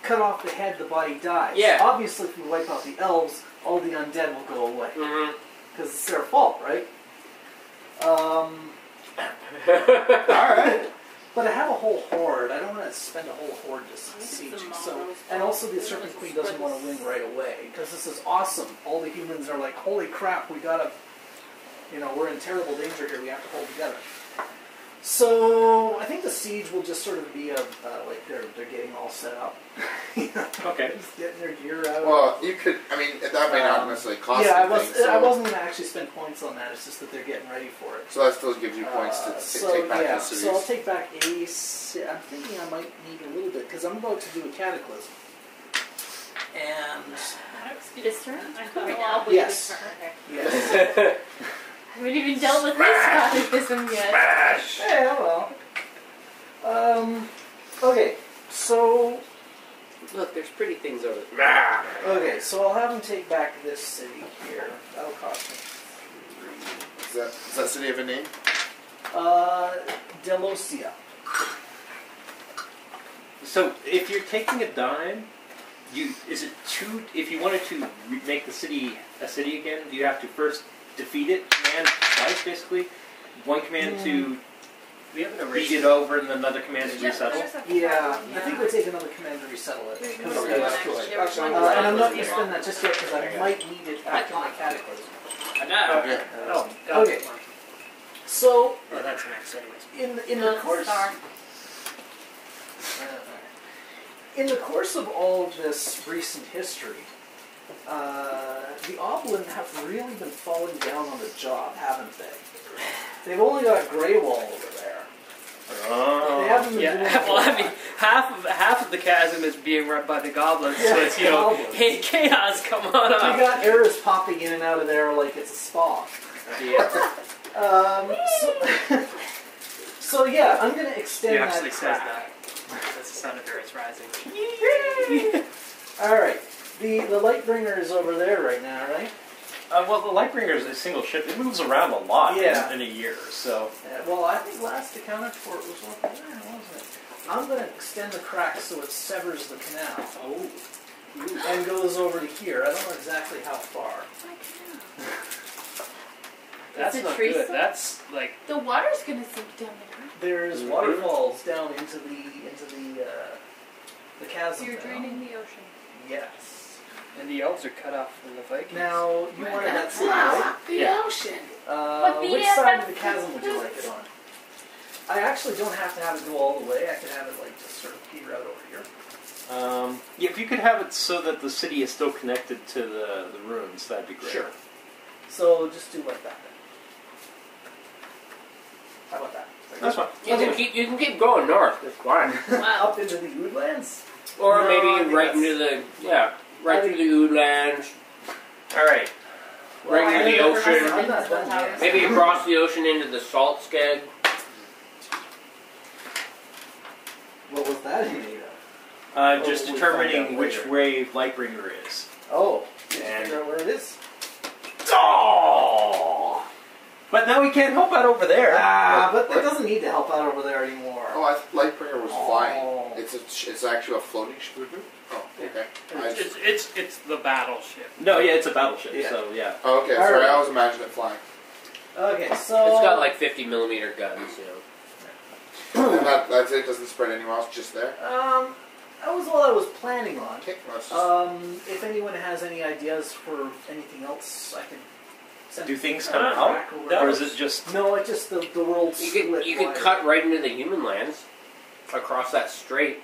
cut off the head, the body dies. Yeah. Obviously, if we wipe out the elves, all the undead will go away. Mm-hmm. Because it's their fault, right? Alright. But I have a whole horde. I don't want to spend a whole horde just sieging. So, and also the Serpent Queen doesn't want to win right away. Because this is awesome. All the humans are like, holy crap, we gotta, we're in terrible danger here. We have to hold together. So I think the siege will just sort of be like they're getting all set up. Okay. Just getting their gear out. Well, you could. I mean, that may not necessarily cost. Yeah, anything, I wasn't going to actually spend points on that. It's just that they're getting ready for it. So that still gives you points to take back the cities. So I'll take back Ace. I'm thinking I might need a little bit because I'm about to do a cataclysm. And This turn? yes, yes. I haven't even dealt with this cataclysm yet. Yeah, well. Okay, so. Look, there's pretty things over there. Okay, so I'll have them take back this city here. That'll cost me 3. Is that city of a name? Delosia. So if you're taking a dime, is it two? If you wanted to make the city a city again, do you have to first defeat it, command twice, basically? One command to beat it over, and then another command to resettle? Yeah, I think we'll take another command to resettle it. Okay, that's cool. And I'm not going to spend that just yet because I might need it after my cataclysm. Okay. Okay. So, that's next anyways. in the course... In the course of all of this recent history, the Oblin have really been falling down on the job, haven't they? They've only got Grey Wall over there. They haven't been doing well, I mean, half of the chasm is being run by the goblins, Yeah, so it's, goblins. hey, chaos, come on up. We got arrows popping in and out of there like it's a spa. So yeah, I'm going to extend He that actually says crack. that. That's the sound of Earth rising. Alright, the Lightbringer is over there right now, right? Well, the Lightbringer is a single ship. It moves around a lot in a year, so... Well, I think last accounted for it was over there, wasn't it? I'm going to extend the crack so it severs the canal. Oh. And goes over to here. I don't know exactly how far. That's Is it not tree good. salt? That's like... The water's gonna sink down there. There's waterfalls down into the chasm. You're now. draining the ocean. Yes. And the elves are cut off from the Vikings. Now, you wanted that city, right? The ocean. Which side of the chasm would you like it on? I actually don't have to have it go all the way. I could have it like just sort of peter out over here. Yeah, if you could have it so that the city is still connected to the ruins, that'd be great. Sure. So just do like that then. How about that? That's fine. You can keep going north. It's fine. Up into the Oodlands? Or No, I maybe think right that's- into the through the Oodlands. All right. Well, Right near the ocean. I'm not done yet. Maybe across the ocean into the salt skeg. What was that in need of? Just we'll determining find out which later. way Lightbringer is. Oh, did you And- figure out where it is? Oh! But now we can't help out over there. But it doesn't need to help out over there anymore. Oh, Lightbringer was flying. Oh. It's actually a floating ship. Oh, okay. It's the battleship. No, yeah, it's a battleship, Yeah. so yeah. Oh, okay. All Sorry, right. I always imagined it flying. Okay, so... It's got like 50mm guns, And that's it. Doesn't spread anywhere else. Just there. That was all I was planning on. Okay. Well, it's just, If anyone has any ideas for anything else, I can Do things come crack out, over That or was- is it just? No, it just the world You split. could wide. cut right into the human lands across that strait.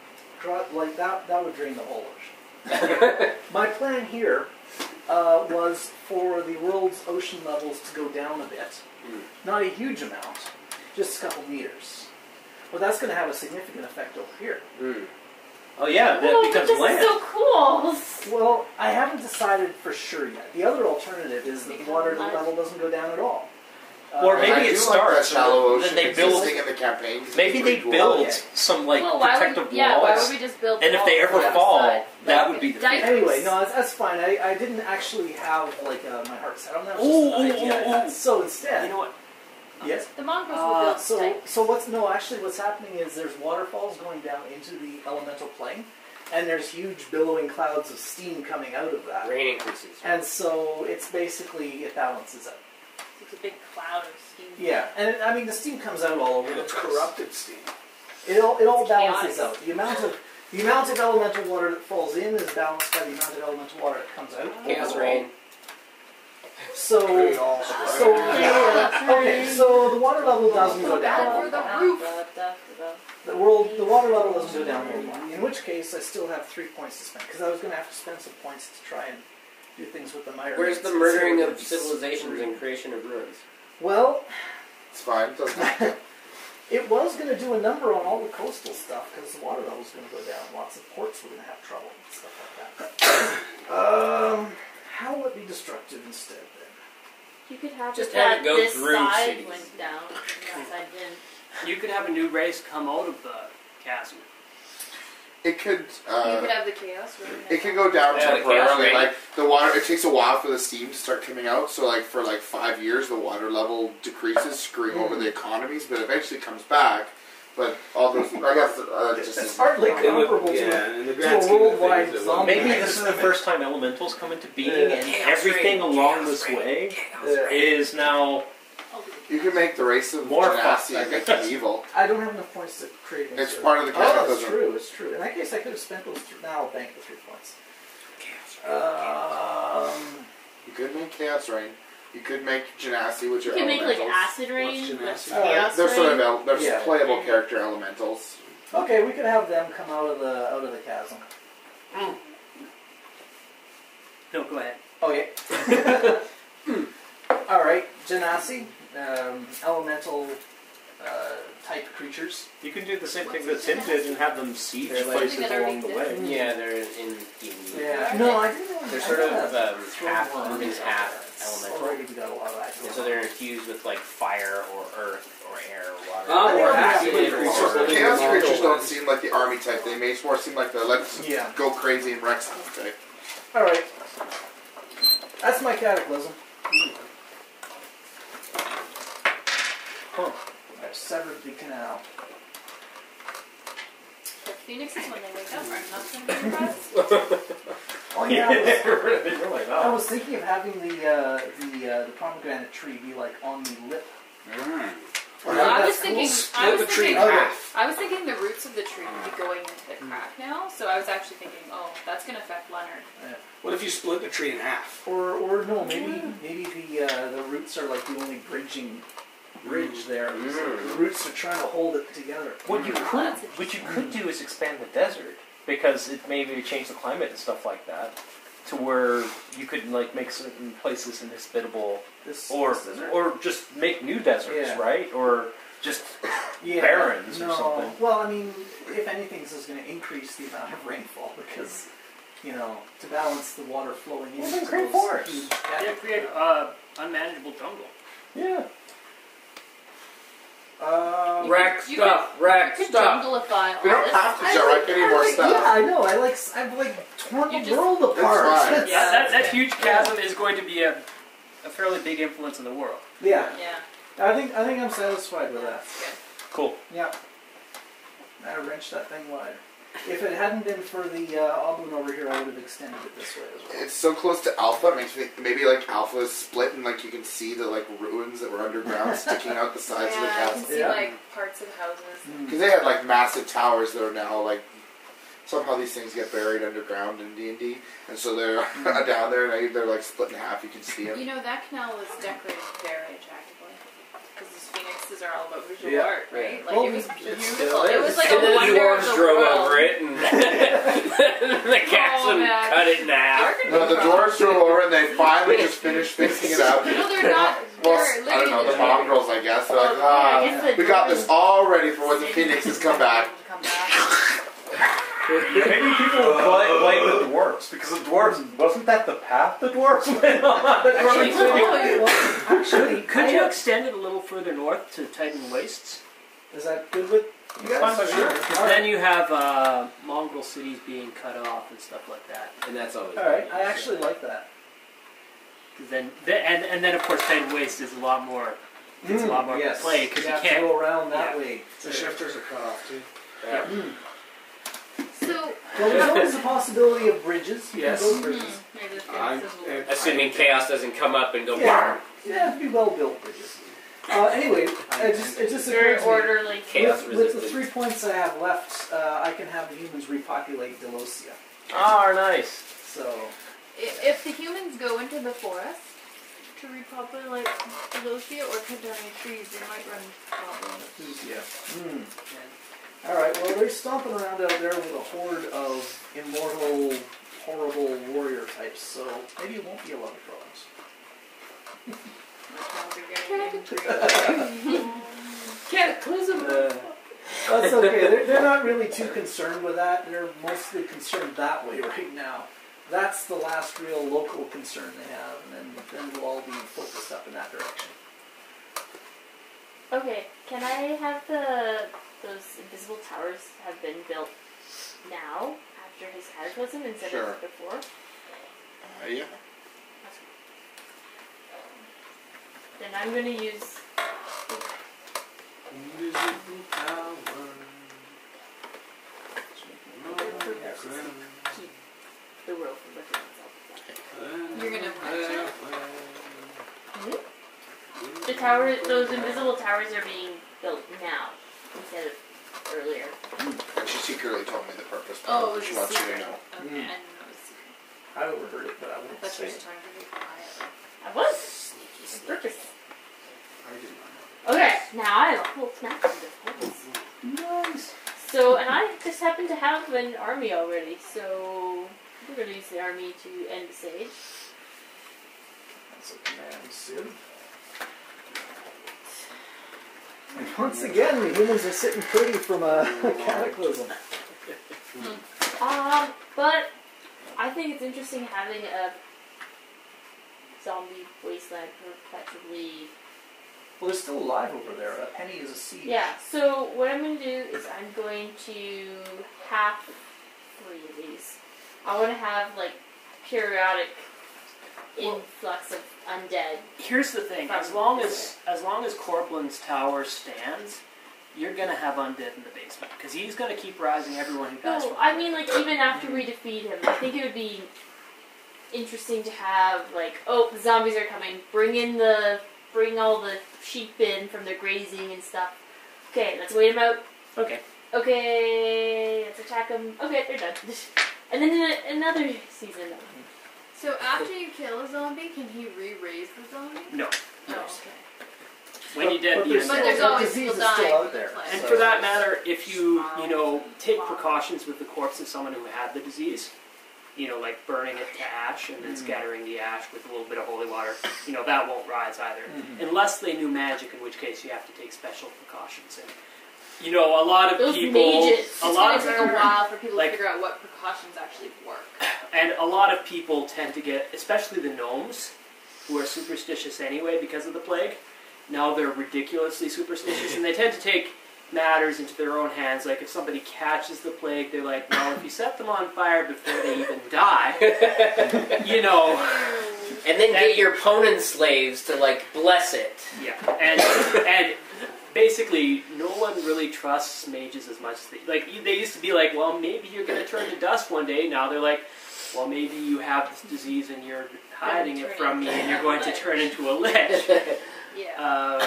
Like that would drain the whole ocean. My plan here was for the world's ocean levels to go down a bit. Not a huge amount, just a couple meters. But that's going to have a significant effect over here. Oh yeah, that Oh, but becomes this land. is so cool. Well, I haven't decided for sure yet. The other alternative is that the water level doesn't go down at all. Or And maybe I it do starts, like that shallow and ocean then they build. existing in the campaign. 'cause Maybe it's they pretty cool. build Okay. some like Well, why protective would, yeah, why walls, would we just build and if they walls ever on the fall, side? that Like would be the dikes. Anyway, no, that's fine. I didn't actually have like my heart set on that. It was Ooh, just an idea I ooh, had. ooh. So instead, You know what? yes. The mongrels will build So dikes. what's happening is there's waterfalls going down into the elemental plane, and there's huge billowing clouds of steam coming out of that. Rain increases. And so it's basically, it balances out. It's a big cloud of steam. Yeah, and I mean the steam comes out all over And the it's place. corrupted steam. It all It's balances chaotic. out. The amount of elemental water that falls in is balanced by the amount of elemental water that comes out. Chaos overall. rain. So Pretty all okay, so the water level doesn't go down. Over the roof. The water level doesn't go down worldwide. In which case, I still have 3 points to spend because I was going to have to spend some points to try and do things with the Myriads. Where's the murdering of civilizations and creation of ruins? Well, It's fine. It doesn't have to. it was going to do a number on all the coastal stuff because the water level's going to go down. Lots of ports were going to have trouble and stuff like that. How will it be destructive instead then? You could have Just it have that it go this through side cities. went down and that side didn't. You could have a new race come out of the chasm. It could. You could have the chaos room. It can go down Yeah, the chaos temporarily. rain. Like the water, it takes a while for the steam to start coming out. So like for like 5 years, the water level decreases, screwing over the economies. But eventually comes back. But all those, I guess, just It's hardly In comparable the to grand a scheme of worldwide things, it zombie. won't Maybe be. this is the first time elementals come into being, Yeah. and Chaos everything rain, along chaos this rain, way Yeah. is now. You can make the race of More Genasi fucked, and make them evil. I don't have enough points to create an It's insert. part of the Oh, it's cataclysm. true, it's true. In that case, I could have spent those. Now I'll bank the 3 points. You could make Chaos Rain. You could make Genasi, which You are can make like elementals. acid rain What's with Genasi? chaos They're sort rain. of they're Yeah. playable character elementals. Okay, we could have them come out of the chasm. No, go ahead. Oh yeah. All right, Genasi, elemental type creatures. You can do the same thing that Tim did and have them siege They're like- places along the way. Yeah, they're in D&D. Yeah. No, I didn't know. They're I sort thought of that- half one. human, half elemental. Already we got a lot of that. And so they're infused with like fire or earth or air or water. Oh, or acid acid or- or- Chaos Yeah. creatures don't seem like the army type. They may more seem like the let's Yeah. go crazy and wreck stuff type. All right. That's my cataclysm. Huh. I've severed the canal. The phoenixes, when they wake up, are not going to be impressed. Oh yeah. You're like, I oh. was thinking of having the pomegranate tree be like on the lip. Well, I was thinking, Split the tree in Okay. half. I was thinking the roots of the tree would be going into the crack now. So I was actually thinking, oh, that's going to affect Leonard. What if you split the tree in half? Or no, maybe the roots are like the only bridge there. So the roots are trying to hold it together. What you That's could do is expand the desert because it maybe change the climate and stuff like that to where you could like make certain places inhospitable This or desert? or just make new deserts, Yeah. right? Or just Yeah, barrens or no. something. Well, I mean, if anything, this is going to increase the amount of rainfall because, to balance the water flowing in. Well, then create forests. Yeah, create unmanageable jungle. Yeah. Wreck You stuff, could, wreck you could stuff. junglify all We don't this. have to direct any more stuff. Yeah, I know. I've torn You the just- world apart. fine. Yeah, that huge chasm is going to be a fairly big influence in the world. Yeah, Yeah, I think I'm satisfied with that. that's good. Cool. Yeah. I wrenched that thing wide. If it hadn't been for the oblong over here, I would have extended it this way as well. It's so close to Alpha, it makes me think maybe like Alpha is split and like you can see the like ruins that were underground sticking out the sides of the Yeah, I can castle. see Yeah. like parts of houses. Because they had like massive towers that are now like somehow these things get buried underground in D&D, and so they're down there and they're like split in half. You can see them. You know, that canal was decorated very attractively. Because these phoenixes are all about visual Yeah. art, right? Like, Well, it was it's beautiful. still It was like a And then the wonder of dwarves the drove world. over it, and the captain man. cut it in half. No, the dwarves drove over and they finally just finished fixing it up. No, they're not. Well, They're I don't know, living the mongrels, I guess. They're like, I guess the we got this dwarves- all ready for when the phoenixes come back. Come back. Maybe people will blame the dwarves because the dwarves wasn't that the path the dwarves went on? Actually, Well, actually, Could you extend it a little further north to Titan Wastes? Is that good with you guys? Fine, sure. Because then you have mongrel cities being cut off and stuff like that. And that's always. All right, I actually like that. 'Cause then, and then of course Titan Waste is a lot more. It's a lot more yes. play because you have to can't. go around that yeah. way. The shifters are cut off too. Yeah. So, Well, there's always the possibility of bridges. You Yes. can build bridges. maybe the I'm- phoenixes will... Assuming chaos doesn't come up and go. Yeah, yeah, it'd be well built bridges. Anyway, it just Very occurs to me, orderly. Chaos with the resistant. 3 points I have left, I can have the humans repopulate Delosia. Oh, nice. So, If the humans go into the forest to repopulate Delosia or cut down any trees, they might run problems. yeah. Alright, well, they're stomping around out there with a horde of immortal, horrible warrior types, so maybe it won't be a lot of problems. Cataclysm! That's okay. They're not really too concerned with that. They're mostly concerned that way right now. That's the last real local concern they have, and then we'll all be focused up in that direction. Okay, can I have those invisible towers have been built now after his cataclysm instead Sure. of before? Yeah. Then I'm going to use. Invisible power. Keep the world from lifting itself. You're gonna The tower, those invisible towers are being built now instead of earlier. And she secretly told me the purpose. Oh, it was she a wants you to secret. know. Okay, I didn't know it was a secret. I overheard it, but I won't That's say what she's it. trying to do quietly. I was. Sneaky, On purpose. I did not know. Okay, now I will snap into focus. Nice. So, and I just happen to have an army already, so we're going to use the army to end the siege. That's a command, Sid. And once again, the humans are sitting pretty from a cataclysm. But I think it's interesting having a zombie wasteland perpetually. Well, they're still alive over there. A penny is a seed. Yeah, so what I'm going to do is I'm going to half 3 of these. I want to have, like, periodic influx of undead. Here's the thing: as long as Corblin's tower stands, you're gonna have undead in the basement because he's gonna keep rising everyone who passes. No, I mean, like, even after we defeat him, I think it would be interesting to have, like, oh, the zombies are coming. Bring all the sheep in from their grazing and stuff. Okay, let's wait them out. Okay. Okay, let's attack them. Okay, they're done. And then another season. So after you kill a zombie, can he re-raise the zombie? No. Oh, okay. When you dead, you But there's the always disease people is still dying out in there. place. And for that matter, if you take precautions with the corpse of someone who had the disease, like burning it to ash and then scattering the ash with a little bit of holy water, that won't rise either. Unless they knew magic, in which case you have to take special precautions. And, a lot of Those people... mages. It's going to take a while for people to figure out what precautions actually work. And a lot of people tend to get, especially the gnomes, who are superstitious anyway because of the plague. Now they're ridiculously superstitious, and they tend to take matters into their own hands. Like if somebody catches the plague, they're like, well, if you set them on fire before they even die, And then get your opponent's slaves to, like, bless it. Yeah, and basically, no one really trusts mages as much as they used to be like, well, maybe you're going to turn to dust one day. Now they're like, well, maybe you have this disease and you're hiding it from me and you're going to turn into a lich. Yeah.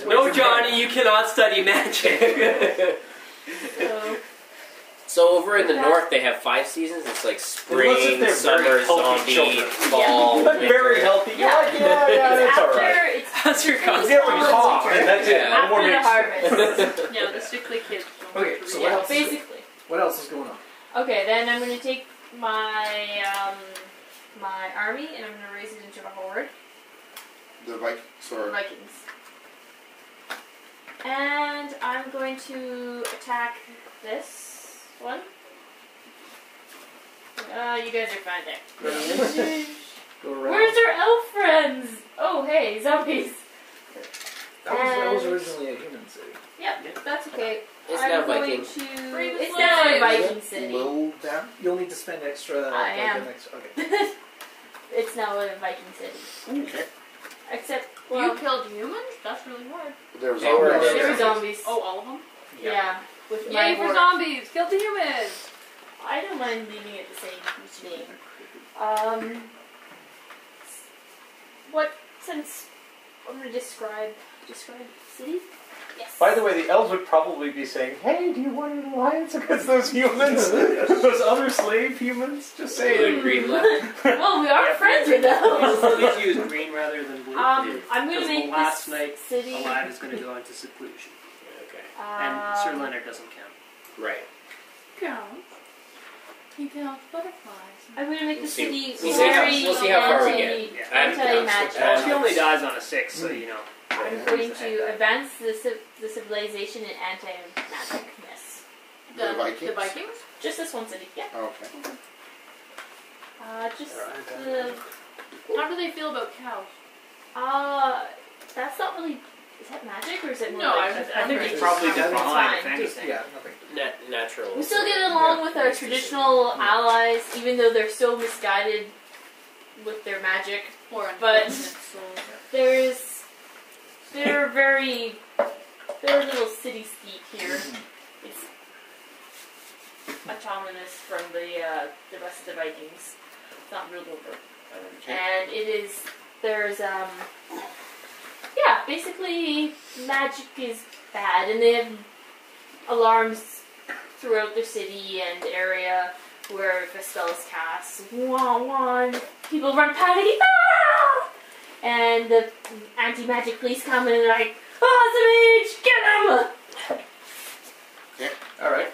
No, Johnny, you cannot study magic. So over in the north, they have 5 seasons. It's like Unless if spring, they're summer, very healthy zombie, children. fall. But very winter. healthy. You're Yeah. like, yeah, it's after, alright. it's That's your You concept. get one cough, and that's it. Yeah. No more after the makes- harvest. Yeah, the strictly kids. don't Okay, want to so read. what Yeah, else? basically. What else is going on? Okay, then I'm going to take my my army and I'm going to raise it into a horde. The Vikings or Vikings. And I'm going to attack this one. You guys are fine there. Go around. Where's our elf friends? Oh, hey, zombies. That was originally a human city. Yep, that's okay. It's I'm now going Viking. to. Bring the It's now a slaves. Viking city. Little down. You'll need to spend extra. I am. An extra, okay. It's now a Viking city. Okay. Except, You well, killed humans? That's really hard. There was They were zombies. there were zombies. Oh, all of them? Yeah. With my Yay for horde. zombies! Kill the humans! I don't mind leaving it the same each name. What, since I'm going to describe the city? Yes. By the way, the elves would probably be saying, "Hey, do you want an alliance against those humans? Those other slave humans?" Just Blue and saying. green left. Well, we are friends with them. Please use green rather than blue. I'm going to Because make last this night city. Alive is going to go into seclusion. Okay. And Sir Leonard doesn't count. Right. Count. He counts butterflies. I'm going to make the We'll see- city we'll see how far we get. anti-magic. Well, she only dies on a 6, so you know. I'm going to advance the civilization in anti-magicness. The Vikings? The Vikings? Just this one city, yeah. Oh, okay. Just They're the. How do they feel about cows? That's not really. Is that magic or is it more No, like I I think It's it's probably fine. defined, if It's anything. Yeah, nothing. Natural. We still get along with our traditional allies, even though they're so misguided with their magic. Or But- so They're very. They're a little cityscape here. It's autonomous from the rest of the Vikings. It's not ruled over. Okay. And it is. There's basically magic is bad, and they have alarms throughout the city and area where if a spell is cast, people run panicking, ah! And the anti-magic police come and they're like, oh, it's a mage, get him! Alright.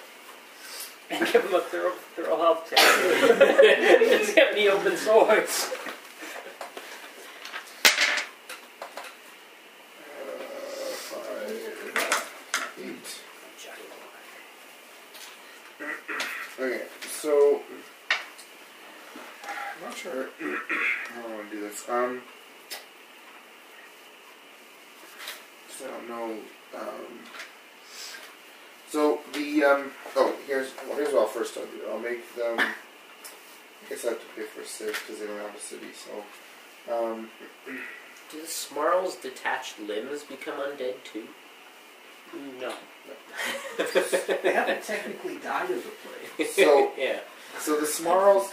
And give them a thorough health check. It's get me open swords. Okay, so I'm not sure how I want to do this. So I don't know. So the here's what I'll first do. I'll make them. I guess I have to pay for 6 because they don't have a city. So Do the Smarl's detached limbs become undead too? No. They haven't technically died as a plague. So yeah. So the Smarls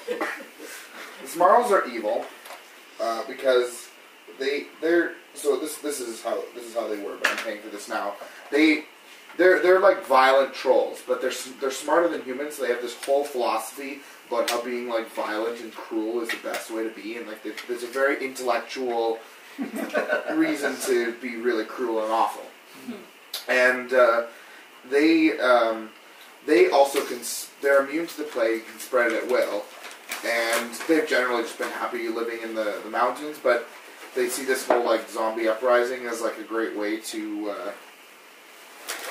are evil because they're so this is how they were. But I'm paying for this now. They're like violent trolls, but they're smarter than humans. So they have this whole philosophy about how being like violent and cruel is the best way to be, and like there's a very intellectual reason to be really cruel and awful. And they also they're immune to the plague, can spread it at will, and they've generally just been happy living in the mountains. But they see this whole like zombie uprising as like a great way to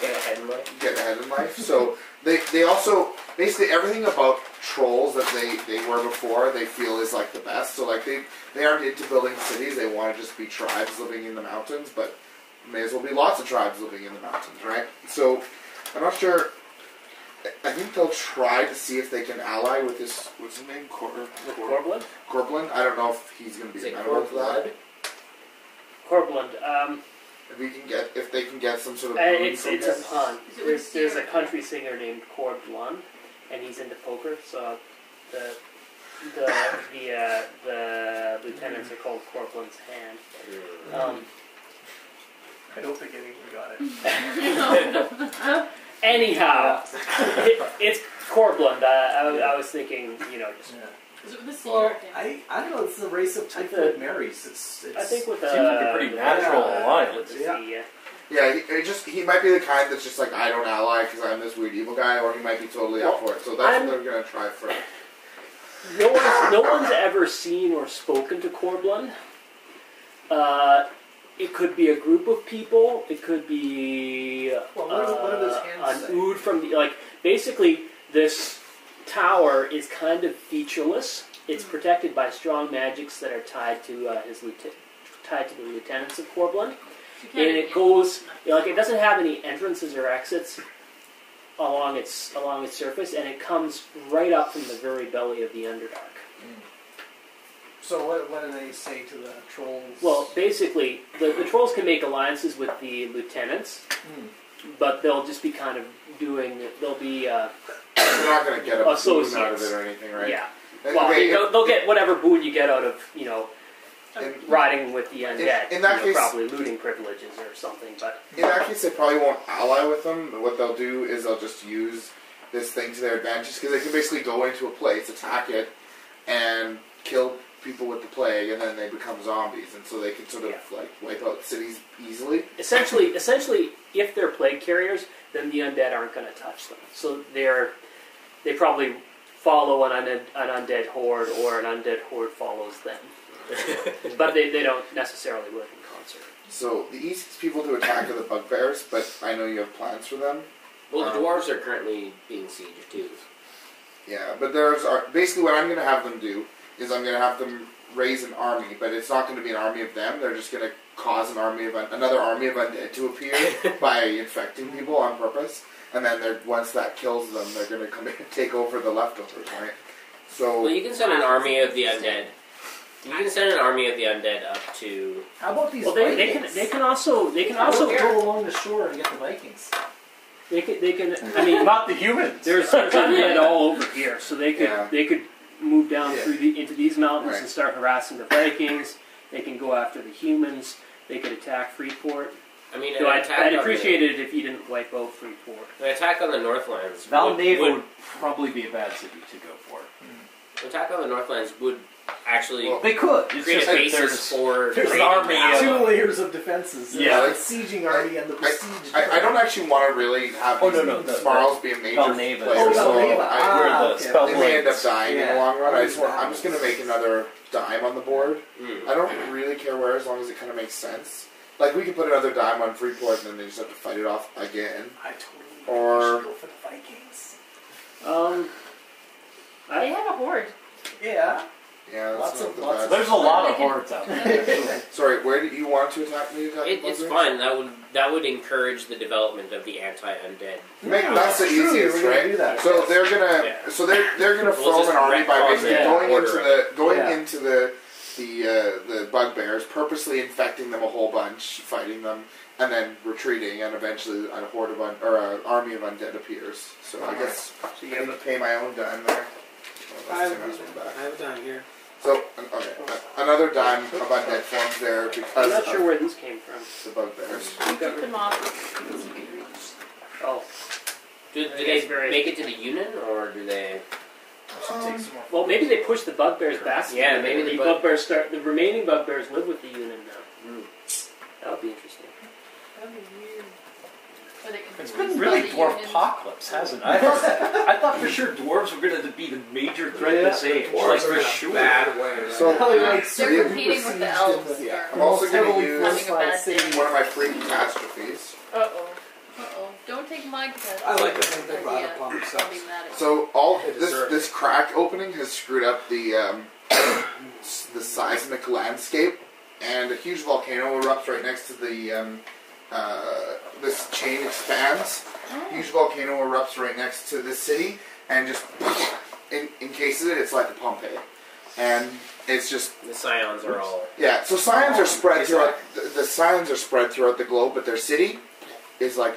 Get ahead in life. get ahead in life. So they also basically everything about trolls that they were before they feel is like the best. So like they aren't into building cities. They want to just be tribes living in the mountains, but may as well be lots of tribes living in the mountains, right? So I'm not sure. I think they'll try to see if they can ally with this. What's his name? Corbland? Corbland. I don't know if he's going to Is be it amenable to that. Blood? Corbland. If they can get some sort of. It's a pun. Is it with There's a Sierra? country singer named Corbland, and he's into poker. So the lieutenants are called Corbland's hand. I don't think anyone got it. Anyhow, it's Corblund. I was thinking, just. Yeah. Is it with the C Well, or a K? I don't know. It's the race of typhoid Marys. It's I think with Seems like a pretty natural alliance. With the Yeah. C, yeah. Yeah, he might be the kind that's just like, I don't ally because I'm this weird evil guy, or he might be totally up for it. So that's what they're going to try first. No one's ever seen or spoken to Corblund. It could be a group of people. It could be Well, what do those hands an say? ood from basically this tower is kind of featureless. It's protected by strong magics that are tied to the lieutenants of Corblund. And it goes it doesn't have any entrances or exits along its surface, and it comes right up from the very belly of the Underdark. So what do they say to the trolls? Well, basically, the trolls can make alliances with the lieutenants, but they'll just be kind of they'll be They're not going to get a boon associates out of it or anything, right? Yeah. And, Well, okay, they'll get whatever boon you get out of in, riding with the undead. in that case- probably looting privileges or something. But in that case, they probably won't ally with them. But what they'll do is they'll just use this thing to their advantage, because they can basically go into a place, attack it, and kill people with the plague, and then they become zombies, and so they can sort of wipe out cities easily. essentially, if they're plague carriers, then the undead aren't going to touch them. So they probably follow an undead horde, or an undead horde follows them. But they don't necessarily work in concert. So the easiest people to attack are the bugbears, but I know you have plans for them. Well, the dwarves are currently being sieged too. Yeah, but basically what I'm going to have them do is I'm going to have them raise an army, but it's not going to be an army of them. They're just going to cause another army of undead to appear by infecting people on purpose, and then once that kills them, they're going to come in and take over the leftovers, right? So Well, you can send an army of the undead. You can send an army of the undead up to. How about these Well, Vikings? they can also go along the shore and get the Vikings. they can. I mean, Not the humans. there's undead all over here, so they could move down Yeah. into these mountains Right. and start harassing the Vikings. They can go after the humans. They could attack Freeport. I mean, So an attack I'd on appreciate it if you didn't wipe out Freeport. an attack on the Northlands. Valneva would, would probably be a bad city to go for. an attack on the Northlands would actually Well, They could. It's create just a that basis for There's raiding an army now. Two layers of defenses. Yeah. The sieging army and the besieged. I don't actually want to really have Oh, these no, the Snarls be a major Valneva. player, Oh, so Valneva. where the okay. spell they may end up blades. dying in Yeah. the long run. I'm just Exactly. going to make another dime on the board. Mm. I don't really care where, as long as it kind of makes sense. Like, we could put another dime on Freeport, and then they just have to fight it off again. I totally Or- should go for the Vikings. They have a horde. Yeah. Yeah, that's Lots not of- the lots best. of- There's a lot of hordes out there. Sorry, where did you want to attack me? It's fine. That would encourage the development of the anti-undead. That's the True, easiest, we're gonna right? do that. So they're gonna, Yeah. they're gonna We'll form just an army by retcon basically the going order into the bugbears, purposely infecting them a whole bunch, fighting them, and then retreating, and eventually an horde of an army of undead appears. So I guess So I you need have to pay my own dime there. I Well, have, that's too much back. I have a dime here. So another dime of undead forms there I'm because not of sure where these came from. the bugbears. You took them off because you could reach. Oh, Do I they guess very- make it to the Union, or do they? Should take some more. well, maybe they push the bugbears back. Yeah, maybe the bugbears start. The remaining bugbears live with the unit now. Mm. That would be interesting. That'd be weird. Or they can It's spell been really the dwarf union. apocalypse, hasn't it? I thought for sure dwarves were going to be the major threat this age. Dwarves Like are for in a sure. bad way. So They're competing with the elves. Yeah. I'm also going to Heavily use Having a bad day. one of my free catastrophes. Uh-oh. Uh-oh. Don't take my catastrophe. I like to think they brought idea. upon I'll themselves. be mad at So all They deserve this crack opening has screwed up the seismic landscape, and a huge volcano erupts right next to the this chain expands. Huge volcano erupts right next to this city, and just encases it. It's like a Pompeii, and it's just The scions are all. yeah. So scions are spread throughout the scions are spread throughout the globe, but their city is like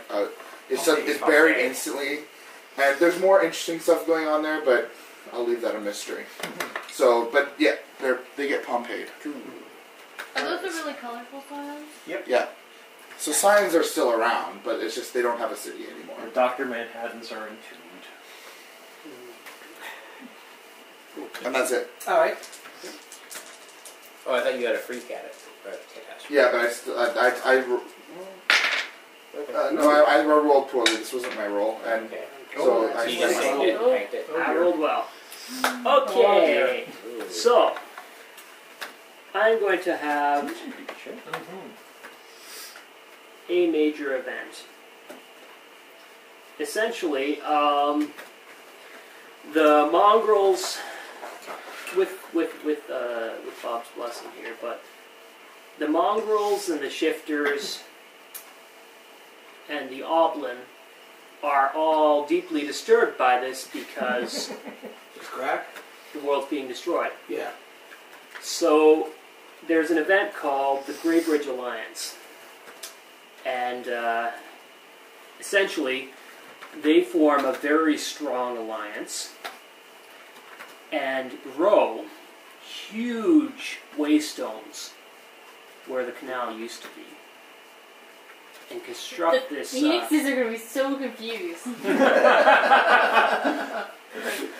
it's buried instantly. And there's more interesting stuff going on there, but I'll leave that a mystery. So, but yeah, they get Pompeii'd. Are those the really colorful signs? Yeah. So scions are still around, but it's just they don't have a city anymore. The Dr. Manhattans are entombed. And that's it. All right. Oh, I thought you had a free catastrophe. Yeah, but I rolled poorly. This wasn't my roll, and Okay. so So I you just tanked it. Tanked it. I rolled well. Okay, so I'm going to have a major event. Essentially, the mongrels, with Bob's blessing here, but the mongrels and the shifters and the oblin are all deeply disturbed by this because It's crack? the world's being destroyed. Yeah. So there's an event called the Grey Bridge Alliance, and essentially they form a very strong alliance and grow huge waystones where the canal used to be, and construct this. Phoenixes are going to be so confused.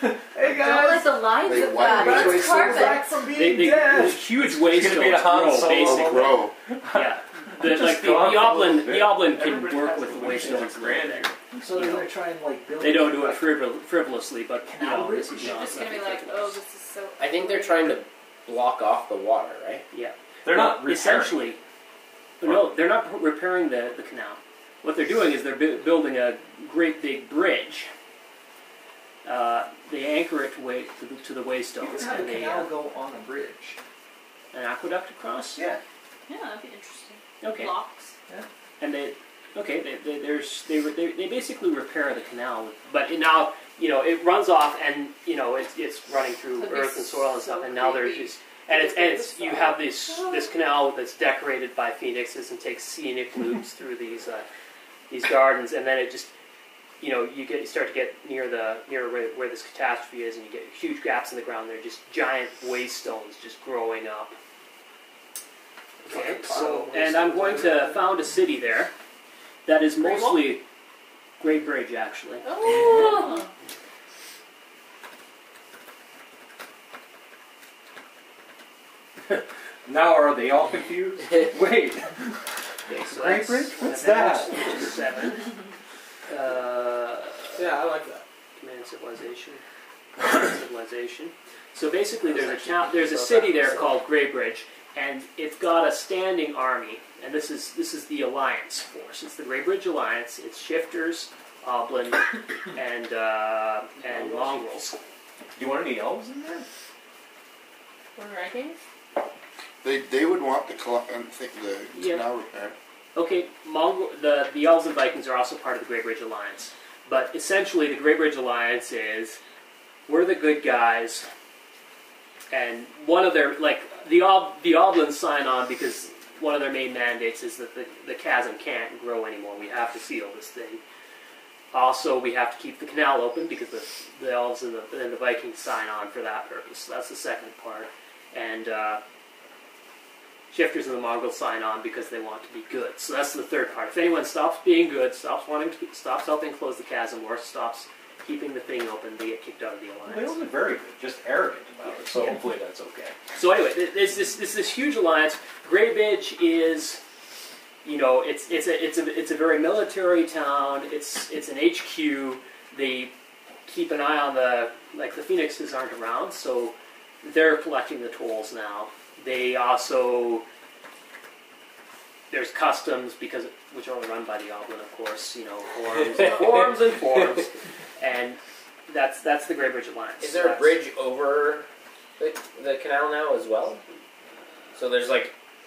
Hey Don't let guys. the lines They of want that. me to That's Go carpet. back from being They dead. huge It's gonna be waystones a Han grow Solo basically. grow. Yeah, Just the gone oblin, for a the oblin can Everybody work has with the a wish waystones that's a little grand. bit. So they're going to try and like build. They don't do it frivolously, but you Canal know, bridge? this is You're not just going to be something like, oh, this is so... I think they're trying to block off the water, right? Yeah. They're not repairing. Essentially, no, they're not repairing the canal. What they're doing is they're building a great big bridge. They anchor it to the You waystones, could have a and they canal go on a bridge. an aqueduct across. Yeah. Yeah, that'd be interesting. Okay. Blocks. And they basically repair the canal, but now it runs off, and it's running through That'd be earth and soil and so stuff, and now there's creepy. just and you have this canal that's decorated by phoenixes and takes scenic loops through these gardens, and then it just you start to get near where this catastrophe is, and you get huge gaps in the ground. They're just giant waystones just growing up. Okay, so and I'm going to found a city there that is mostly Great Bridge, actually. Oh! Now are they all confused? Wait. Okay, so Great that's Bridge? What's an that? advance, which is 7. Yeah, I like that. Command civilization. So basically, there's a city there called Grey Bridge, and it's got a standing army. And this is the Alliance force. It's the Grey Bridge Alliance. It's shifters, oblin, and mongrels. Do you want any elves in there? We're ranking? They would want the Yeah. canal repair. Okay, the elves and Vikings are also part of the Grey Bridge Alliance. But essentially, the Grey Bridge Alliance is we're the good guys, and one of their the Oblins sign on because one of their main mandates is that the chasm can't grow anymore. We have to seal this thing. Also, we have to keep the canal open because the elves and the Vikings sign on for that purpose. So that's the second part, and shifters and the mongrels sign on because they want to be good. So that's the third part. If anyone stops being good, stops helping close the chasm, or stops keeping the thing open, they get kicked out of the alliance. They don't look very good, just arrogant about it, so hopefully that's okay. So anyway, there's this huge alliance. Grey Bridge is, it's a very military town. It's an HQ. They keep an eye on the Phoenixes aren't around, so they're collecting the tolls now. They also there's customs which are run by the Oblin, of course. Forms and forms, and that's the Grey Bridge Alliance. Is there a bridge over the canal now as well? So there's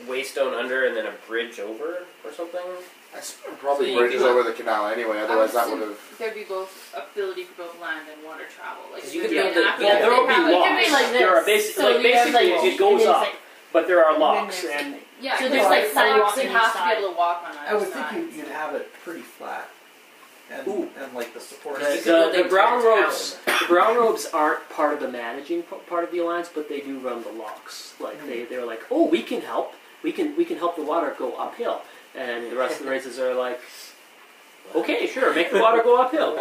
waystone under and then a bridge over or something? Probably So you bridges could- over the canal anyway. Otherwise, that would have. There'd be both ability for both land and water travel. You could there'd build be an it- aqueduct. There will be It could locks. be like There are this. basically, So you have, basically it goes and up, it's but there are And then locks, there's and something. Yeah, So so there's, there's like, locks. sidewalks You on have each to be able side. to walk on I either would think side. you'd have it pretty flat, and the support. the brown robes aren't part of the managing part of the alliance, but they do run the locks. They're like, oh, we can help. We can help the water go uphill, and the rest of the races are like, Okay, sure, make the water go uphill.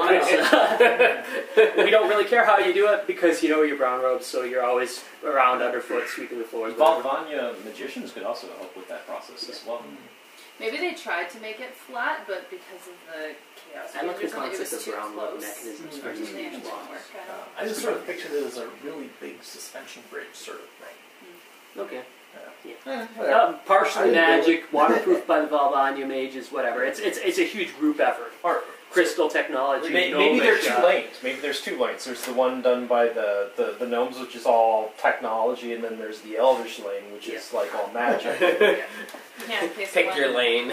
We don't really care how you do it because you're brown robes, so you're always around underfoot sweeping the floors. Valvania magicians could also help with that process as well. Maybe they tried to make it flat, but because of the chaos, I like the it was concept of too round rope close. mechanisms It versus didn't huge work, blocks. kind of. I just sort of pictured it as a really big suspension bridge sort of thing. Okay. I Partially didn't magic, waterproof by the Valvania mages, whatever. It's a huge group effort. Or Crystal technology. maybe there are two lanes. Maybe there's two lanes. There's the one done by the gnomes, which is all technology, and then there's the Elvish lane, which is like all magic. Yeah, in case Pick one- your lane.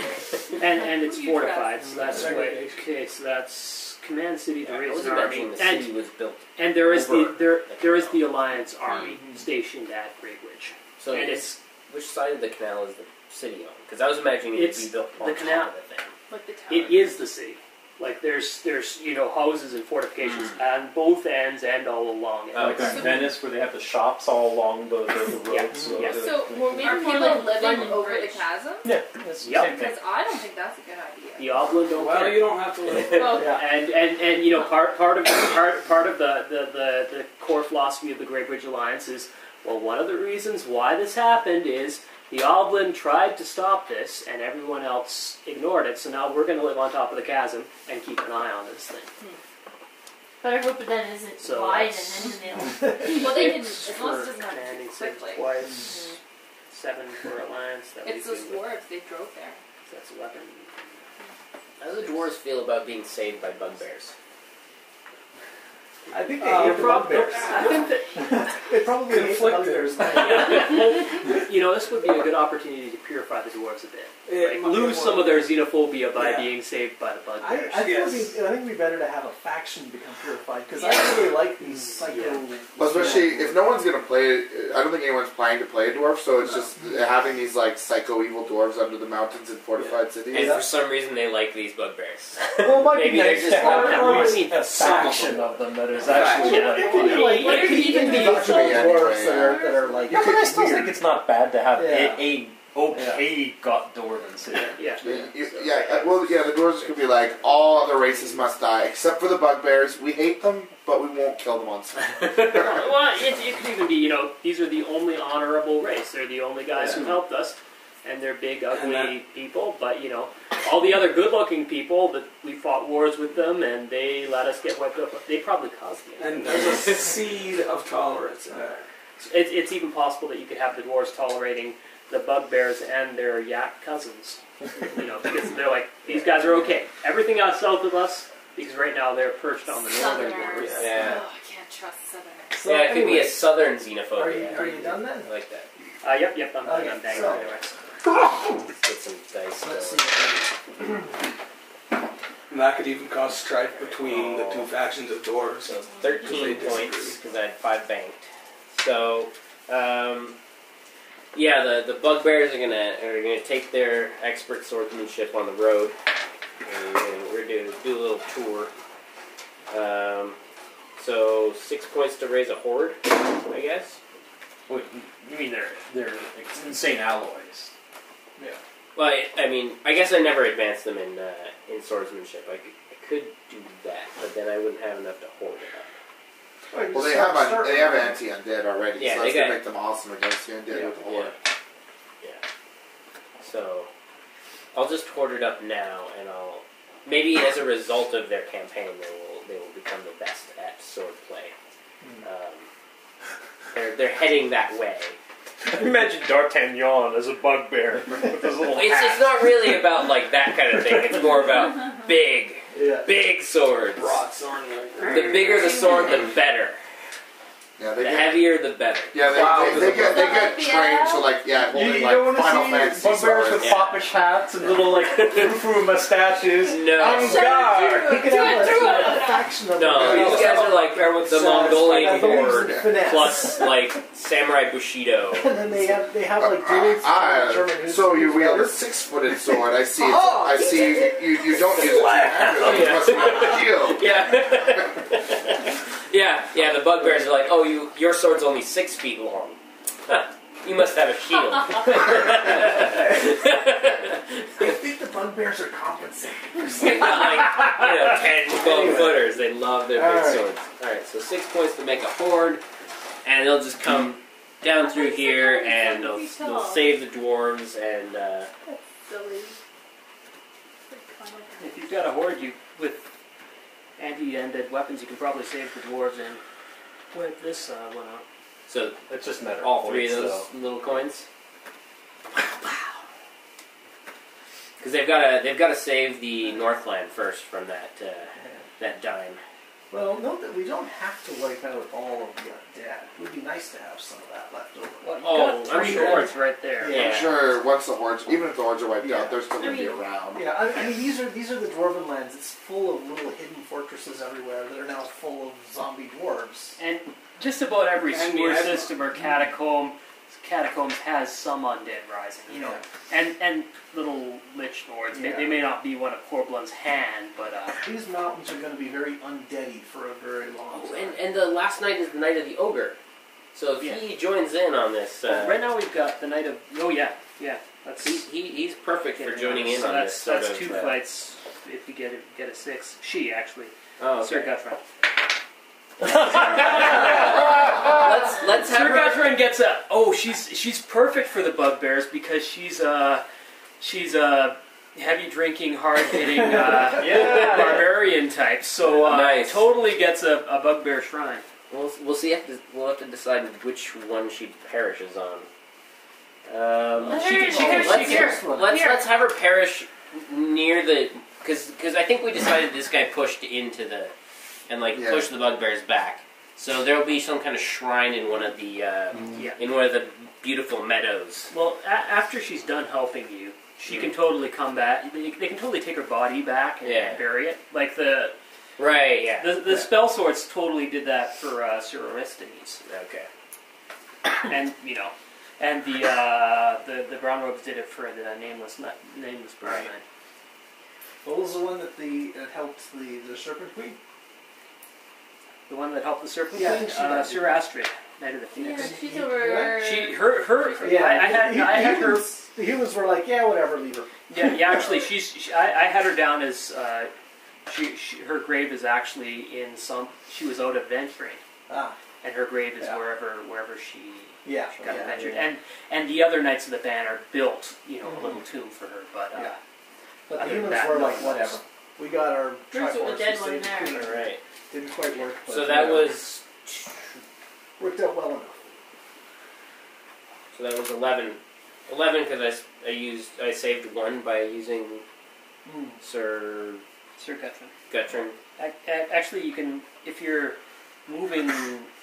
And it's You fortified, trust. so that's right. Okay, so that's command city to I raise was an army, imagining the city was built. and there is over there is the Alliance army stationed at Great Ridge, So and it's which side of the canal is the city on? Because I was imagining it It's would be built on the top canal. of the thing. like the tower. it is the city. Like there's houses and fortifications on both ends and all along it. Like in Venice, where they have the shops all along the roads. Yeah. So Yeah. the- So maybe are more people like living London over Bridge. the chasm? yeah, it's the Yep. same thing. Because I don't think that's a good idea. The Oblin don't Well, care. you don't have to live. Well, And part of the core philosophy of the Great Bridge Alliance is, well, one of the reasons why this happened is the Oblin tried to stop this and everyone else ignored it, so now we're going to live on top of the chasm and keep an eye on this thing. But I hope that isn't So wide that's- and then well, they can, It's as long as it for doesn't happen commanding too six quickly. twice, 7 for Alliance, that It's leaves those you with- dwarves, they drove there. that's 11. How do the dwarves feel about being saved by bugbears? I think they hate the bugbears. I think that They probably hate the Conflicted. bugbears. this would be a good opportunity to purify the dwarves a bit. It Like, might lose be some more- of their xenophobia by Yeah. being saved by the I bugbears. think Yes. I think it'd be better to have a faction become purified because I really like these psycho. Well, especially if no one's gonna play, I don't think anyone's planning to play a dwarf, so it's just having these like psycho evil dwarves under the mountains in fortified cities. And for some reason they like these bugbears. Well, it might Maybe be they're nice just to not have that or much. maybe a faction of them that is actually Yeah. like. it could be like What it if could you even can be be doctoral anyway, dwarves that are like. Yeah, but I still weird. think it's not bad to have Yeah. a okay got dwarven city. Yeah. The dwarves could be like, all other races must die except for the bugbears. We hate them, but we won't kill them on sight. Well, it could even be, these are the only honorable race. They're the only guys who helped us, and they're big, ugly people. But, all the other good-looking people that we fought wars with them, and they let us get wiped up. They probably caused the end. And there's a seed of tolerance in there. It's even possible that you could have the dwarves tolerating the bugbears and their yak cousins. Because they're like, these guys are okay. Everything else south of us, because right now they're perched on the northern Southerners. borders. Yeah. Oh, I can't trust Southerners. So yeah, it could be a anyway, southern Are xenophobia. you done then? I like that. Yep, I'm Okay, banging so- anyway. Let's get some dice Let's going. see. And that could even cause strife between the two factions of dwarves. So They 13 disagree. points because I had 5 banked. So, the bugbears are gonna take their expert swordsmanship on the road. And we're gonna do a little tour. So 6 points to raise a horde, I guess. Wait, you mean they're insane alloys? Well, I guess I never advanced them in swordsmanship. I could do that, but then I wouldn't have enough to horde it up. Well, they have anti-undead already, Yeah, so they that's gonna got- make them awesome against the undead with the horde. Yeah. So I'll just hoard it up now, and maybe as a result of their campaign, they will become the best at sword play. They're heading that way. Imagine D'Artagnan as a bugbear with his little It's not really about like that kind of thing. It's more about big swords. Broadsword. The bigger the sword, the better. Yeah, The heavier, the better. Yeah, they get Yeah. trained to holding You like don't want Final to Fantasy see bugbears swords. with Yeah. foppish hats and little like frou-frou mustaches. No. On guard. He could have a faction of No, these guys are like the Mongolian horde finesse. plus like samurai bushido. And then they have like dudes from German So you history wield a together. 6-footed sword. I see. Oh, I see. You don't use it two-handed. You must wield a shield. Yeah, the bugbears are like, oh, your sword's only 6 feet long. Huh, you must have a shield. I think the bugbears are compensating. They've got like 10, 12 footers. They love their big Alright. swords. Alright, so 6 points to make a horde, and they'll just come down through here, and they'll save the dwarves, and That's silly. If you've got a horde with anti-undead weapons, you can probably save the dwarves and wipe this one out. so It's just a matter of all 3 of points, those though. little coins. Because they've got to save the Northland first from that dime. Well, note that we don't have to wipe out all of the undead. It would be nice to have some of that left over. Well, you've Oh, got I'm 3 sure. hordes right there. Yeah. I'm sure once the hordes, even if the hordes are wiped Yeah. out, they're still going to be I mean- around. Yeah, I mean these are the dwarven lands. It's full of little hidden fortresses everywhere that are now full of zombie dwarves. And just about every And sewer the system or catacombs has some undead rising, you know. And little lich lords. Yeah. They may not be one of Corblund's hand, but These mountains are going to be very undeady for a very long Oh, time. and the last night is the night of the ogre. So if he joins in on this, right now we've got the night of. Oh yeah. That's he's perfect for joining in so on that's, this. Sort That's of, 2 fights if you get a 6. She actually, Oh, Sir okay. Guthrum. Let's have Sir her. Guthrum gets a. Oh, she's perfect for the bugbears because she's a heavy drinking, hard hitting barbarian type. So Nice. totally gets a bugbear shrine. We'll see. We'll have to decide which one she perishes on. Let's have her perish near the because I think we decided this guy pushed into the and pushed the bugbears back. So there'll be some kind of shrine in one of the in one of the beautiful meadows. Well, after she's done helping you, she can totally come back. They can totally take her body back and bury it. Like the spell swords totally did that for Sir Aristodes. Okay. And and the brown robes did it for the nameless brown Right. knight. What was the one that helped the Serpent Queen? The one that helped the serpent Yeah, I queen, think she died. Sir Astrid, Knight of the Yeah, Phoenix. she's over. I had her. The humans were like, yeah, whatever, leave her. Yeah. Actually, I had her down as her grave is actually in some. She was out adventuring, and her grave is wherever she got adventured. And the other knights of the band built, a little tomb for her. But But the other than humans that, were no like, one whatever. knows. We got our There's a Triforce, dead we one saved the there. queen. All right. Didn't quite work. But So that was worked out well enough. So that was 11. 11 because I saved 1 by using Sir Guthrum. Actually, you can, if you're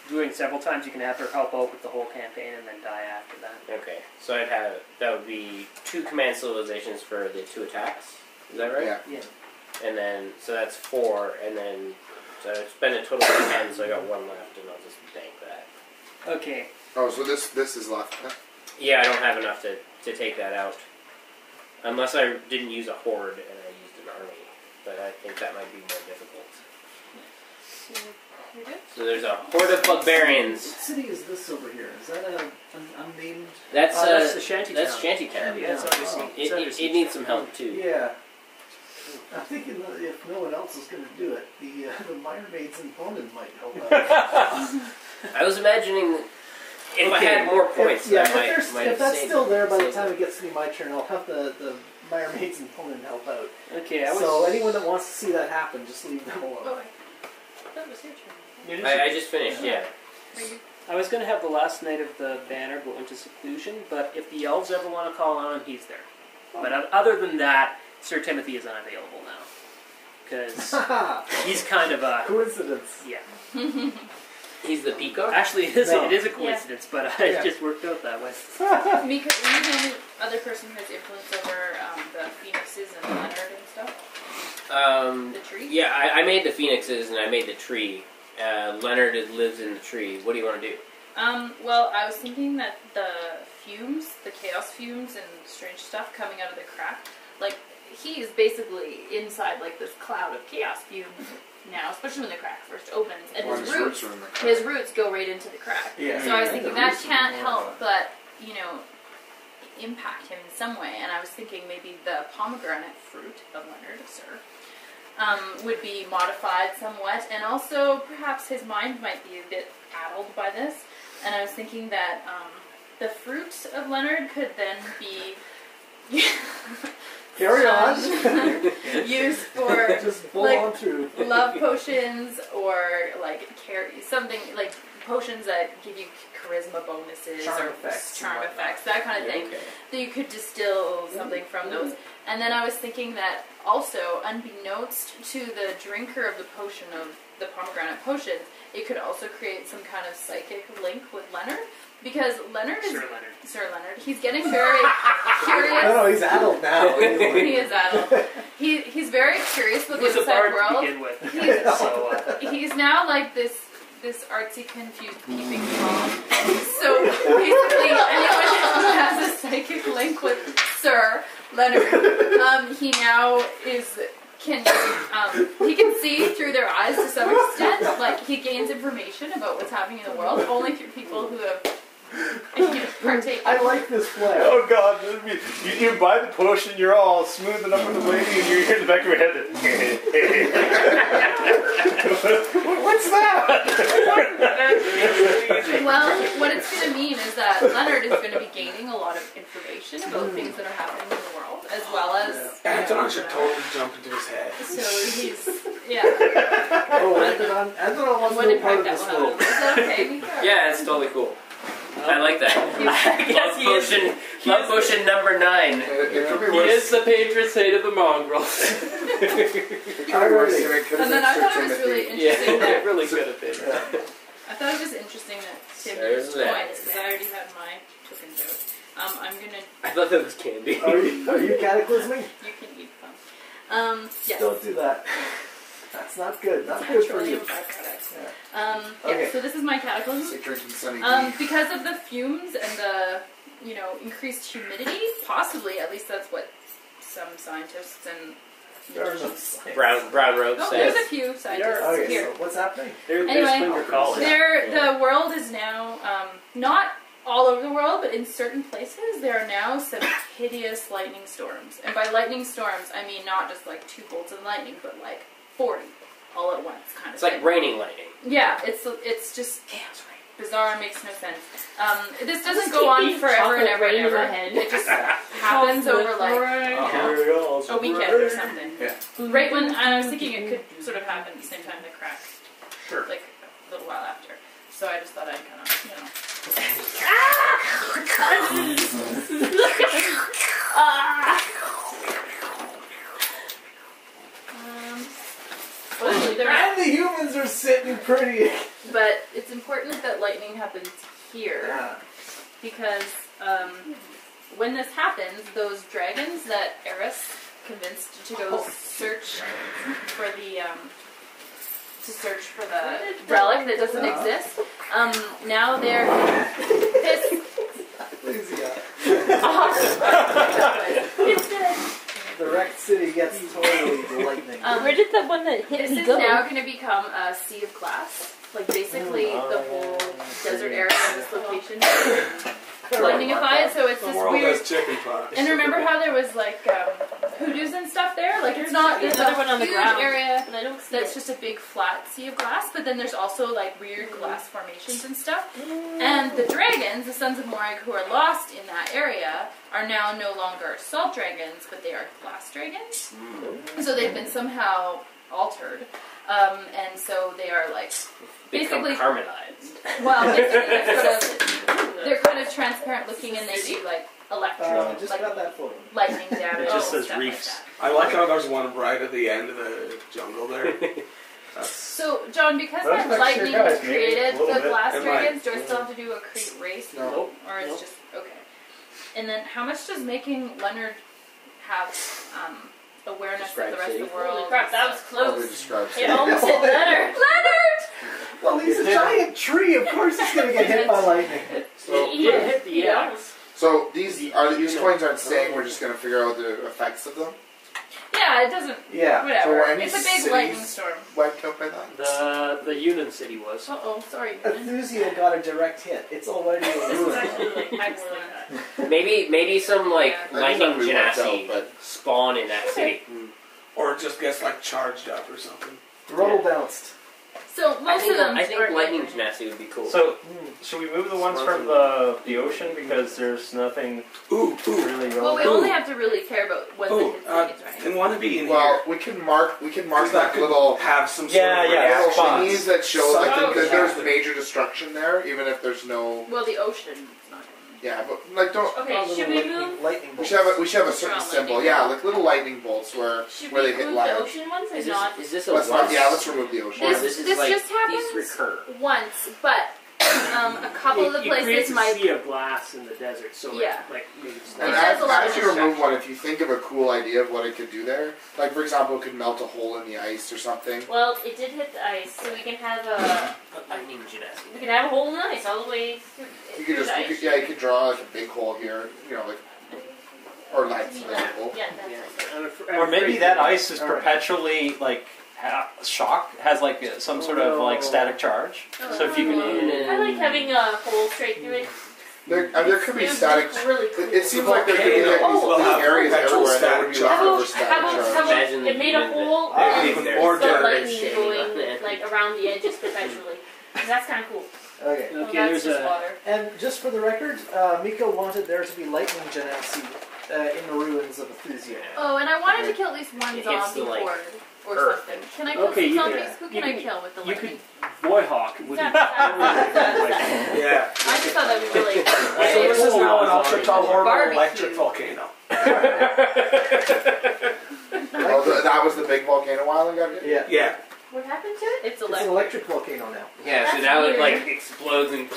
doing several times, you can have her help out with the whole campaign and then die after that. Okay, so that would be 2 command civilizations for the 2 attacks. Is that right? Yeah. And then so that's 4, and then so I spent a total of 10, so I got 1 left, and I'll just bank that. Okay. Oh, so this is left. Huh? Yeah, I don't have enough to take that out, unless I didn't use a horde and I used an army. But I think that might be more difficult. So there's a horde of barbarians. What city is this over here? Is that an unnamed? That's that's the shanty That's town. Shantytown. Yeah, it's obviously. It needs some help too. Yeah. I'm thinking that if no one else is going to do it, the Mire Maids and Conan might help out. I was imagining if I had more points, If, I might if have that's saved still there by the saved time it. it gets to be my turn, I'll have the Mire Maids and Conan help out. Okay, So anyone that wants to see that happen, just leave them alone. Oh, that was your turn. I just finished, yeah. I was going to have the last knight of the banner go into seclusion, but if the elves ever want to call on him, he's there. But other than that, Sir Timothy is unavailable now. Because he's kind of a... Coincidence. Yeah. He's the peacock? Actually, it is a coincidence, but it just worked out that way. Because you know the other person who has influence over the phoenixes and Leonard and stuff? The tree? Yeah, I made the phoenixes and I made the tree. Leonard lives in the tree. What do you want to do? Well, I was thinking that the fumes, the chaos fumes and strange stuff coming out of the crack, like, he's basically inside, like, this cloud of chaos fumes now, especially when the crack first opens, and Well, his his roots roots are in the crack. his roots go right into the crack. Yeah. So I was Yeah, thinking the that roots can't are help, more- but, you know, impact him in some way. And I was thinking maybe the pomegranate fruit of Leonard, sir, would be modified somewhat, and also perhaps his mind might be a bit addled by this. And I was thinking that the fruit of Leonard could then be Carry on. used for Just full like on through. love potions, or like something like potions that give you charisma bonuses Charm or effects charm and whatnot. effects, that kind of thing. That you could distill something from those. And then I was thinking that also, unbeknownst to the drinker of the potion, of the pomegranate potion, it could also create some kind of psychic link with Leonard. Because Leonard is... Sir Leonard. He's getting very curious. No, he's addled now. He is addled. He's very curious about the Who's a outside bard to world. begin with? He's, So, he's now like this artsy, confused peeping Tom. So basically, anyone who has a psychic link with Sir Leonard, he now he can see through their eyes to some extent. Like, he gains information about what's happening in the world only through people who have partaken. I like this play. Oh god, you buy the potion, you're all smoothing up with the lady, and you hear in the back of your head, what's that? Well, what it's going to mean is that Leonard is going to be gaining a lot of information about things that are happening in the world, as well as... Anton should totally jump into his head. So he's... Yeah. Oh, Anton wants What to be part impact of that this will have. world. Is that okay? Yeah, it's totally cool. I like that. I guess he is, Love potion number 9. It could be he worse. is the patron saint of the mongrels. It could be worse. It could have And then been I for thought it was Timothy. really Yeah, interesting it that... really could have been. I thought it was interesting that Tim There's used that. coins, because I already had my tokens out. I'm going to... I thought that was candy. Are you cataclysming? You can eat them. Yes. Don't do that. That's not good. Not good for Petroleum you. byproducts. Yeah. Yeah, Okay. so this is my cataclysm. It's like drinking Sunny D. Because of the fumes and the, increased humidity, possibly, at least that's what some scientists and There are no magicians... signs. Brown road Oh, says. there's a few scientists Okay, here. so what's happening? There's Anyway, Finger College. The world is now, not all over the world, but in certain places, there are now some hideous lightning storms. And by lightning storms, I mean not just like 2 bolts of lightning, but like 40 all at once kind of It's thing. like raining lightning. Yeah, it's just bizarre, makes no sense. This doesn't go on forever and ever and ever. It just happens over like a weekend or something. Yeah. Right when I was thinking it could sort of happen at the same time the crack. Sure. Like a little while after. So I just thought I'd kind of, And the humans are sitting pretty. But it's important that lightning happens here. Yeah. Because when this happens, those dragons that Eris convinced to go search for the relic that doesn't exist, now they're pissed. It's dead. The wrecked city gets totally the lightning. Where did the one that hit This me is go? now going to become a sea of glass. Like basically the whole desert area in this location is lightningified, so it's The this world weird. has chicken pox. And remember how there was like hoodoos and stuff there? Like it's not There's it's another a one on the huge ground. area And I don't see that's it. just a big flat sea of glass, but then there's also like weird glass formations and stuff. And the dragons, the sons of Morag, who are lost in that area, are now no longer salt dragons, but they are glass dragons. So they've been somehow altered. And so they are like Become basically caramelized. well, basically they're kind of transparent looking, and they do like electro, Just like got that photo. lightning damage. It just and says stuff reefs. Like I like how there's one right at the end of the jungle there. That's, so, John, because That's that next to lightning your was guys, maybe. created A little the bit. glass It dragons, might. do I still have to do a create race? No. Or it's just okay. And then, how much does making Leonard have awareness of the rest of the world? Holy crap, that was Probably close. describes It almost hit Leonard. Well, he's a giant tree. Of course he's going to get hit by lightning. So, He hit the axe. so these coins aren't saying. We're just gonna figure out the effects of them. Yeah, Yeah, it doesn't. Yeah. So Whatever. were any It's a big cities lightning storm. wiped out by that? The Union city was. Oh, sorry. Enthusia got a direct hit. It's already a This is ruin. actually like excellent. Maybe some like Yeah. lightning I think we wiped genasi out, but spawn in that city. Or it just gets like charged up or something. Roll bounced. So most of them. I think are lightning different. genasi would be cool. So, should we move the ones from the ocean because there's nothing Ooh, really relevant? Well, we only have to really care about what the hit cities, right? can one be in well, here? we can mark That like could little have some sort Yeah, of yeah, little reaction. spots. thingies that show like Oh, that yeah. there's major destruction there, even if there's no. Well, the ocean is not. Yeah, but like don't. Okay, should we move? Lightning We bolts. should have a certain Strong symbol. lightning Yeah, bolt. like little lightning bolts where Should where we they hit move light. the ocean ones or Is not? this a Let's once? not. Yeah, let's remove the ocean. Or This- is this like just happens these recur? Once, but a couple of the It creates places a might. sea of glass in the desert, so Yeah. like maybe it's And It not. does a lot as of you remove destruction. one, if you think of a cool idea of what it could do there, like for example, it could melt a hole in the ice or something. Well, it did hit the ice, so we can have a Lightning genasi. we can have a hole in the ice all the way through, You through could just, the you ice. could, yeah, you could draw like a big hole here, you know, like, or like Yeah, a hole. yeah, that's it. Or maybe that ice is perpetually like shocked, has like some sort of like static charge. So if you can, I like having a hole straight through it. There could be It static. looks really cool. It seems like there could be like Volcano these will have areas perpetual everywhere that would be static left How over about, static how about, how charge. about Imagine it made a the- hole the- and even more the dirt. lightning going like around the edges perpetually. 'Cause that's kind of cool. Okay. Well, Okay, that's there's just a. water. And just for the record, Miko wanted there to be lightning genasi in the ruins of Enthusia. Oh, and I wanted to kill at least one It hits zombie the, like, horde or earth. something. Can I kill Okay, you some can- zombies? Who you can I can- kill with the You lightning? could Boyhawk would be. That- Yeah. I just thought that would be really. So this is now an ultra tolerable Barbecue. electric volcano. Oh, that was the big volcano island got hit? Yeah. Yeah. What happened to it? It's It's an electric. electric volcano now. Yeah, so That's now weird. it like explodes and.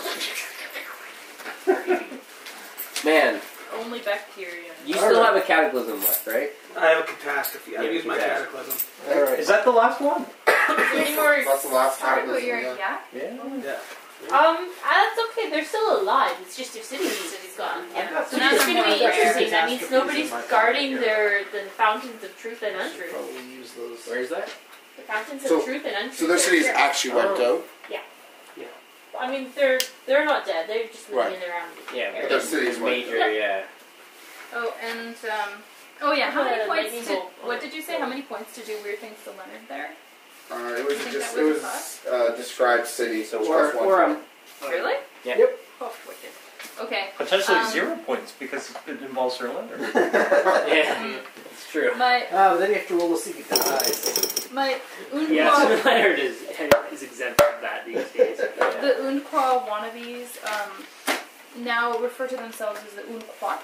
Man, Only bacteria. you still have a cataclysm left, right? I have a catastrophe. I Yeah, use my catastrophe. cataclysm. Alright. is that the last one? Is there any more? That's the last Sorry, but cataclysm, you're yeah. yeah. Yeah. That's okay. They're still alive. It's just their city's gone. I've got So two now it's going to different be interesting. catastrophes That means in nobody's my guarding pocket the fountains of truth and here. I should untruth. probably use those. Where's that? The fountains So- of truth and untruth. So their are city's here. actually wiped out, I mean, they're not dead. They're just living Right. in their own. Yeah, area. but their city's wiped major, yeah. Oh, and oh yeah. How many The points? lightning To, bolt. what did you say? How many points to do weird things to Leonard there? It was You think just that it was was described city, so Or, plus one. or point. Really? Yeah. Yep. Oh, wicked. Okay. Potentially Um, 0 points because it involves her lender. Yeah, it's true. My But then you have to roll to see if it dies. my Yeah, Unqua, so Leonard is exempt from that these days. the Unqua wannabes now refer to themselves as the Unquat.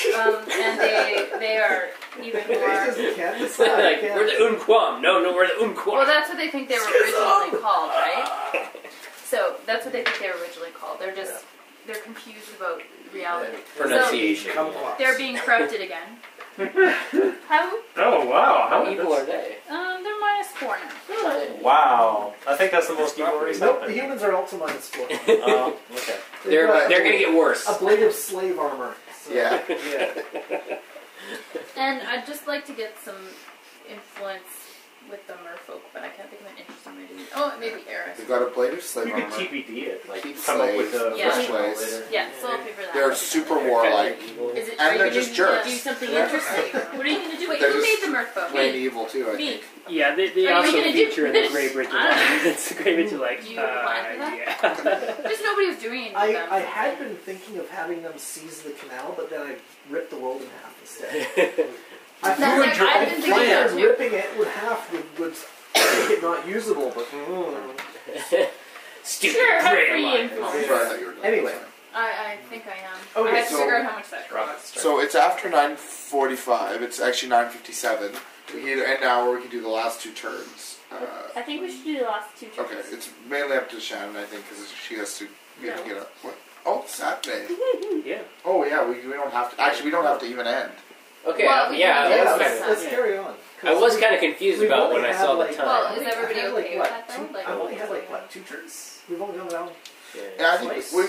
And they are even They more. just can't decide. Like, can't we're the Unquam. No, we're the Unquam. Well, that's what they think they were originally called, right? So that's what they think they were originally called. They're just they're confused about reality. Pronunciation. Kumquats. They're being corrupted again. How? Oh wow! How evil are they? They're -4 now. Wow! I think that's the most evil race out Nope, the there. humans are also -4. Oh, okay. They're gonna get worse. ablative slave armor. So, Yeah. yeah. And I'd just like to get some influence with the merfolk, but I can't think of an interesting way to do it. Oh, maybe Eris. They've got a blade of slave You could armor. TBD it, like Keep come up with slaves. a Yeah. rationale Slaves. later. Yeah, salty for that. They're super warlike. Is it? And are they're you just gonna jerks. do something interesting? What are you going to do? Wait, They're who just made the merfolk? Plain Me. evil too, I Me. think. Yeah, they Are you also gonna do feature in the this? Grey Bridge. I don't know. It's the Grey Bridge is like, Do you apply for that? yeah. Just nobody was doing anything with them. I had been thinking of having them seize the canal, but then I ripped the world in half instead. I That's figured like- I didn't think of that too. ripping it in half would make it not usable, but Stupid Sure, have Grey free Lion. influence. I'm sure I thought you were done. Anyway. I think I am. Okay, I have to so- figure out how much that costs. So it's after 9:45. It's actually 9:57. We can either end now or we can do the last two turns. I think we should do the last two turns. Okay, it's mainly up to Shannon, I think, because she has to get up. What? Oh, Saturday. Yeah. Oh yeah, we don't have to. Actually, we don't have to even end. Okay, Well, we yeah, can I do was this. kind of. let's carry on. I was kind of confused We've about only when I had, saw the like- time. Well, is I've everybody had, okay what, with that, though? two- Like, I've only what's had like going what, 2 turns? We've only gone down. Yeah, I think Twice? we.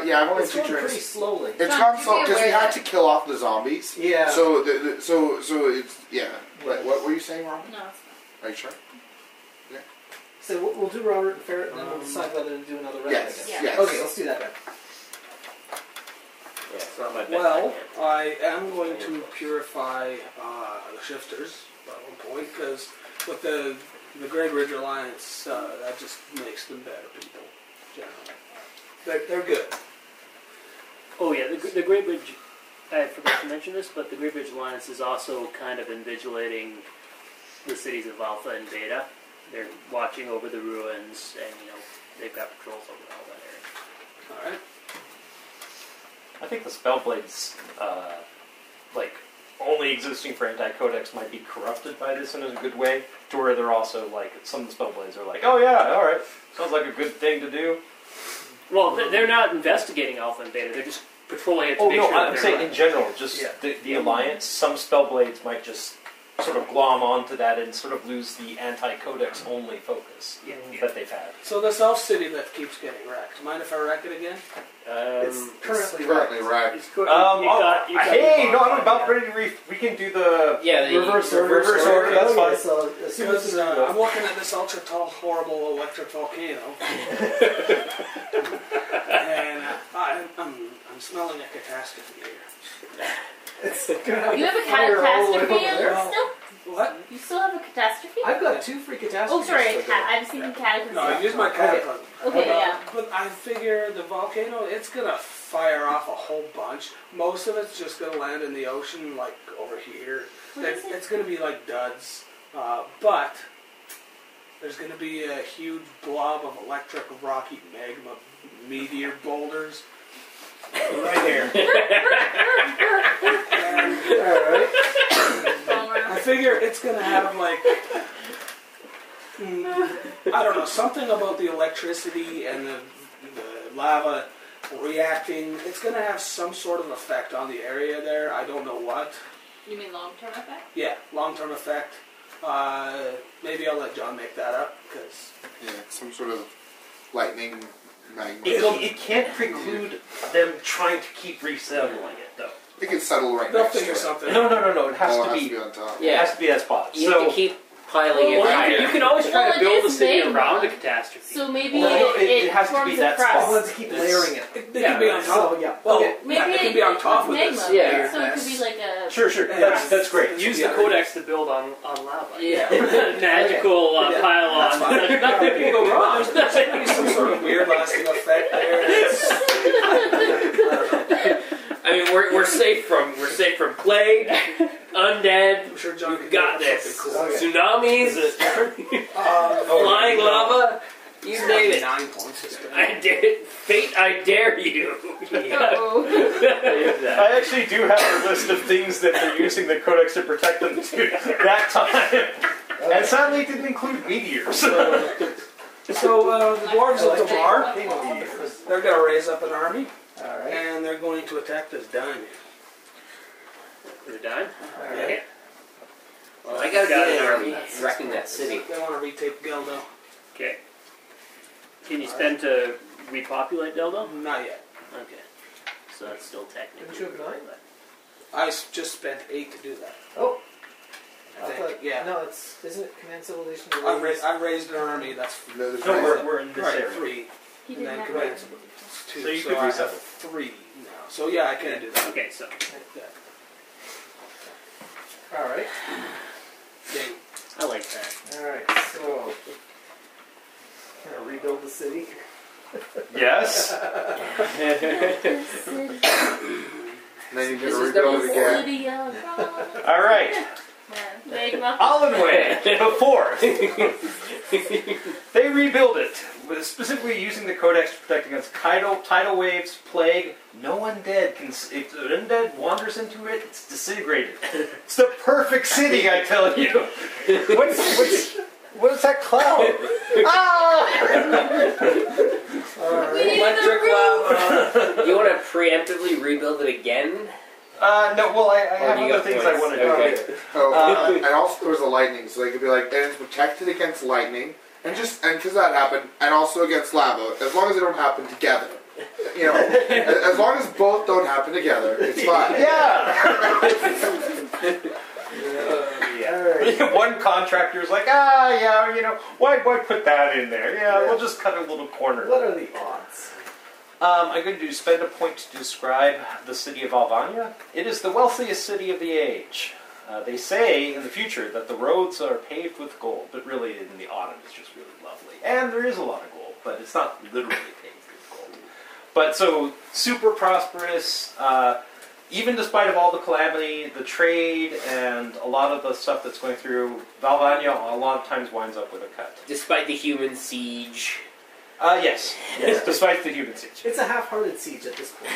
Yeah, I've only It's two going pretty turns. slowly. It's John, gone you slow be because we aware had that- to kill off the zombies. Yeah. So so it's yeah. Wait, what were you saying, Robert? No, it's Are you sure? So we'll do Robert and Ferret, and then we'll decide whether to do another round. Yes. I guess. Yes. Okay, let's do that then. Yeah, it's not my best Well, idea. I am going to purify the shifters at one point because with the Great Ridge Alliance, that just makes them better people. Generally, they're good. Oh yeah, the Great Bridge. I forgot to mention this, but the Great Bridge Alliance is also kind of invigilating the cities of Alpha and Beta. They're watching over the ruins, and they've got patrols over all that area. All right. I think the Spellblades, like, only existing for anti-codex might be corrupted by this in a good way, to where they're also, like, some of the Spellblades are like, oh yeah, alright, sounds like a good thing to do. Well, they're not investigating Alpha and Beta, they're just patrolling it to Oh make no, sure that I'm they're saying right. in general, just Yeah. the Alliance, some Spellblades might just sort of glom onto that and sort of lose the anti-codex only focus that they've had. So this elf city that keeps getting wrecked. Mind if I wreck it again? It's currently wrecked. It's good. Hey, no, I'm about ready to we can do the reverse order. That's Oh, yeah, fine. so as soon as Because I'm looking at this ultra tall, horrible electric volcano, and I'm smelling a catastrophe here. it's gonna have You have a fire all over catastrophe there. still? What? You still have a catastrophe? I've got 2 free catastrophes. Oh, sorry, so that- I was thinking cataclysm. No, I used my cataclysm. Okay, yeah. But I figure the volcano, it's gonna fire off a whole bunch. Most of it's just gonna land in the ocean, like over here. What is it? It's gonna be like duds. But there's gonna be a huge blob of electric rocky magma meteor boulders right here. And Alright. I figure it's gonna have like I don't know, something about the electricity and the lava reacting. It's gonna have some sort of effect on the area there. I don't know what. You mean long-term effect? Yeah, long-term effect. Maybe I'll let John make that up because Yeah, some sort of lightning magma. It can't preclude them trying to keep resettling it, though. It can settle right they'll next to figure it. something. No, it has Oh, to it has be. to be on top. It has to be that spot. You have to keep piling it Well, higher. you can always try Well, to it build a is city magma. around a catastrophe. So maybe No, it it has to forms be a that crust. spot. Let's keep layering it. They can be on top. So, yeah. Well, Okay. Maybe it can be on top of magma, this. Yeah. So it could be like a... Sure. That's great. Use the codex to build on lava. Yeah. Magical Yeah, pylon. that's fine. Nothing can go wrong. There's going to be some sort of weird lasting effect there. I mean, we're safe from plague, undead. I'm sure John We've could got think of this. something Tsunamis, cool. flying lava. You name it. 9 points. Fate, I dare you. Uh-oh. I actually do have a list of things that they're using the codex to protect them to that time. And sadly, it didn't include meteors. So the dwarves of Damar, Meteors. they're going to raise up an army, Alright. and they're going to attack this dime. You're done? Alright. Well, I gotta get an army wrecking that city. They want to retake Geldo. Okay. Can you spend to repopulate Deldo? Not yet. Okay. So that's still technically. Didn't you have 9? I just spent 8 to do that. Oh. I I think, thought, yeah. No, isn't it command civilization? I raised an army. That's No, there's No, no we're in this right, area. 3. He And didn't then have command it. civilization 2. So you could I have resettle. 3 now. So yeah, I can do that. Okay, so. Yeah. Alright. Dang. I like that. Alright, so. Can I rebuild the city? Yes. And then you This can is the rebuild it again. City of God. All right. Magma. Allenway, the fourth. They rebuild it, specifically using the codex to protect against tidal waves, plague. No undead can. If an undead wanders into it, it's disintegrated. It's the perfect city, I tell you. What is that cloud? We need Electric the roof. lava. You want to preemptively rebuild it again? No. Well, I Or have you other got things I points. want to do. Okay. Oh, and also there was a lightning, so they could be like, and it's protected against lightning, and because that happened, and also against lava, as long as they don't happen together. You know, as long as both don't happen together, it's fine. Yeah. Alright, One contractor's like, yeah, why put that in there? Yeah, Yeah. we'll just cut a little corner. What are the odds? I'm going to spend a point to describe the city of Valvania. It is the wealthiest city of the age. They say in the future that the roads are paved with gold, but really in the autumn it's just really lovely. And there is a lot of gold, but it's not literally paved with gold. But so, super prosperous, even despite of all the calamity, the trade, and a lot of the stuff that's going through, Valvania a lot of times winds up with a cut. Despite the human siege. Yes, despite the human siege. It's a half-hearted siege at this point.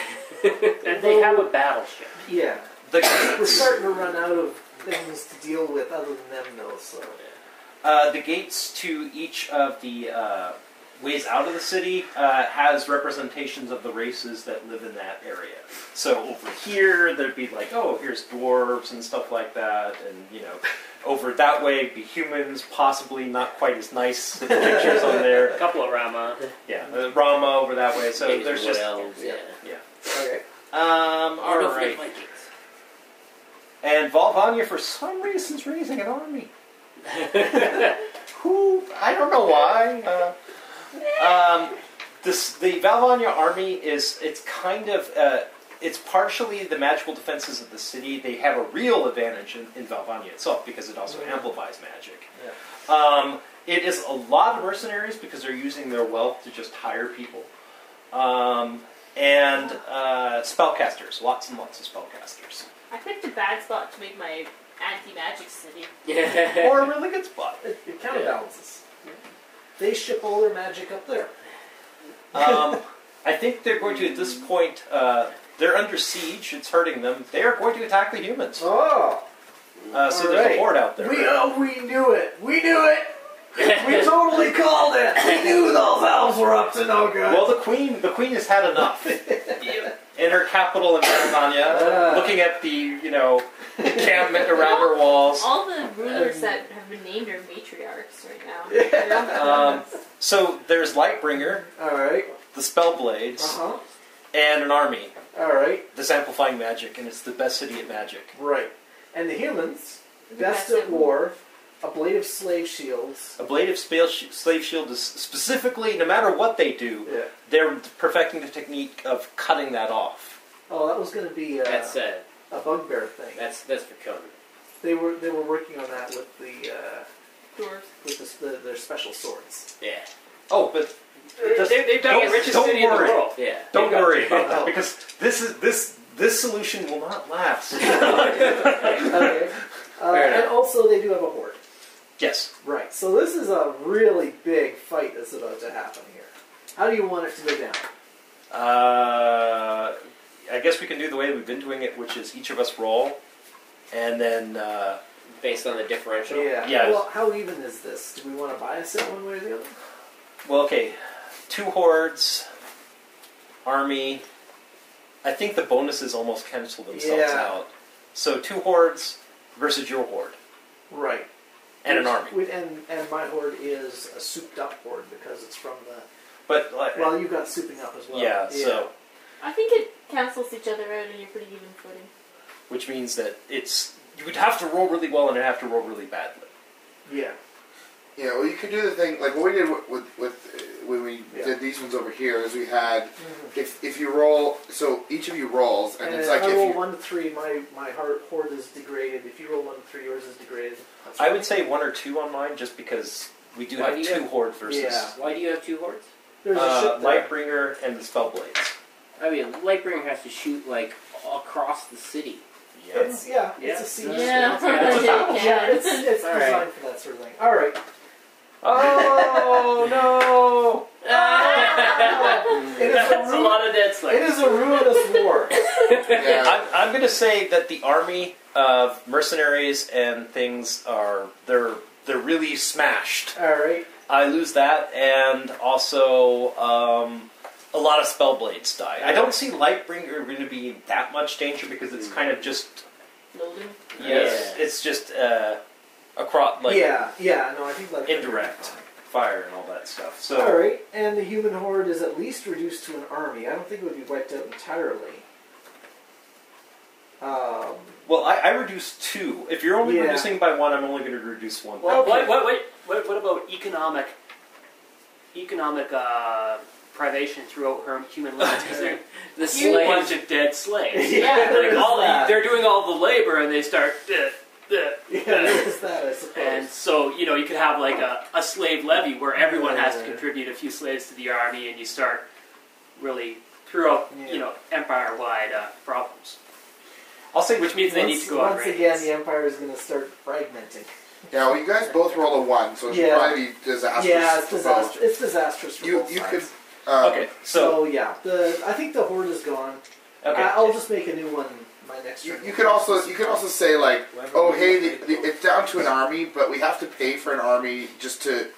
And they have a battleship. Yeah. The We're starting to run out of things to deal with other than them, though, so... the gates to each of the ways out of the city has representations of the races that live in that area. So over here, there'd be like, oh, here's dwarves and stuff like that, and, over that way be humans, possibly not quite as nice with the pictures on there. A couple of Rama. Yeah, Rama over that way, so Maybe there's some just... elves, yeah. Okay. Alright. And Valvania, for some reason, is raising an army. Who? I don't know why. The Valvania army it's kind of, it's partially the magical defenses of the city. They have a real advantage in Valvania itself because it also amplifies magic. Yeah. It is a lot of mercenaries because they're using their wealth to just hire people. And spellcasters, lots and lots of spellcasters. I picked a bad spot to make my anti-magic city. Or a really good spot. It counterbalances. They ship all their magic up there. I think they're going to, at this point, they're under siege, it's hurting them. They are going to attack the humans. Oh! So there's a horde out there. We knew it! We knew it! We totally called it! We knew those elves were up to no good! Well, the queen has had enough. In her capital in Valvania, looking at the, encampment around her walls. All the rulers that have been named are matriarchs right now. So there's Lightbringer, Alright. the Spellblades, Uh-huh. and an army Alright. that's amplifying magic, and it's the best city at magic. Right. And the humans, The best at war, a blade of slave shields. A blade of slave shield is specifically, no matter what they do, Yeah. they're perfecting the technique of cutting that off. Oh, that was going to be That's a bugbear thing. that's for Conan. They were working on that with Dwarves. their special swords. Yeah. Oh, but They've done the richest don't city in the worry. world. Yeah. don't got worry to. about that because this solution will not last. Okay. Fair enough. And also they do have a horde. Yes. Right. So this is a really big fight that's about to happen here. How do you want it to go down? I guess we can do the way we've been doing it, which is each of us roll, and then Based on the differential. Yeah. Yeah. Well, how even is this? Do we want to bias it one way or the other? well, okay, 2 hordes, army. I think the bonuses almost cancel themselves Yeah. out. So 2 hordes versus your horde Right. and an army. And my horde is a souped up horde because it's from the. But like, Well, you've got souping up as well. yeah, so I think it cancels each other out and you're pretty even footing. which means that you would have to roll really well and have to roll really badly. Yeah. Yeah, well, you could do the thing like what we did when we Yeah. did these ones over here. Is we had if you roll, so each of you rolls, and it's like if I if roll you 1 to 3, my horde is degraded. If you roll 1 to 3, yours is degraded. That's I would say 1 or 2 on mine, just because we do Why have do you 2 have- horde versus Yeah. Why do you have 2 hordes? There's a ship there. Lightbringer and the Spellblades. I mean, Lightbringer has to shoot like across the city. It's Yeah. it's a siege. Yeah. Yeah, it's All designed right. for that sort of thing. All right. Oh no! It is That's a lot of dead It slaves. is a ruinous war. yeah, I'm going to say that the army of mercenaries and things they're really smashed. All right. I lose that, and also a lot of Spellblades die. I don't see Lightbringer going to be that much danger because it's kind of just Loading. yes, it's just across like Yeah. No, I think like indirect fire and all that stuff. So All right, and the human horde is at least reduced to an army. I don't think it would be wiped out entirely. Well, I reduced 2. If you're only Yeah. reducing by 1, I'm only going to reduce 1. Well, Okay. what about economic privation throughout human lives? Because The there's a bunch slaves. of dead slaves. Yeah, Like there is that. they're doing all the labor, and they start. Yeah, there is that, I suppose. And so, you could have like a slave levy where everyone has to Yeah. contribute a few slaves to the army, and you start really throughout, Yeah. empire-wide problems. I'll say Which means they need to go on Once raids. again, the Empire is going to start fragmenting. Yeah, well, you guys both roll a 1, so it should Yeah. probably be disastrous. Yeah, it's for both. disastrous. It's disastrous for You both could. sides. Okay, So yeah, I think the horde is gone. okay. I'll just make a new one my next turn. You could also say like, oh hey, it's down to an army, but we have to pay for an army just to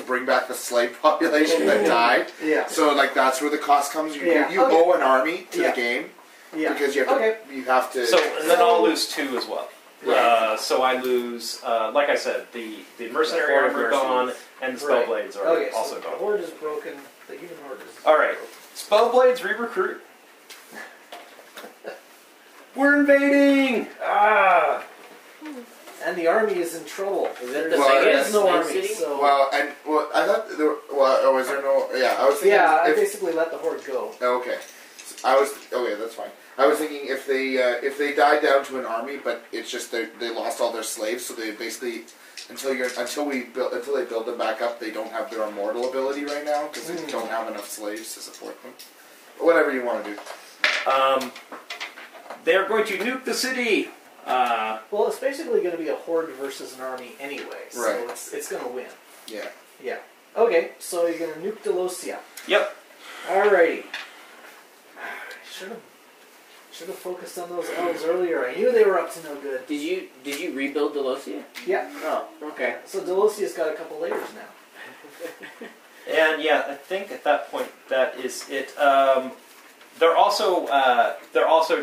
bring back the slave population that died. Yeah. So like that's where the cost comes. You Yeah, you okay. owe an army to Yeah. the game Yeah. because you have to. Okay. You have to. So, and then I'll lose 2 as well. Right. So I lose, like I said, the mercenary Horde armor gone, and the Right. spellblades are Okay, also so the gone. horde is broken. The human horde is. All right. Spellblades re-recruit. We're invading! Ah! And the army is in trouble. Is that There the Well, is biggest no slave army. city? So Well, I thought there were, well, was there no? Yeah, I was thinking. yeah, I if, basically let the horde go. okay, okay. That's fine. I was thinking if they died down to an army, but it's just they lost all their slaves, so they basically until they build them back up, they don't have their immortal ability right now because they don't have enough slaves to support them. But whatever you want to do. They're going to nuke the city! Well, it's basically going to be a horde versus an army anyway, so Right. it's going to win. Yeah. Yeah. Okay, so you're going to nuke Delosia. Yep. Alrighty. Should have focused on those elves earlier. I knew they were up to no good. Did you rebuild Delosia? Yeah. Oh, okay. So Delosia's got a couple layers now. And yeah, I think at that point that is it. They're also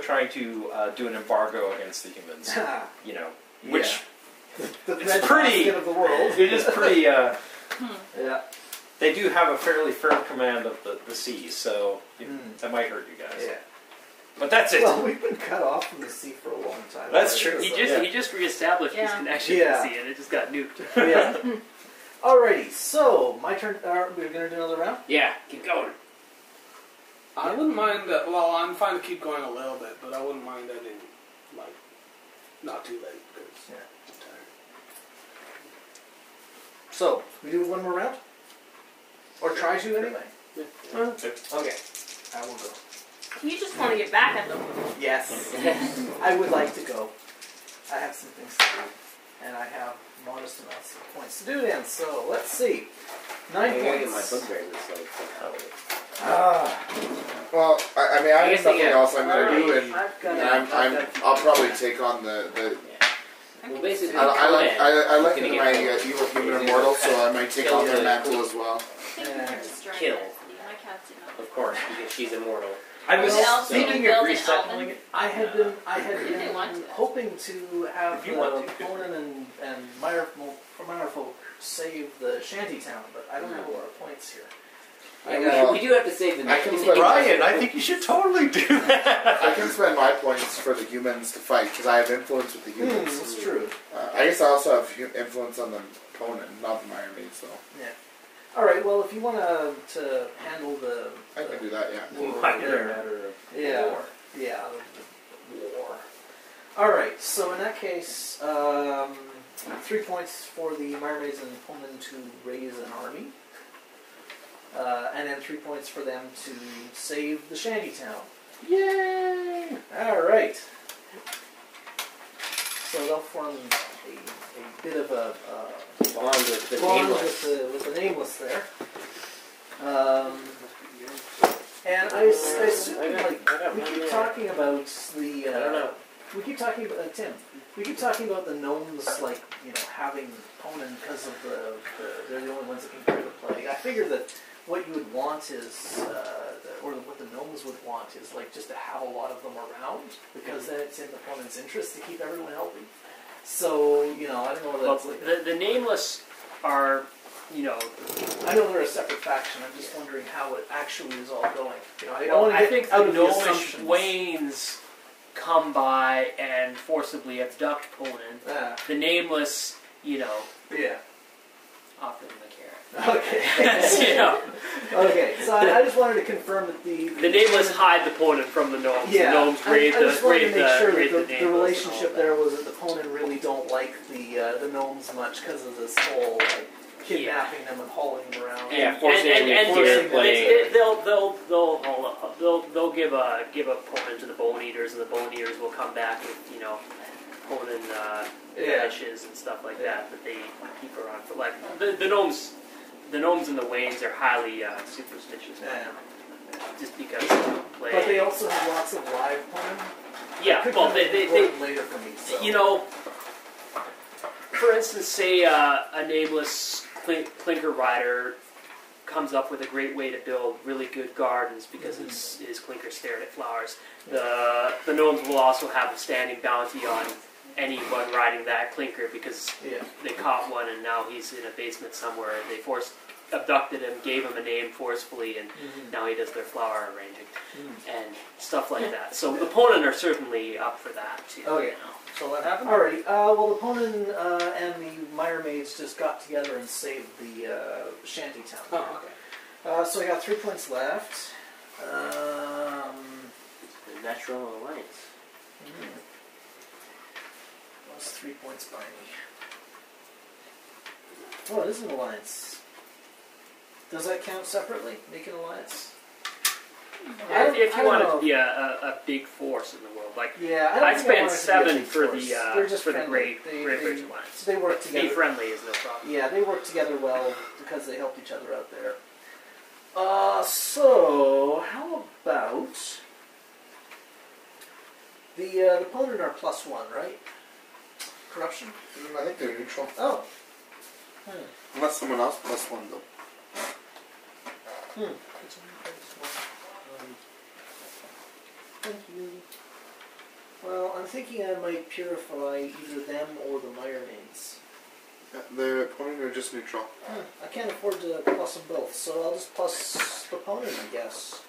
trying to do an embargo against the humans. You know, which the It's red pretty- basket of the world. it is pretty. Yeah. They do have a fairly firm command of the seas, so that might hurt you guys. Yeah. But that's it. Well, we've been cut off from the sea for a long time. That's already, true. so- He just reestablished his Yeah. connection Yeah. to the sea, and it just got nuked. Yeah. Alrighty, so my turn. We're going to do another round? Yeah, keep going. I wouldn't mind. Well, I'm fine to keep going a little bit, but I wouldn't mind ending like not too late because Yeah. I'm tired. So, we do one more round? Or try to anyway? Okay. Okay. I will go. You just want to get back at them. Yes. I would like to go. I have some things to do. And I have modest amounts of points to do then. So, let's see. 9 I gotta get my points. bugbear this like Well, I mean, I I have guess they nothing get- else I'm gonna do, and I've I'll probably take on the. Well, basically, I like Gonna my get- evil human immortal, so I might take Kill on their the- mantle as well. I think we can destroy Kill. that city. My cats do not. of course, because she's immortal. I was The elves thinking build of an resettling elven- it. I had been If they want to. hoping to have If you want to. Conan and Meyerfolk save the shantytown, but I don't have a lot of points here. Yeah, we do have to save the. I can spend- Brian, I think you should totally do that. I can spend my points for the humans to fight because I have influence with the humans. That's true. I guess I also have influence on the opponent, not the Miami, so All right. Well, if you want to handle the I can do that. Yeah. yeah war. All right. So in that case, 3 points for the Mermaids and Pullman to raise an army, and then 3 points for them to save the shantytown. Yay! All right. So they'll form a bit of a Bond with the bond nameless. with the nameless there. And I assume, like, we keep talking about the, I don't know. we keep talking about, Tim, we keep talking about the gnomes, like, having Conan because of they're the only ones that can cure the plague. I figure that what you would want is, or what the gnomes would want is, like, just to have a lot of them around, because then it's in the opponent's interest to keep everyone healthy. So, I don't know Well, that's like... the nameless are, I know they're a separate faction. I'm just wondering how it actually is all going. I don't well, want to I get think out the of the gnomish assumptions. wanes come by and forcibly abduct Ponin. The nameless, Yeah. offer them a carrot. Okay. You know, Okay, so I just wanted to confirm that the nameless hide the Ponin from the gnomes. Yeah, The gnomes grade I just wanted to make sure grade that the nameless relationship and all there was that the Ponin really don't like the gnomes much because of this whole like kidnapping them and hauling them around. Yeah, that. forcing and here, playing. they'll give a Ponin to the bone eaters, and the bone eaters will come back with Ponin fetishes and stuff like that they keep around for like the gnomes. The gnomes and the Waynes are highly superstitious, just because play. But they also have lots of live Ponin. Yeah, well, they later for me. So. For instance, say a nameless clinker rider comes up with a great way to build really good gardens because his clinker stared at flowers. The gnomes will also have a standing bounty on anyone riding that clinker because they caught one and now he's in a basement somewhere. They abducted him, gave him a name forcefully, and now he does their flower arranging and stuff like that. So the Ponin are certainly up for that too. Okay. So what happened? Alrighty. Well, the Ponin and the Mire Maids just got together and saved the shanty town. Oh, okay. So I got 3 points left. The natural alliance. What's 3 points by me? Oh, it is an alliance. Does that count separately? Make an alliance? If you want it to be a big force in the world, like I don't I'd think I spend want it to be a 7 big for force. the They're just for the friendly. Great British Alliance. They work together. Be friendly is no problem. Yeah, they work together well because they helped each other out there. So how about the Ponin are +1, right? Corruption? I think they're neutral. Oh. Unless someone else +1 though. Thank you. Well, I'm thinking I might purify either them or the Mire Maids. The opponent are just neutral. I can't afford to plus them both, so I'll just plus the Ponin, I guess.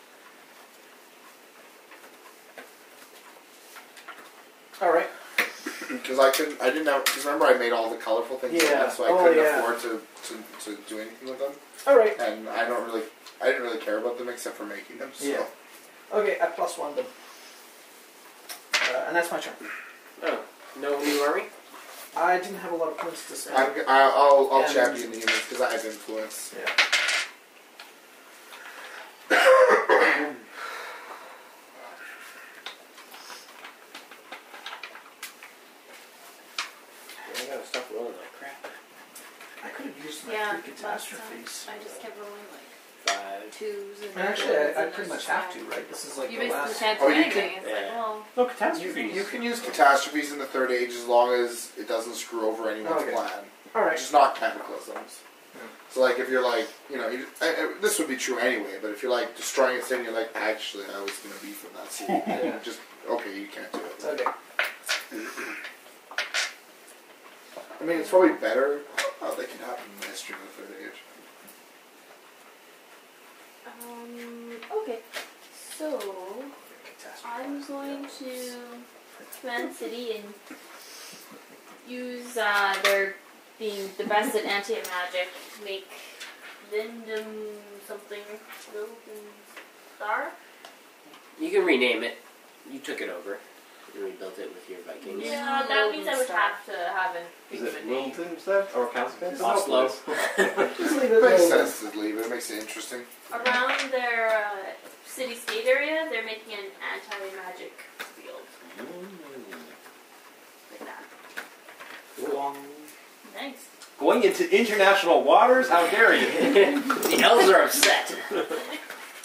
Alright. Because because remember I made all the colorful things Yeah. so I couldn't afford to do anything with them. Alright. And I didn't really care about them except for making them. So. Yeah. Okay, I +1 them. And that's my turn. Oh, no new army? I didn't have a lot of points to spend. I'll champion the humans because I have influence. Yeah. I gotta stop rolling like crap. I could have used my Yeah, 3 last time catastrophes. I just kept rolling like 5. 2s and And actually, ones, I and pretty it's much have just to, right? This is like You the basically last. can't Oh, do you anything. It's like, Yeah. well, No catastrophes. You can use catastrophes in the Third Age as long as it doesn't screw over anyone's Okay. plan. Alright. Just not cataclysms. Yeah. So like if you're like, this would be true anyway, but if you're like destroying a city, you're like, actually I was going to be from that city. Yeah. Just, okay, you can't do it. Okay. I mean, it's probably better. Oh, they can happen in the history of the Third Age. Okay. So I'm going to command city and use their being the best at anti-magic, make Lindum something Star. You can rename it. You took it over. You rebuilt it with your Vikings. Yeah, that means I would have to have an Is it Wilton stuff or Council? Oslo. Just leave It it makes Oh. there. sense to leave it. It makes it interesting. Around their city-state area, they're making an anti-magic field. Like that. Nice. Going into international waters? How dare you? The elves are upset.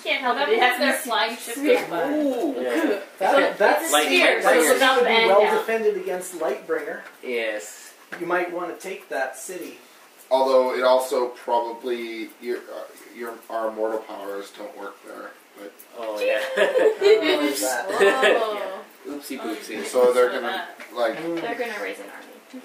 Can't help that it. It has means their their flying ship sphere. goes by. Ooh. Yeah. That's Like sphere, so it's that up would be and well down. defended against Lightbringer. Yes. You might want to take that city. Although it also probably our mortal powers don't work there. But Oh yeah. There's that. Oh. Oopsie poopsie. so they're So gonna that- like They're gonna raise an army.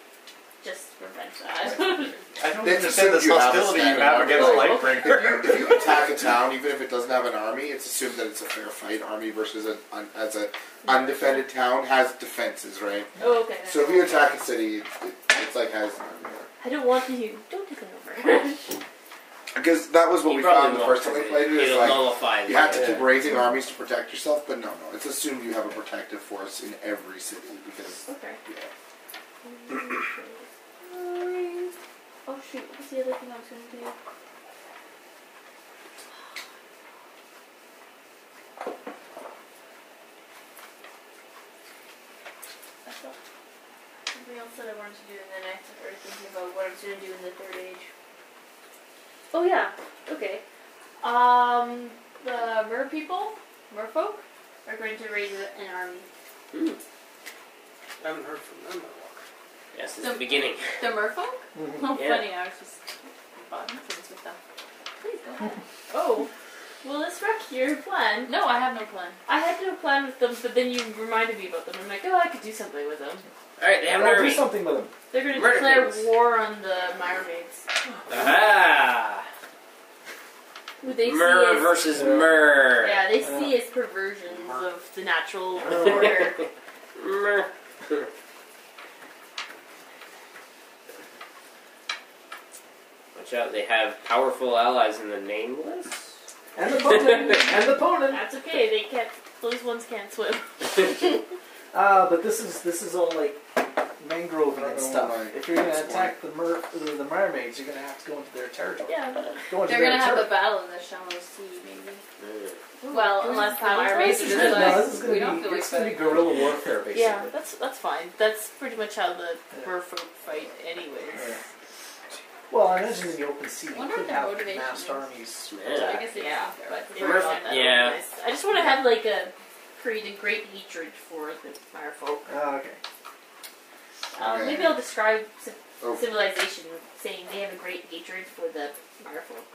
just to prevent that. I don't It's understand this assumed you have a hostility you standing have army. against Like, Lightbringer. if you attack a town, even if it doesn't have an army, it's assumed that it's a fair fight. Army versus an undefended town has defenses, right? Oh, okay. So if you attack a city, it's like has. I don't want you. Don't take it over. Because that was what You we probably found the won't, first time we because played it. Is it'll like nullify you have to the- keep raising armies to protect yourself, but no, it's assumed you have a protective force in every city because Okay. yeah. Oh shoot, what's the other thing I was going to do? I thought something else that I wanted to do, and then I started thinking about what I was going to do in the Third Age. Oh yeah, okay. The mer people, merfolk, are going to raise an army. I haven't heard from them in a while. Yes, it's the beginning. The merfolk? Oh, Yeah. Funny, I was just button things with them. Please go ahead. Oh, well, let's wreck your plan. No, I have no plan. I had no plan with them, but then you reminded me about them. I'm like, oh, I could do something with them. Alright, they have an I'll do army. something with them. They're going to Murder declare things. war on the mermaids. Aha! Who they Mer see as, versus Mer. yeah, they see as perversions of the natural order. Mer. Watch out, they have powerful allies in the Nameless. And the opponent. And the opponent. That's okay. They can't. Those ones can't swim. But this is all like mangrove and stuff. my- If you're gonna attack the mermaids, you're gonna have to go into their territory. Yeah. Go into They're their gonna have a territory. battle in the shallow sea, maybe. Well, unless the power mermaids are races. just No, like, this is we gonna don't be feel it's like gonna be fighting. guerrilla warfare basically. Yeah, that's fine. That's pretty much how the merfolk fight, anyways. Yeah. Well, I imagine in the open sea you Wonder could what their have motivation massed is. armies. I Yeah. guess they Yeah, just don't but care. we're Merf- not that yeah. organized. I just want to have like create a great hatred for the merfolk. Okay. Okay. Maybe I'll describe Oh. civilization saying they have a great hatred for the merfolk,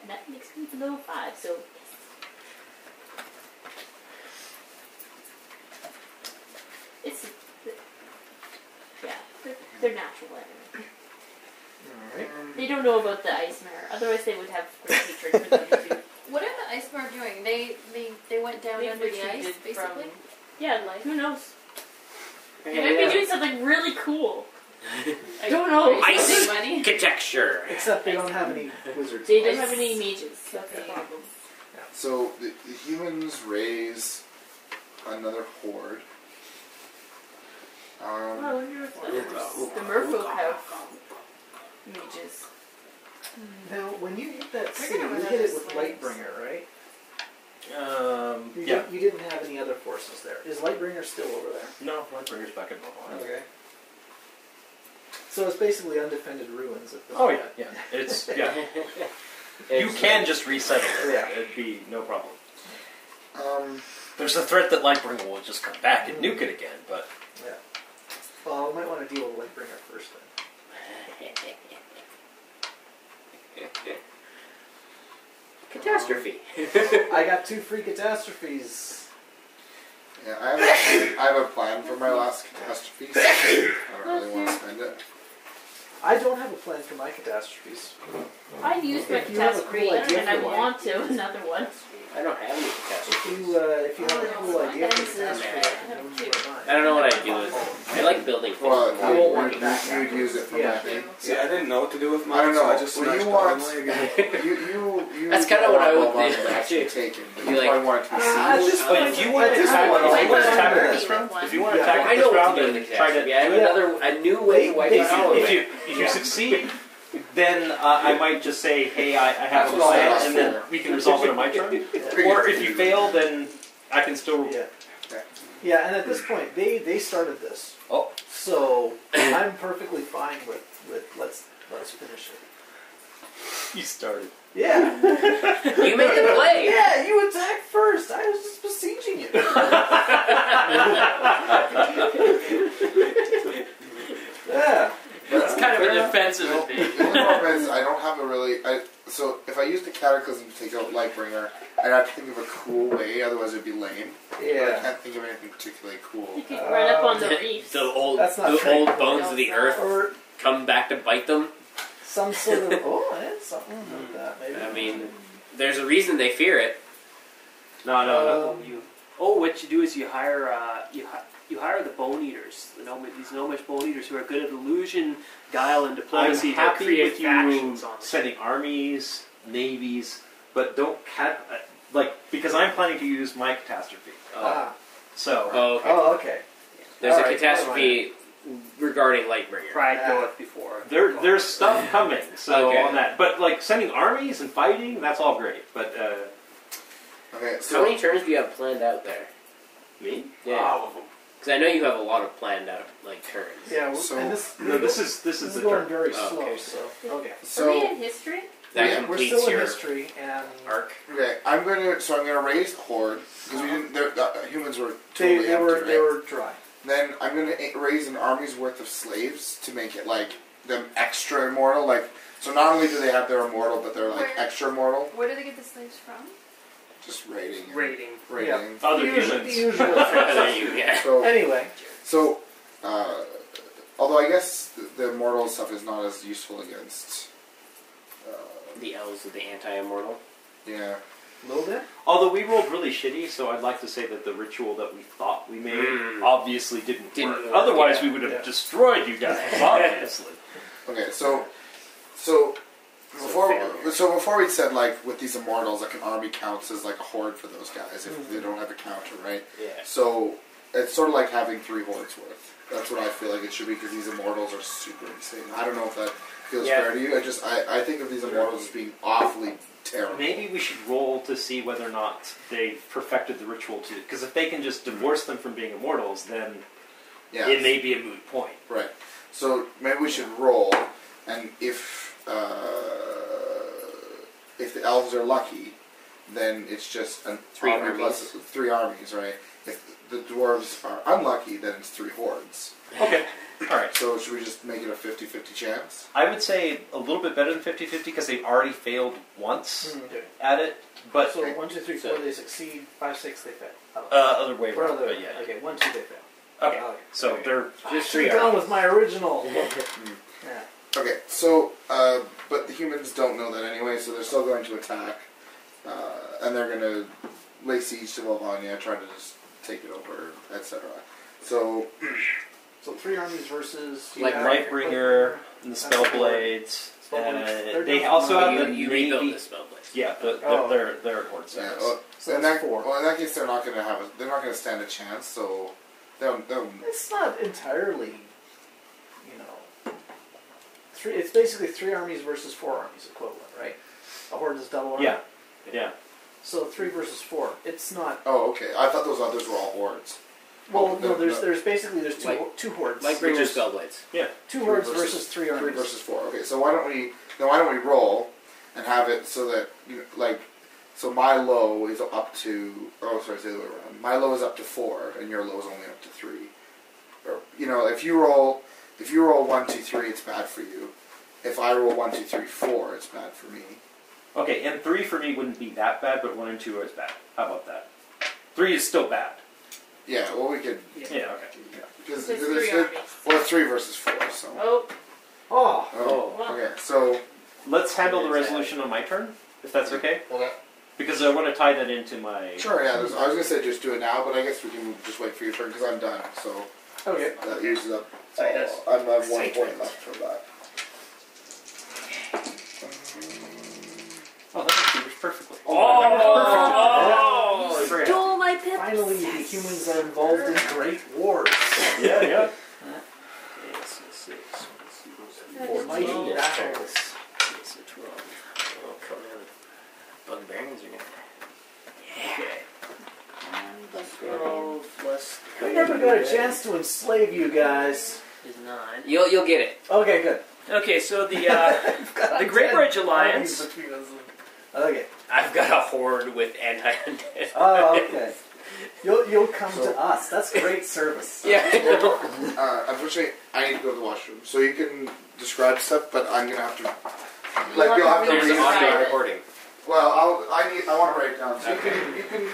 and that makes me below 5. So yes. It's yeah, they're natural enemies. Alright. They don't know about the ice mare. Otherwise, they would have great hatred for them too. What are the ice mer doing? They went down They under the retreated ice, basically? from- Yeah, like who knows? They Yeah, might yeah. be doing something really cool. I don't know. Ice money. architecture. Except they don't have any wizards. They don't have any mages. That's the problem. So the humans raise another horde. Oh, I wonder if the merfolk have mages. Now, when you hit that They're city, gonna you run hit out it of with slaves. Lightbringer, right? You, Yeah. you didn't have any other forces there. Is Lightbringer still over there? No, Lightbringer's back in Mohawk. Okay. So it's basically undefended ruins at this Oh point. yeah, yeah. It's yeah. You can just resettle it. Yeah. It'd be no problem. Um, There's a threat that Lightbringer will just come back and nuke it again, but Well, I might want to deal with Lightbringer first then. Catastrophe. I got 2 free catastrophes. yeah, I have a plan for my last catastrophe. So I don't really want to spend it. I don't have a plan for my catastrophes. I used my If you have a catastrophe, cool idea and I for one. want to another one. I don't have any If catastrophes. you have a cool idea for That's, catastrophe, I I have don't two. know I don't know what I'd do with it. I like building things. Well, I won't want you it back. would use it for Yeah. that thing. See, I didn't know what to do with I mine, don't know. so I just Well, smashed you it want- on my again. You That's kinda what I would want think. to actually taken. But You you like- probably want it to be At sieged. this but point, if you want at to this attack, point, if you I want to don't attack know. this round, if you want to Yeah. attack I this know what round to do with and the try to catastrophe. I have a new way to wipe it out. if you succeed, then I might just say, hey, I have a That's what I plan, asked and then for. we can resolve it on my turn. Or if you fail, then I can still. Yeah. Yeah, and at this point, they started this. Oh. So I'm perfectly fine with let's finish it. You started. Yeah. You made the play. Yeah, you attacked first. I was just besieging you. Yeah. It's kind of a defensive The advantage. only problem is I don't have a really. So if I use the Cataclysm to take out Lightbringer, I'd have to think of a cool way. Otherwise, it'd be lame. I Yeah. can't think of anything particularly cool. You could run up on the reefs. The old, That's not the true. old bones of the earth. Or come back to bite them. Some sort of something like that. Maybe. I mean, there's a reason they fear it. No. What you do is you hire you hire the bone eaters, these gnomish bone eaters who are good at illusion, guile, and diplomacy I'm to happy create with you factions on them. sending armies, navies, but don't have because I'm planning to use my catastrophe. So Oh, okay. Oh, okay. There's All a right, catastrophe regarding Lightbringer. Pride Yeah. goeth before. there's stuff coming. So Okay. on that, but like sending armies and fighting, that's all great. But Okay, How so many turns do you have planned out there? me? Yeah. All of them. Because I know you have a lot of planned out turns. Yeah. So- And this This is the going turn. very Oh, slow. okay. So okay. Are we so in history? That Yeah, We're completes still in your history, and arc. okay, I'm gonna raise horde because we didn't. Humans were they, totally they were empty, they right? were dry. Then I'm gonna raise an army's worth of slaves to make it like them extra immortal. Like, so not only do they have their immortal, but they're like Where? extra immortal. Where do they get the slaves from? Just raiding. and Rating. Raiding. Other The humans. usual There you- yeah. So, Anyway, so although I guess the immortal stuff is not as useful against. The L's of the anti-immortal. Yeah. a little bit. Although we rolled really shitty, so I'd like to say that the ritual that we thought we made obviously didn't work. work, Otherwise, yeah. we would have Yeah. destroyed you guys, obviously. Okay. So before we said like with these immortals, like an army counts as like a horde for those guys if they don't have a counter, right? Yeah. So it's sort of like having 3 hordes worth. That's what I feel like it should be because these immortals are super insane. I don't know if that feels Yeah. fair to you. I think of these immortals as being awfully terrible. Maybe we should roll to see whether or not they perfected the ritual too. Because if they can just divorce them from being immortals, then Yeah. it may be a moot point. Right. So maybe we should roll, and if the elves are lucky, then it's just an 3 army armies. plus 3 armies, right? If the dwarves are unlucky, then it's 3 hordes. Okay. All right. So should we just make it a 50-50 chance? I would say a little bit better than 50-50 because they've already failed once Okay. at it. But So 1, 2, 3, 4 they succeed. 5, 6 they fail. other way Or around. other- But yeah. Okay, 1, 2 they fail. Okay. Okay. So they're Just Should 3 have gone armies. with my original. Yeah. Okay, so, but the humans don't know that anyway, so they're still going to attack, and they're going to lay siege to Volvania, try to just take it over, etc. So, So 3 armies versus Like Lightbringer and the Spellblades. They're They down also from have the You rebuild Navy. the Spellblades. Yeah, Oh. they're horde yeah, size. So in that's that, 4. well, in that case, they're not going to stand a chance. So, they'll It's not entirely, you know. It's basically 3 armies versus 4 armies equivalent, right? A horde is double army. Yeah. Yeah. So 3 versus 4. It's not. Oh, okay. I thought those others were all hordes. Well, no. no. There's basically two Like- two hordes. Lightbringer Which is- Spellblades. 2 hordes versus 3 3 armies. versus 4. Okay, so why don't we roll and have it so that so my low is up to it's the other way around. My low is up to 4 and your low is only up to 3. Or if you roll 1, 2, 3, it's bad for you. If I roll 1, 2, 3, 4, it's bad for me. Okay, and 3 for me wouldn't be that bad, but 1 and 2 is bad. How about that? 3 is still bad. Yeah, well we could Yeah, okay. because It's 3 armies. well it's 3 versus 4. So Oh, Oh. Oh. okay, so Let's handle the resolution on my turn, if that's okay. okay. Because I want to tie that into my... Sure, yeah. I was gonna say just do it now, but I guess we can just wait for your turn because I'm done. So Okay. that uses up. So he does. I have 1 Say point turns. left for that. Oh, that works perfectly. Oh! stole my pip. Finally, the humans are involved in great wars. Yeah, yeah. Mighty battles. Oh, come on. Bugbearings are gonna. Twelve plus I never got a chance to enslave you guys. is 9. You'll get it. Okay, good. Okay, so the Great Bridge Alliance. Okay. I've got a horde with anti-undead. Oh, okay. You'll come to us. That's great service. Yeah. Unfortunately, I need to go to the washroom. So you can describe stuff, but I'm gonna have to. You'll have to There's read an audio it. recording. Well, I want to write it down. So Okay. you can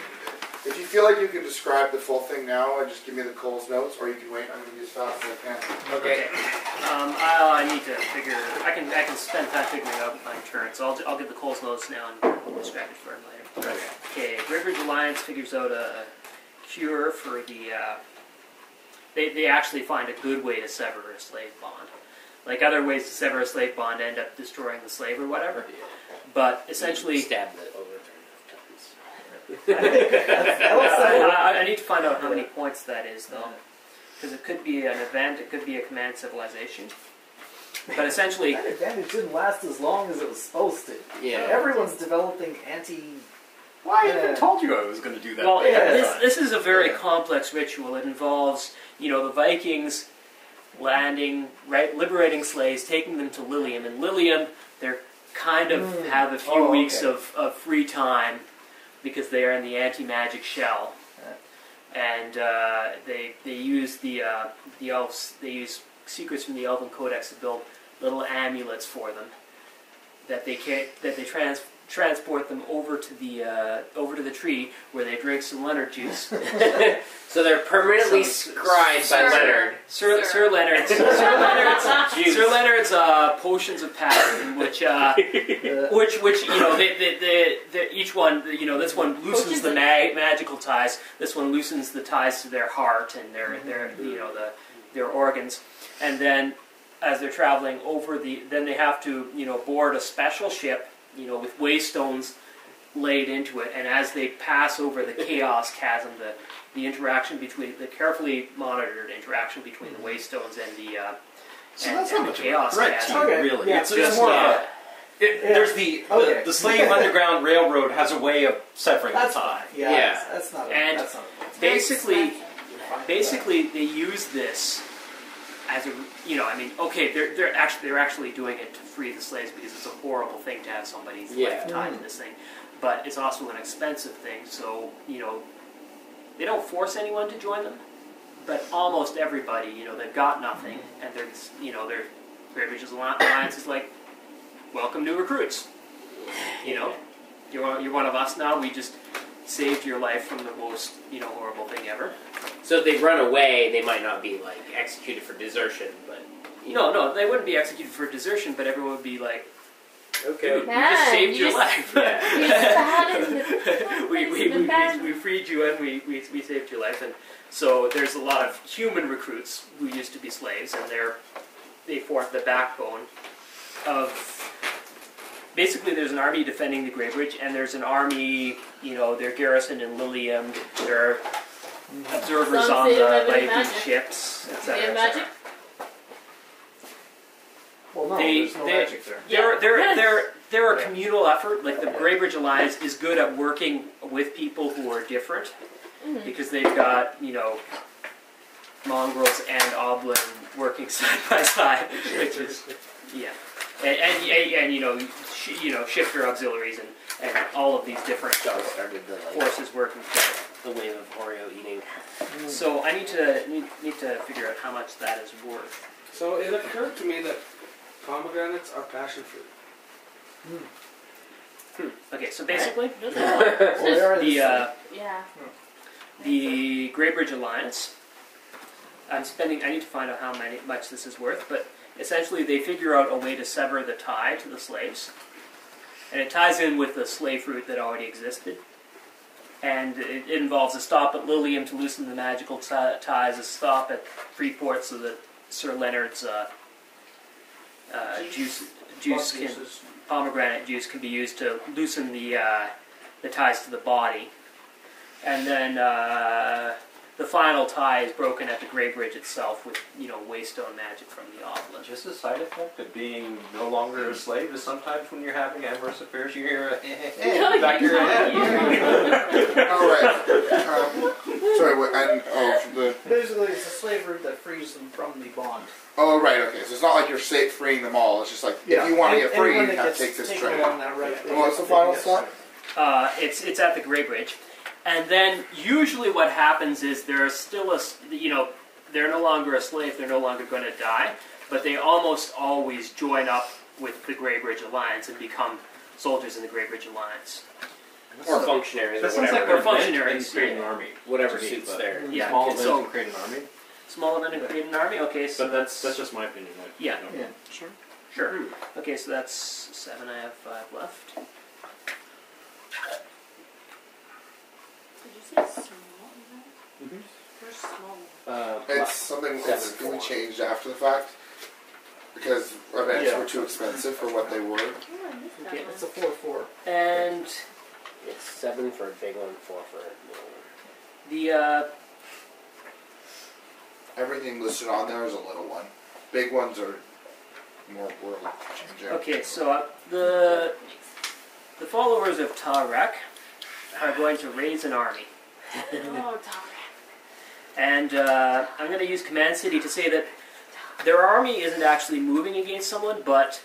If you feel like you can describe the full thing now and just give me the Cole's notes, or you can wait, I'm going to be as fast as I can. Okay. I need to figure. I can spend time figuring out my turn. So I'll get the Cole's notes now and describe it for him later. Okay. Greybridge Alliance figures out a cure for the. They actually find a good way to sever a slave bond. Like other ways to sever a slave bond end up destroying the slave or whatever. But essentially, stab the overturn I need to find out how many points that is, though, because it could be an event, it could be a command civilization. But essentially, that advantage didn't last as long as it was supposed to. Yeah. Everyone's developing anti. Well, I even told you I was going to do that. well, Yeah. this is a very complex ritual. It involves, the Vikings landing, liberating slaves, taking them to Lilium. And Lilium, they're kind of have a few weeks of free time because they are in the anti-magic shell. And they use the elves. They use secrets from the Elven Codex to build little amulets for them that they transport them over to the tree where they drink some Leonard juice. So they're permanently scribed by Leonard. Sir Leonard's potions of passion, which each one, this one loosens the magical ties. This one loosens the ties to their heart and their organs. And then as they're traveling over then they have to board a special ship with waystones laid into it. And as they pass over the chaos chasm, the interaction between the carefully monitored interaction between the waystones and the chaos chasm. Really. Yeah. It's more of a... There's the Slave Underground Railroad has a way of severing That's the tie. fine. Yeah. That's not. And that's not. basically they use this as a they're actually doing it to free the slaves because it's a horrible thing to have somebody's life tied to this thing, but it's also an expensive thing. So they don't force anyone to join them, but almost everybody they've got nothing, and their Greybridge Alliance is like, welcome new recruits. You're one of us now. We just saved your life from the most horrible thing ever. So if they run away, they might not be executed for desertion, but no, they wouldn't be executed for desertion, but everyone would be like, okay, we just saved your life. We freed you and we saved your life. And so there's a lot of human recruits who used to be slaves, and they form the backbone of. Basically, there's an army defending the Greybridge, and there's an army, they're garrisoned in Lilium. There are observers on the Viking ships, etc. Magic? Well, no, there's no magic there. They're a communal effort. Like the Greybridge Alliance is good at working with people who are different, because they've got mongrels and Oblin working side by side, which is and shifter auxiliaries and all of these different started forces working together. the wave of Oreo eating. So I need to figure out how much that is worth. So it occurred to me that pomegranates are passion fruit. Okay, so basically, the Greybridge Alliance. I need to find out how much this is worth, but essentially they figure out a way to sever the tie to the slaves, and it ties in with the slave route that already existed. And it involves a stop at Lilium to loosen the magical ties, a stop at Freeport so that Sir Leonard's pomegranate juice can be used to loosen the ties to the body. And then the final tie is broken at the Greybridge itself with, waystone magic from the Oblin. Just a side effect of being no longer a slave is sometimes when you're having adverse affairs, you hear back of your head. Alright. Sorry, Basically, it's a slave route that frees them from the bond. Oh, right, okay. So it's not like you're freeing them all. It's just like, if you want to get free, you have to take this train. Along that route, And what's the final stop? It's at the Greybridge. And then usually what happens is they're still they're no longer a slave, they're no longer going to die, but they almost always join up with the Greybridge Alliance and become soldiers in the Greybridge Alliance. Or functionaries, That or sounds like whatever. we're functionaries, creating an army. Whatever to me, suits but there. Yeah, small okay, event so- and create an army. Small event and create an army. Okay, so But that's just my opinion. Yeah. I don't know. Sure. Okay, so that's 7. I have 5 left. Did you say small? Mhm. Where's small? It's something that's Seven, we four. changed after the fact because events Yeah. were too expensive for what they were. Oh, I missed that Okay, one. It's a 4/4. And It's 7 for a big one, 4 for a little one. the Everything listed on there is a little one. Big ones are more world changing. okay, so the followers of Tarek are going to raise an army, Oh, Tom. and I'm going to use Command City to say that their army isn't actually moving against someone, but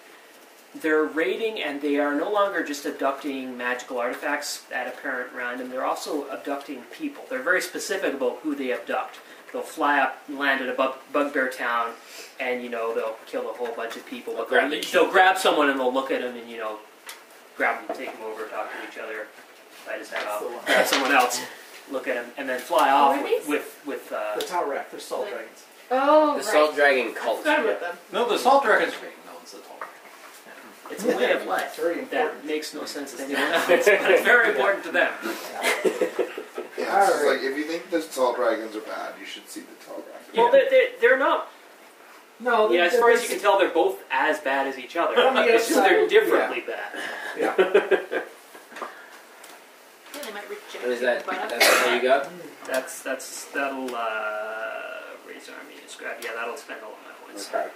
they're raiding, and they are no longer just abducting magical artifacts at apparent random. They're also abducting people. They're very specific about who they abduct. They'll fly up, land at a bugbear town, and they'll kill a whole bunch of people. They'll grab the They'll grab someone and they'll look at them and grab them, take them over, talk to each other, bite his head off, the one. grab someone else, look at him, and then fly Who off are these? with The Taurak, they're salt Like- dragons. Oh, The right. Salt Dragon I cult. forgot about them. No, the salt dragons are great. No, it's the tall. it's a way of life Very that important. makes no sense to anyone else, but it's very important to them. Yeah, it's just like if you think the tall dragons are bad, you should see the tall dragons. Well, they're not. No, Yeah, as far as you can tell, they're both as bad as each other. From the It's just they're outside, differently bad. Yeah. Yeah, they might reject What is you, that? but That's all you got? That'll raise army describe. Yeah, that'll spend all of my points. Okay.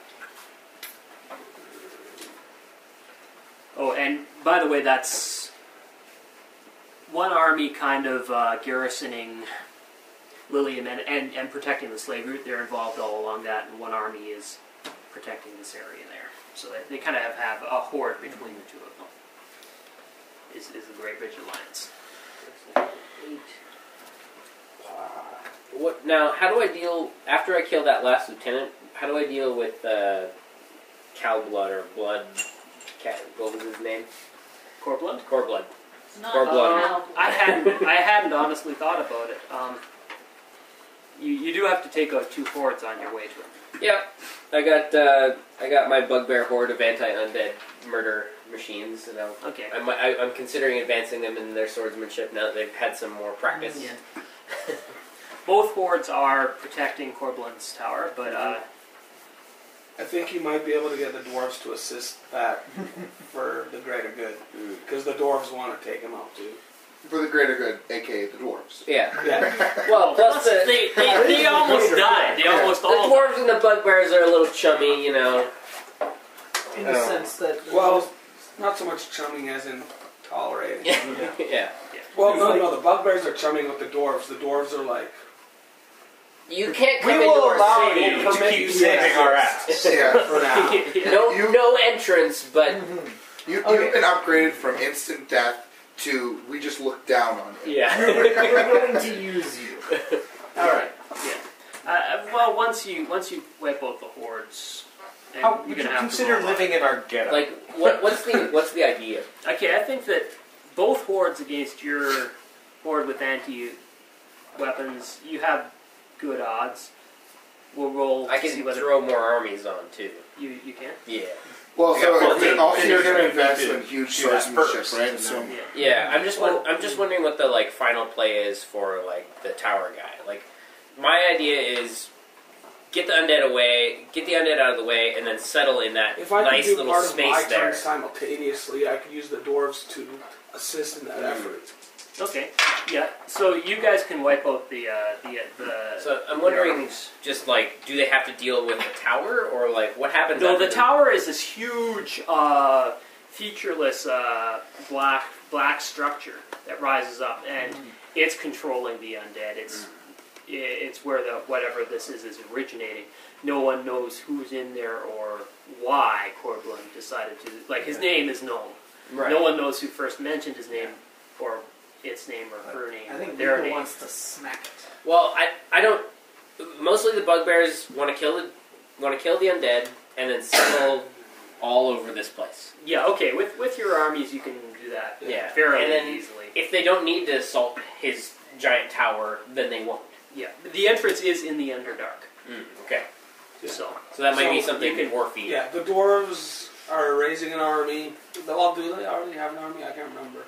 Oh, and by the way, that's one army kind of garrisoning Lilium and protecting the slave route. They're involved all along that, and one army is protecting this area there. So they kind of have a horde between the two of them. Is the Great Bridge Alliance. 8. What now? How do I deal after I kill that last lieutenant? How do I deal with cow blood or blood? What was his name? Corblood? Corblood. not Or blood. now. I hadn't honestly thought about it. You do have to take out 2 hordes on your way to him. Yeah, I got my bugbear horde of anti-undead murder machines, and Okay. I'm considering advancing them in their swordsmanship now that they've had some more practice. Yeah. Both hordes are protecting Corblood's tower, but I think you might be able to get the dwarves to assist that for the greater good, because the dwarves want to take him out too. For the greater good, aka the dwarves. Yeah. Yeah. Well, plus the they almost died. They almost all dwarves and the bugbears are a little chummy, In the sense that Well, not so much chumming as in tolerating. Yeah. Well, no, the bugbears are chumming with the dwarves. The dwarves are like, You can't We come into will our allow city. you to keep saving our ass. Yeah. for now. No entrance, but You've been upgraded from instant death to we just look down on you. yeah. we're going to use you. All right. Yeah. Well, once you wipe out the hordes, and How you're would gonna you have consider to living in our ghetto? Like, what's the idea? Okay, I think that both hordes against your horde with anti-weapons, you have good odds. We'll roll I to see can whether throw more armies on too. you can. Yeah. Well, Yeah, so well, if also then you're you're going to gonna invest need in to huge do that swordsmanship, first, right? and So then- Yeah, I'm just wondering what the final play is for the tower guy. Like, my idea is get the undead out of the way, and then settle in that If I nice could do little part of my space there. turn simultaneously, I could use the dwarves to assist in that effort. Okay. Yeah. So you guys can wipe out the So I'm the wondering, armies. just do they have to deal with the tower, or what happens? No, after the tower is this huge, featureless black structure that rises up, and it's controlling the undead. It's where whatever this is originating. No one knows who's in there or why Corblood decided to. His name is known. Right. No one knows who first mentioned his name or its name or her name. I think their Nico name. wants to smack it. Well, I don't. Mostly the bugbears want to kill the undead and then settle all over this place. Yeah. Okay. With your armies, you can do that. Yeah. Fairly And then easily. if they don't need to assault his giant tower, then they won't. Yeah, the entrance is in the Underdark. Okay. Yeah. So So that might be So something you can- dwarfy. Yeah, the dwarves are raising an army. Well, do they already have an army? I can't remember.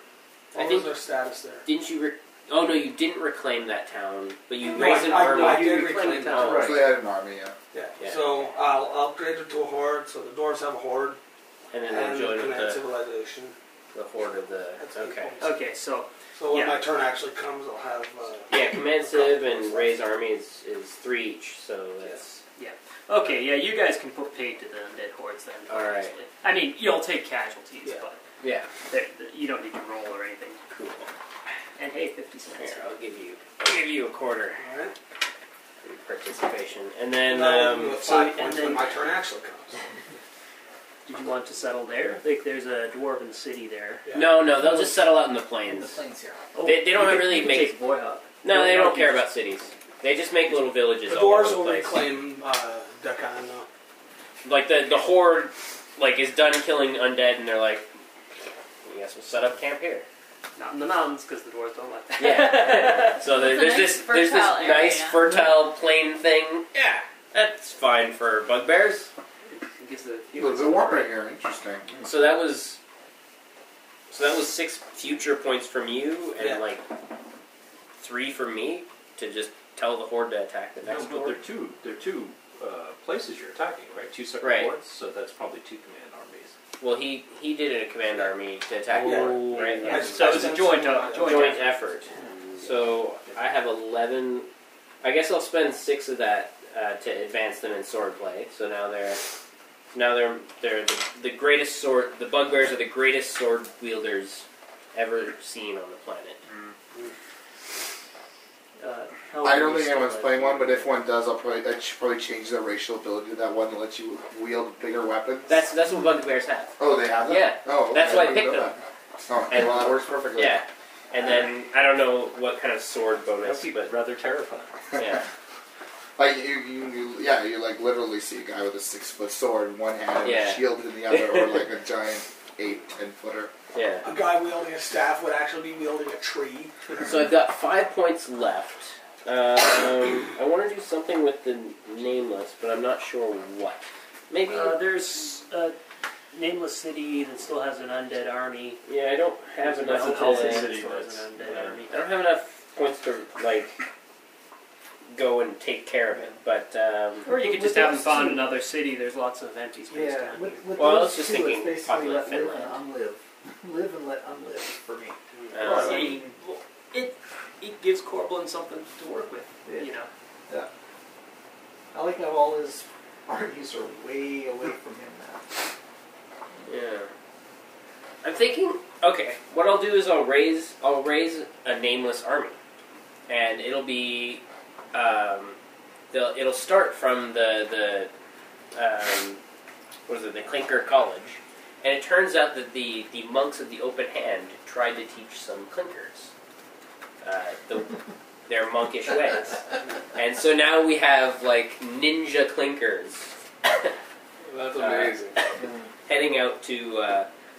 What I think- was their status there? Didn't you? Oh no, you didn't reclaim that town, but you No, raised an I army. did You reclaim reclaimed the town. town. Oh, so they had an army, yeah. Yeah. Yeah. So I'll upgrade it to a horde. So the dwarves have a horde, And then and they'll join with command the civilization. horde of the. That's 8 Okay. points. okay, so So when Yeah. my turn actually comes, I'll have. Yeah, command civ and raise army is 3 each, so that's. okay, yeah, you guys can put paid to the undead hordes then. All right. obviously. I mean, you'll take casualties, Yeah. but Yeah. you don't need to roll or anything. Cool. And hey, 50 cents. Here, I'll give you a quarter All right. for participation, and then With so- 5 and points then- when my turn actually comes. Did you want to settle there? Like, there's a dwarven city there. Yeah. no, they'll just settle out in the In the plains. plains here. Oh, They don't you could- really you could make- take Voyhawk. No, they No, don't you care just- about cities. They just make little villages The all over dwarves the will place. reclaim Dakan. Like the horde, like is done killing undead, and they're like, I guess we'll set up camp here. Not in the mountains, because the dwarves don't like that. Yeah. So It's a there's nice this fertile nice area. fertile plain thing. Yeah, that's fine for bugbears. It gives the A little humans bit warmer here, interesting. So that was 6 future points from you, and Yeah. like 3 from me to just tell the horde to attack the No, next but horde. they're two places you're attacking, right? 2 separate Right. hordes, so that's probably 2 command armies. Well, he did it in a command army to attack Yeah. one, right? Yeah. I- So it's a I joint sent some, Joint effort. So I have 11. I guess I'll spend 6 of that to advance them in sword play. So now they're the greatest sword. The bugbears are the greatest sword wielders ever seen on the planet. I don't think anyone's playing one, but if one does, I should probably change the racial ability to that one to let you wield bigger weapons. That's what bugbears have. Oh, they have that? Yeah. Oh, okay. That's why I didn't picked know them. that. Oh, okay, well, that works perfectly. Yeah. And then I don't know what kind of sword bonus, That'd be but rather terrifying. yeah. Like, you like literally see a guy with a 6-foot sword in one hand and Yeah. a shield in the other, or like a giant 8-10-footer. Yeah. A guy wielding a staff would actually be wielding a tree. So I've got 5 points left. I want to do something with the nameless, but I'm not sure what. Maybe. There's a nameless city that still has an undead army. Yeah, I don't have There's enough an to. Alpha City that still has that's- an undead yeah. army. I don't have enough points to like go and take care of it. But Or you could just With have them those found two- another city. There's lots of empty space Yeah, down here. with Well, I those was just two, thinking it's basically populate let live Finland. and unlive. Live and let unlive for me. Well, um, yeah, it gives Corblin something to work with, Yeah. you know. I like how all his armies are way away from him now. yeah. I'm thinking. Okay, what I'll do is I'll raise a nameless army, and it'll be it'll start from the what is it, the Clinker College, and it turns out that the monks of the Open Hand tried to teach some Clinkers their monkish ways, and so now we have like ninja Clinkers That's amazing. heading out to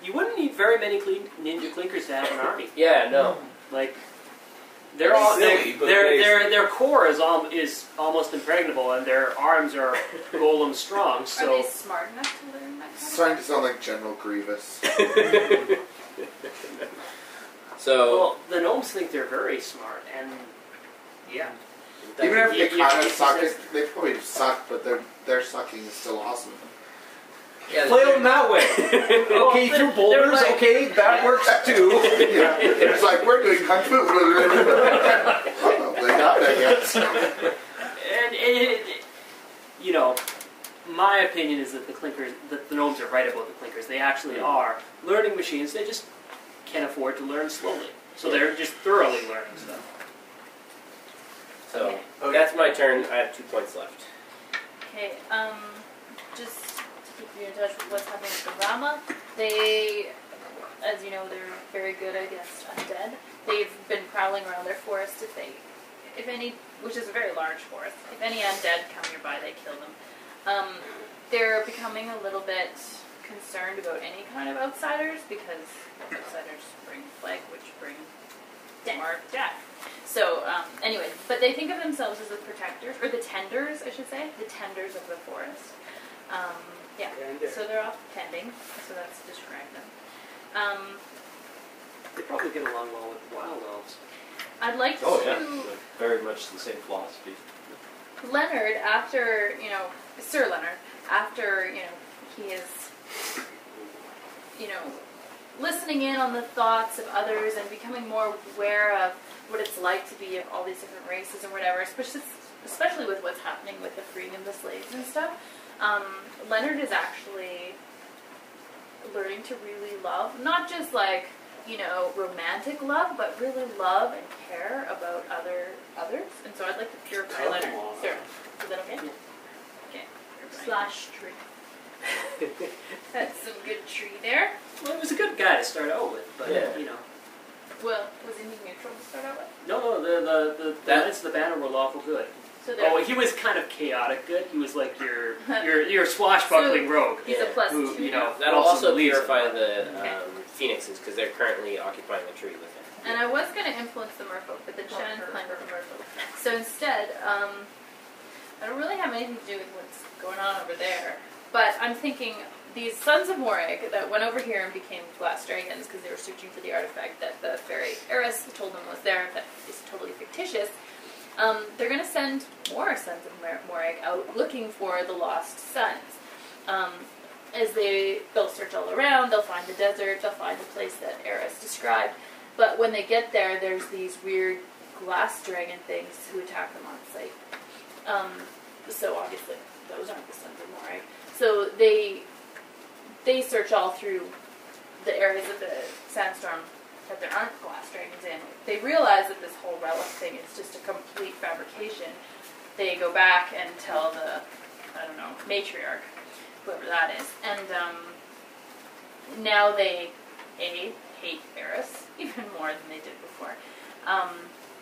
You wouldn't need very many ninja clinkers to have an army. yeah no. Like, they're all Silly, but their core is almost impregnable, and their arms are golem strong. Are So they smart enough to learn that It's kind starting to sound like General Grievous. So well, the gnomes think they're very smart, and yeah, Even if they Yeah, kind of it's suck, just- they probably suck, but their sucking is still awesome. yeah, Play them that way. Okay, they're- through boulders, they're like- okay, that works too. Yeah, it's like we're doing kung fu. Uh-oh, they got that yet. and you know, my opinion is that the gnomes are right about the clinkers. They actually are learning machines. They just can't afford to learn slowly, so they're just thoroughly learning stuff. So Okay. that's my turn. I have 2 points left. Okay, just to keep you in touch with what's happening with the Rama, they, as you know, they're very good against undead. They've been prowling around their forest if any, which is a very large forest, if any undead come nearby, they kill them. They're becoming a little bit concerned about any kind of outsiders because outsiders bring plague, which bring more death. So, anyway, but they think of themselves as the protectors, or the tenders, I should say, the tenders of the forest. Yeah, so they're off tending, so that's to describe them. They probably get along well with the wild elves. I'd like to... Oh yeah, very much the same philosophy. Leonard, after, Sir Leonard, after, he is, listening in on the thoughts of others and becoming more aware of what it's like to be of all these different races and whatever, especially with what's happening with the freeing of the slaves and stuff, Leonard is actually learning to really love, not just like, romantic love, but really love and care about others. And so I'd like to purify Leonard. Sure. Is that okay? Okay. Slash tree. That's some good tree there. Well, he was a good guy to start out with, but Well, was he neutral to start out with? No, the Knights of the Banner were lawful good. So he was kind of chaotic good. He was like your swashbuckling rogue. He's a plus who, two. That'll also purify the phoenixes because they're currently occupying the tree with him. And I was going to influence the merfolk, but the Shannon's playing with the merfolk. So instead, I don't really have anything to do with what's going on over there. But I'm thinking these sons of Morag that went over here and became glass dragons because they were searching for the artifact that the fairy Eris told them was there, that is totally fictitious. They're going to send more sons of Morag out looking for the lost sons. As they'll search all around, they'll find the desert, they'll find the place that Eris described. But when they get there, there's these weird glass dragon things who attack them on sight. So obviously, those aren't the sons of Morag. So they search all through the areas of the sandstorm that there aren't glass dragons in. They realize that this whole relic thing is just a complete fabrication. They go back and tell the, matriarch, whoever that is. And now they, hate Eris even more than they did before.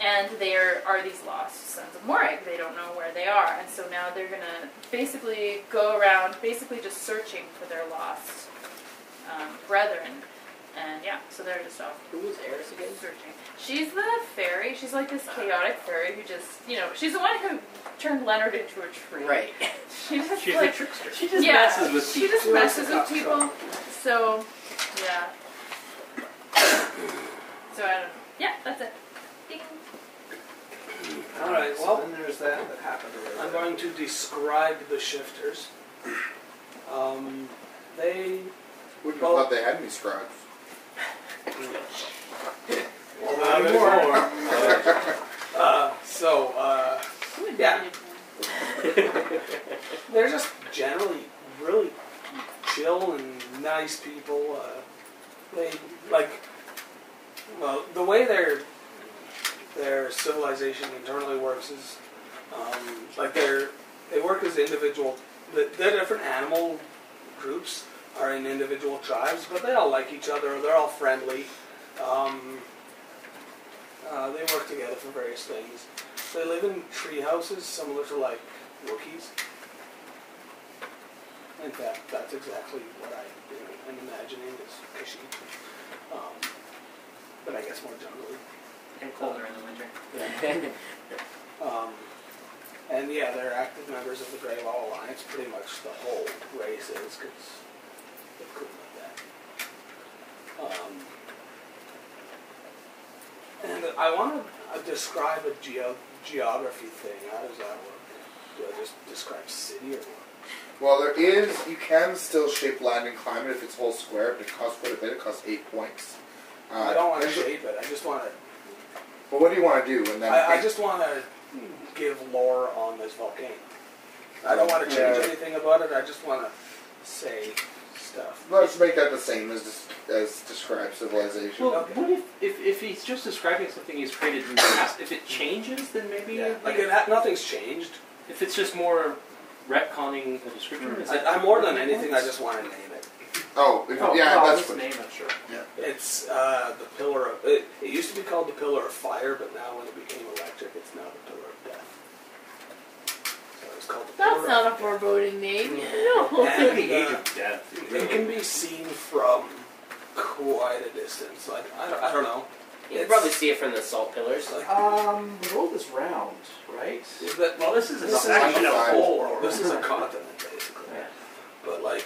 And there are these lost sons of Morag. They don't know where they are. And so now they're going to basically go around, just searching for their lost brethren. And so they're just off. Who was Eris again? Searching. She's the fairy. She's like this chaotic fairy who just, she's the one who turned Leonard into a tree. Right. She's a trickster. She just messes with She people. just messes with people. So, yeah. So I don't know. Yeah, that's it. Ding. Alright, So well, then there's that happened. I'm going to describe the shifters. They... Wouldn't have thought they had any scribes. Not anymore. Yeah. They're just generally really chill and nice people. The way their civilization internally works is they work as individual. The different animal groups are in individual tribes, but they all like each other. They're all friendly. They work together for various things. They live in tree houses similar to like Wookiees. In fact, that's exactly what I am imagining is Kashyyyk. But I guess more generally. And colder in the winter. And they're active members of the Grey Law Alliance. Pretty much the whole race is, because they couldn't like that. And I want to describe a geography thing. How does that work? Do I just describe city or what? Well, you can still shape land and climate if it's whole square, but it costs quite a bit. It costs 8 points. I don't want to shape it. I just want to... Well, what do you want to do? And then I just want to give lore on this volcano. I don't want to change anything about it. I just want to say stuff. Let's make that the same as describe civilization. Well, what if he's just describing something he's created in the past? If it changes, then maybe... Yeah. Nothing's changed. If it's just more retconning the description? I'm more than anything, I just want to name it. That's what. name it, sure. Yeah. It's the Pillar of... It used to be called the Pillar of Fire, but now when it became electric, it's now the Pillar of Death. So It's called the That's Portal. not a foreboding name. No. And, The age of death. it can be seen from quite a distance. Like, I don't know. You can probably see it from the salt pillars. Like, The world is round, right? that, Well, this is a This is section of like- whole. this is a continent, basically. Yeah. But, like,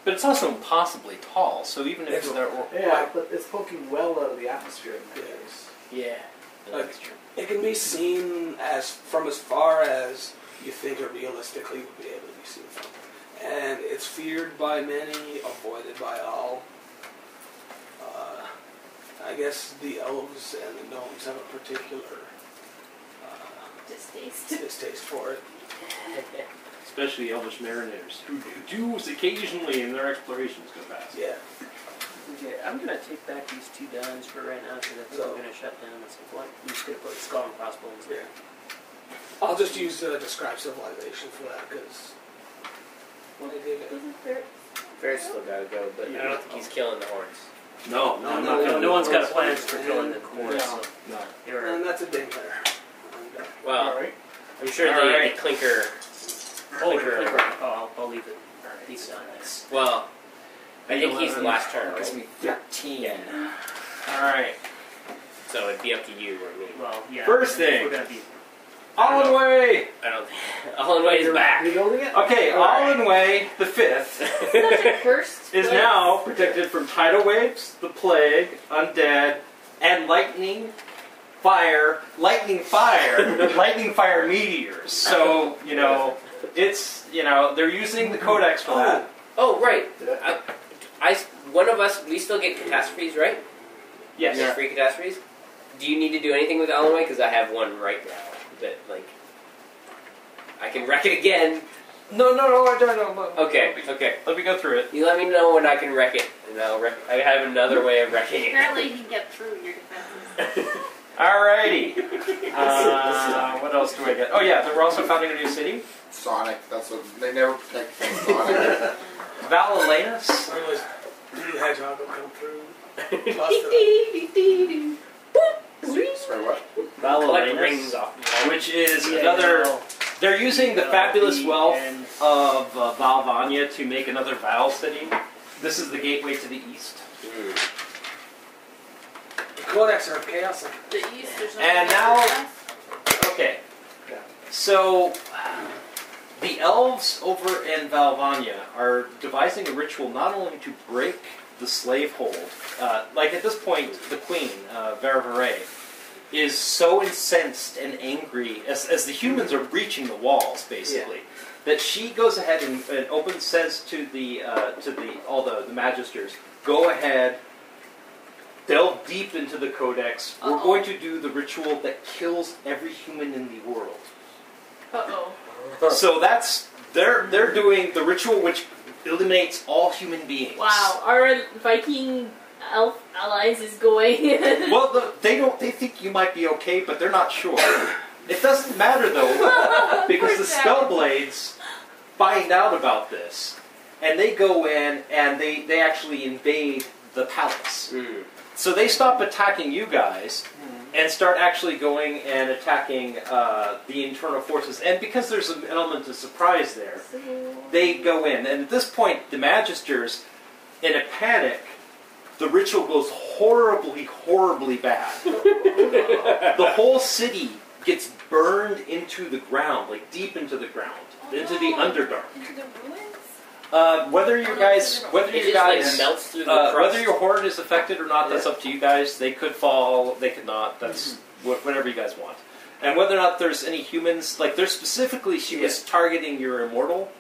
But it's also impossibly tall, so even if It's- there Yeah, but it's poking well out of the atmosphere in that Yeah. case. Yeah. Like- That's true. it can be seen from as far as you think it realistically would be able to be seen from. And it's feared by many, avoided by all. I guess the elves and the gnomes have a particular Distaste. distaste for it. especially Elvish mariners, who do occasionally in their explorations go past. Yeah. Okay, I'm gonna take back these 2 dimes for right now because I think I'm gonna shut down at some point. I'm just gonna put skull and crossbones there. I'll just use describe civilization for that because when I did it. Isn't there? Ferris still gotta go, but I don't think he's killing the horns. No, No, I'm no, not no, gonna No one's got plans for killing the corn, No. so No. you're And that's a ding there. And, Well, Alright. I'm sure the, Alright. the clinker. I'll leave it. He's done this. Well, I think he's the last turn, Gives right? me 13. Yeah. Alright. So it'd be up to you or me. Well, yeah. First thing. We're gonna be. Allen Way! I don't think. All the way is back. Rebuilding it? Okay, Alright. Allen Way, the 5th, Such a cursed is place. now protected from tidal waves, the plague, undead, and lightning fire meteors. So, it's, they're using the codex for that. Oh, right. One of us, we still get catastrophes, right? Yes. Yeah. Free catastrophes. Do you need to do anything with Allenway? Because I have one right now that, I can wreck it again. No, I don't know. Okay. Let me go through it. You let me know when I can wreck it, and I'll wreck. I have another way of wrecking it. Apparently, you can get through your defenses. Alrighty. What else do I get? Oh yeah, we're also founding a new city. Sonic. That's what they never protect from Sonic. Valalanus. Otherwise, the hedgehog will come through. Sorry, what? Collect rings Valalanus, off. which is Yeah, another. no. They're using the fabulous the wealth end. of Valvania to make another Val city. This is the gateway to the east. The codex are of chaos. The east, there's nothing And but now- success. Okay. So, the elves over in Valvania are devising a ritual not only to break the slave hold, at this point, the queen, Veravaray, is so incensed and angry as the humans are breaching the walls, basically, that she goes ahead and says to all the magisters, go ahead, delve deep into the codex. We're Uh-oh. going to do the ritual that kills every human in the world. Uh-oh. So they're doing the ritual which eliminates all human beings. Wow, our Viking elf allies is going. Well, they think you might be okay, but they're not sure. It doesn't matter though, because the Spellblades find out about this, and they go in and they actually invade the palace. Mm. So they stop attacking you guys and start actually going and attacking the internal forces. And because there's an element of surprise there, they go in. And at this point, the Magisters, in a panic, the ritual goes horribly, horribly bad. The whole city gets burned into the ground, like deep into the ground, into the Underdark. Into the ruins? Whether you guys, It just melts through the crust. whether your horde is affected or not, that's up to you guys. They could fall, they could not. That's whatever you guys want. And whether or not there's any humans, there's specifically, she was targeting your immortal,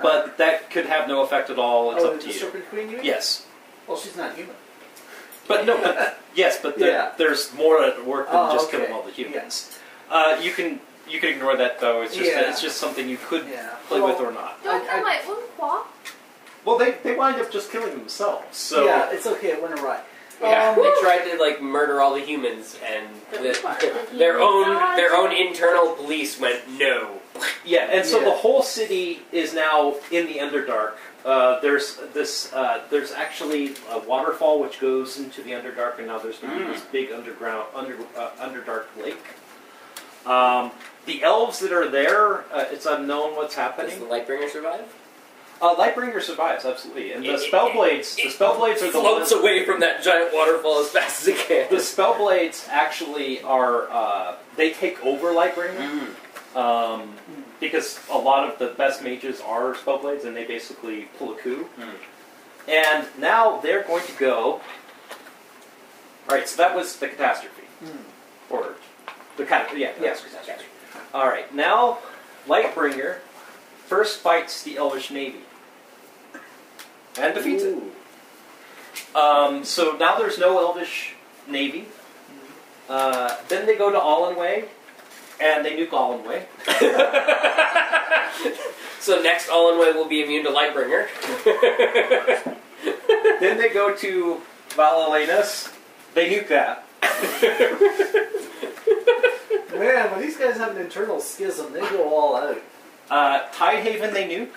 but that could have no effect at all. It's up to the you. Serpent Queen, you mean? Yes, Well, she's not human. but no, but yes, but Yeah. there's more at work than just okay. killing all the humans. You can ignore that though. It's just it's just something you could play with or not. Don't kill my Unqua. Well, they wind up just killing themselves. So Yeah, it's okay. It went awry. Yeah, they tried to murder all the humans, and their own internal police went no. yeah, and so Yeah. the whole city is now in the Underdark. There's actually a waterfall which goes into the Underdark, and now there's going to be this big Underdark lake. The elves that are there, it's unknown what's Does happening. the Lightbringer survive? Lightbringer survives, absolutely. And the Spellblades are the floats ones... away from that giant waterfall as fast as it can. The Spellblades actually are... they take over Lightbringer. Because a lot of the best mages are Spellblades, and they basically pull a coup. And now they're going to go... Alright, so that was the catastrophe. Or... catastrophe. Alright, now Lightbringer first fights the Elvish Navy. And defeats it. So now there's no Elvish Navy. Then they go to Allenway, and they nuke Allenway. So next Allenway will be immune to Lightbringer. Then they go to Valalenus. They nuke that. Man, when these guys have an internal schism, they go all out. Tidehaven they nuke.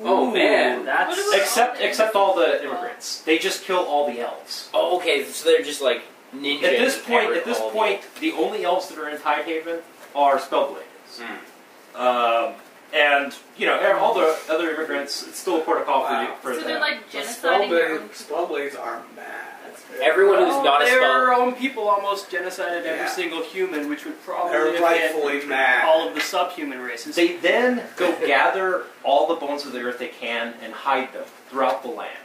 Oh man, That's Except all the immigrants. They just kill all the elves. Oh, okay, so they're just like ninja. At this point, the only elves that are in Tidehaven are Spellblades. And all the other immigrants, it's still a protocol for So them. they're like genociding their own Spellblades are mad. Everyone who's not a their spell. own people almost genocided every single human, which would probably They're have rightfully been mad. all of the subhuman races. They then go gather all the bones of the earth they can and hide them throughout the land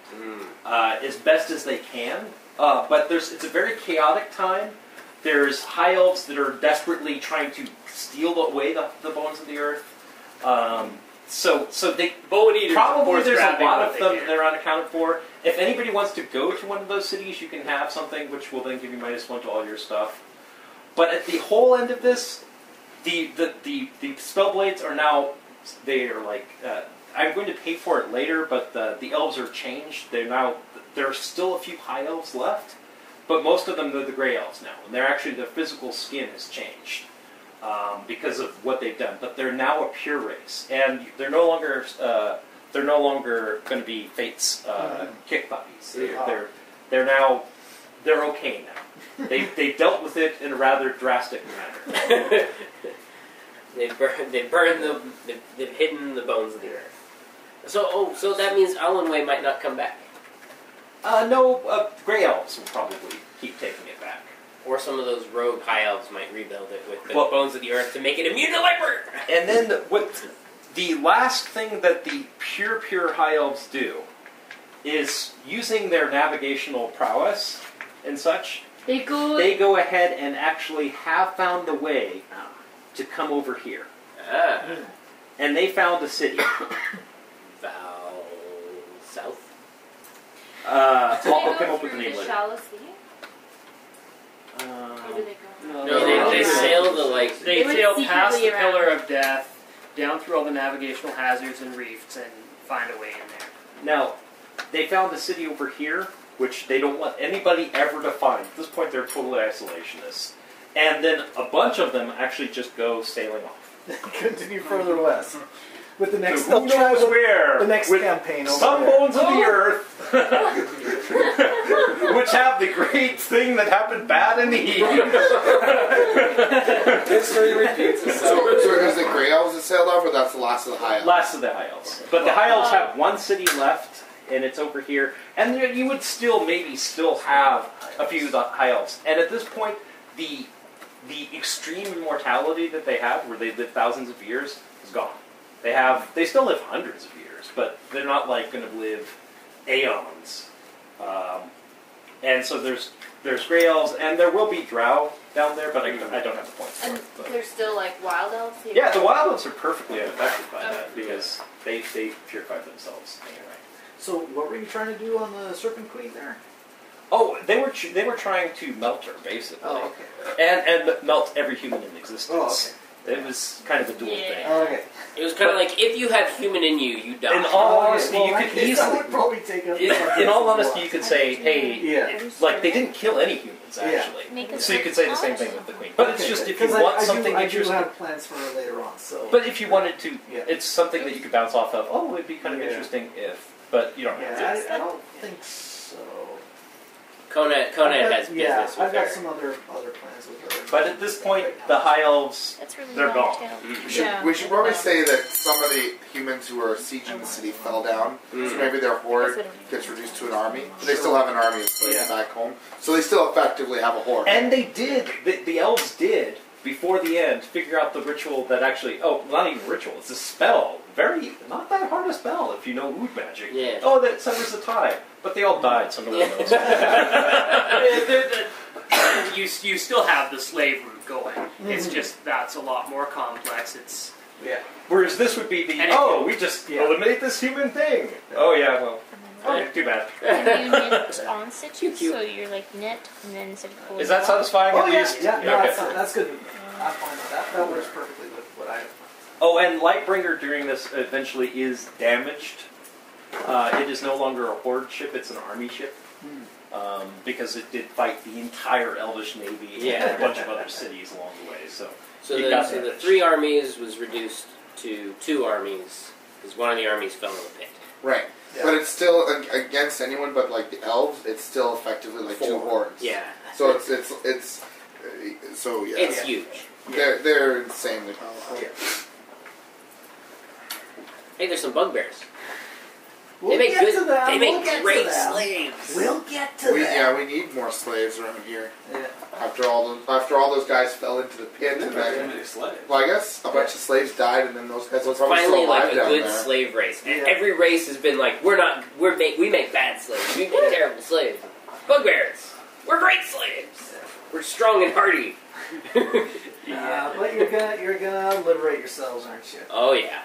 as best as they can. But it's a very chaotic time. There's high elves that are desperately trying to steal away the bones of the earth. So they Bone eaters, probably there's a grabbing lot what of they them can. that are unaccounted for. If anybody wants to go to one of those cities, you can have something which will then give you -1 to all your stuff. But at the whole end of this, the Spellblades are now, they are like, I'm going to pay for it later, but the elves are changed. There are still a few high elves left, but most of them are the gray elves now, and their physical skin has changed because of what they've done. But they're now a pure race, and they're no longer going to be Fate's kick puppies. They're okay now. They've dealt with it in a rather drastic manner. They've hidden the bones of the earth. So that means Allenway might not come back. Grey elves will probably keep taking it back. Or some of those rogue high elves might rebuild it with the bones of the earth to make it immune to Lightbringer. And then the last thing that the pure high elves do is using their navigational prowess and such. They go ahead and actually have found a way to come over here. And they found a city. South? I'll come up with the name later. Shallow Sea? Or do they go? No, they sail the They would sail past the secretly around. Pillar of Death, down through all the navigational hazards and reefs, and find a way in there. Now, they found a city over here, which they don't want anybody ever to find. At this point, they're totally isolationists. And then a bunch of them actually just go sailing off. Continue further west. With the next, So who knows where? the next with campaign over some there. bones of the earth, which have the great thing that happened bad in the heat. History repeats itself. So is it Grey Elves that sailed off, or that's the last of the High Elves? Last of the High Elves. But the High Elves have one city left, and it's over here. And you would still have a few of the High Elves. And at this point, the extreme immortality that they have, where they live thousands of years, is gone. They still live hundreds of years, but they're not like going to live aeons. And so there's Grey Elves, and there will be Drow down there, but I don't have the points for And it. But. they're still like wild elves here? Yeah, the Wild Elves are perfectly unaffected by that, because they purified themselves anyway. So what were you trying to do on the Serpent Queen there? Oh, they were trying to melt her, basically. Oh, okay. And melt every human in existence. Oh, okay. It was kind of a dual thing. Oh, okay. It was kind of like, if you have human in you, you die. In all honesty, Well, you that could case, that easily... would probably take up. In all honesty, you could say, hey, Yeah. like, they didn't kill any humans, actually. So you could say the same thing with the Queen. But it's just, if you Because want something I do interesting... have plans for her later on, so. But if you wanted to, Yeah. it's something that you could bounce off of, it'd be kind of interesting if... But you don't have to. Yeah, I don't think so. Conan has business Yeah, with I've got her. some other plans with her. But at this point, the high elves, That's really they're long gone. tail. We should probably say that some of the humans who were sieging the city fell down, so maybe their horde gets reduced to an army. But they still have an army of slaves back home, so they still effectively have a horde. And they did, the elves did, before the end, figure out the ritual that actually, not even ritual, it's a spell. Not that hard a spell if you know Ood magic. Yeah. Oh, that severs the tie. But they all died, so no one knows. You still have the slave route going. It's just that's a lot more complex. It's Whereas this would be the, we just eliminate this human thing. Oh, yeah, well, too bad. And you knit on stitches, so you're like knit and then instead of pulling Is that it satisfying Oh at yeah, least? yeah, no, Okay. that's good. I'm fine with that. That works perfectly with what I have. Oh, and Lightbringer during this eventually is damaged. It is no longer a horde ship, it's an army ship. Because it did fight the entire Elvish Navy and a bunch of other cities along the way. So the 3 armies was reduced to 2 armies, because one of the armies fell in the pit. Right. Yeah. But it's still against anyone but like the elves. It's still effectively like 2 hordes. Yeah. So it's so yeah. It's huge. They're insanely powerful. Yeah. Hey, there's some bugbears. We'll They make get to that. They make we'll get great to that. slaves. We'll get to that. Yeah, we need more slaves around here. Yeah. After all those guys fell into the pit, and then many slaves. well, I guess a bunch of slaves died, and then those guys Well, are it's probably finally still like alive a down good there. slave race. And Yeah. every race has been like, we make bad slaves. We make terrible slaves. Bugbears, we're great slaves. We're strong and hardy. But you're gonna liberate yourselves, aren't you? Oh yeah.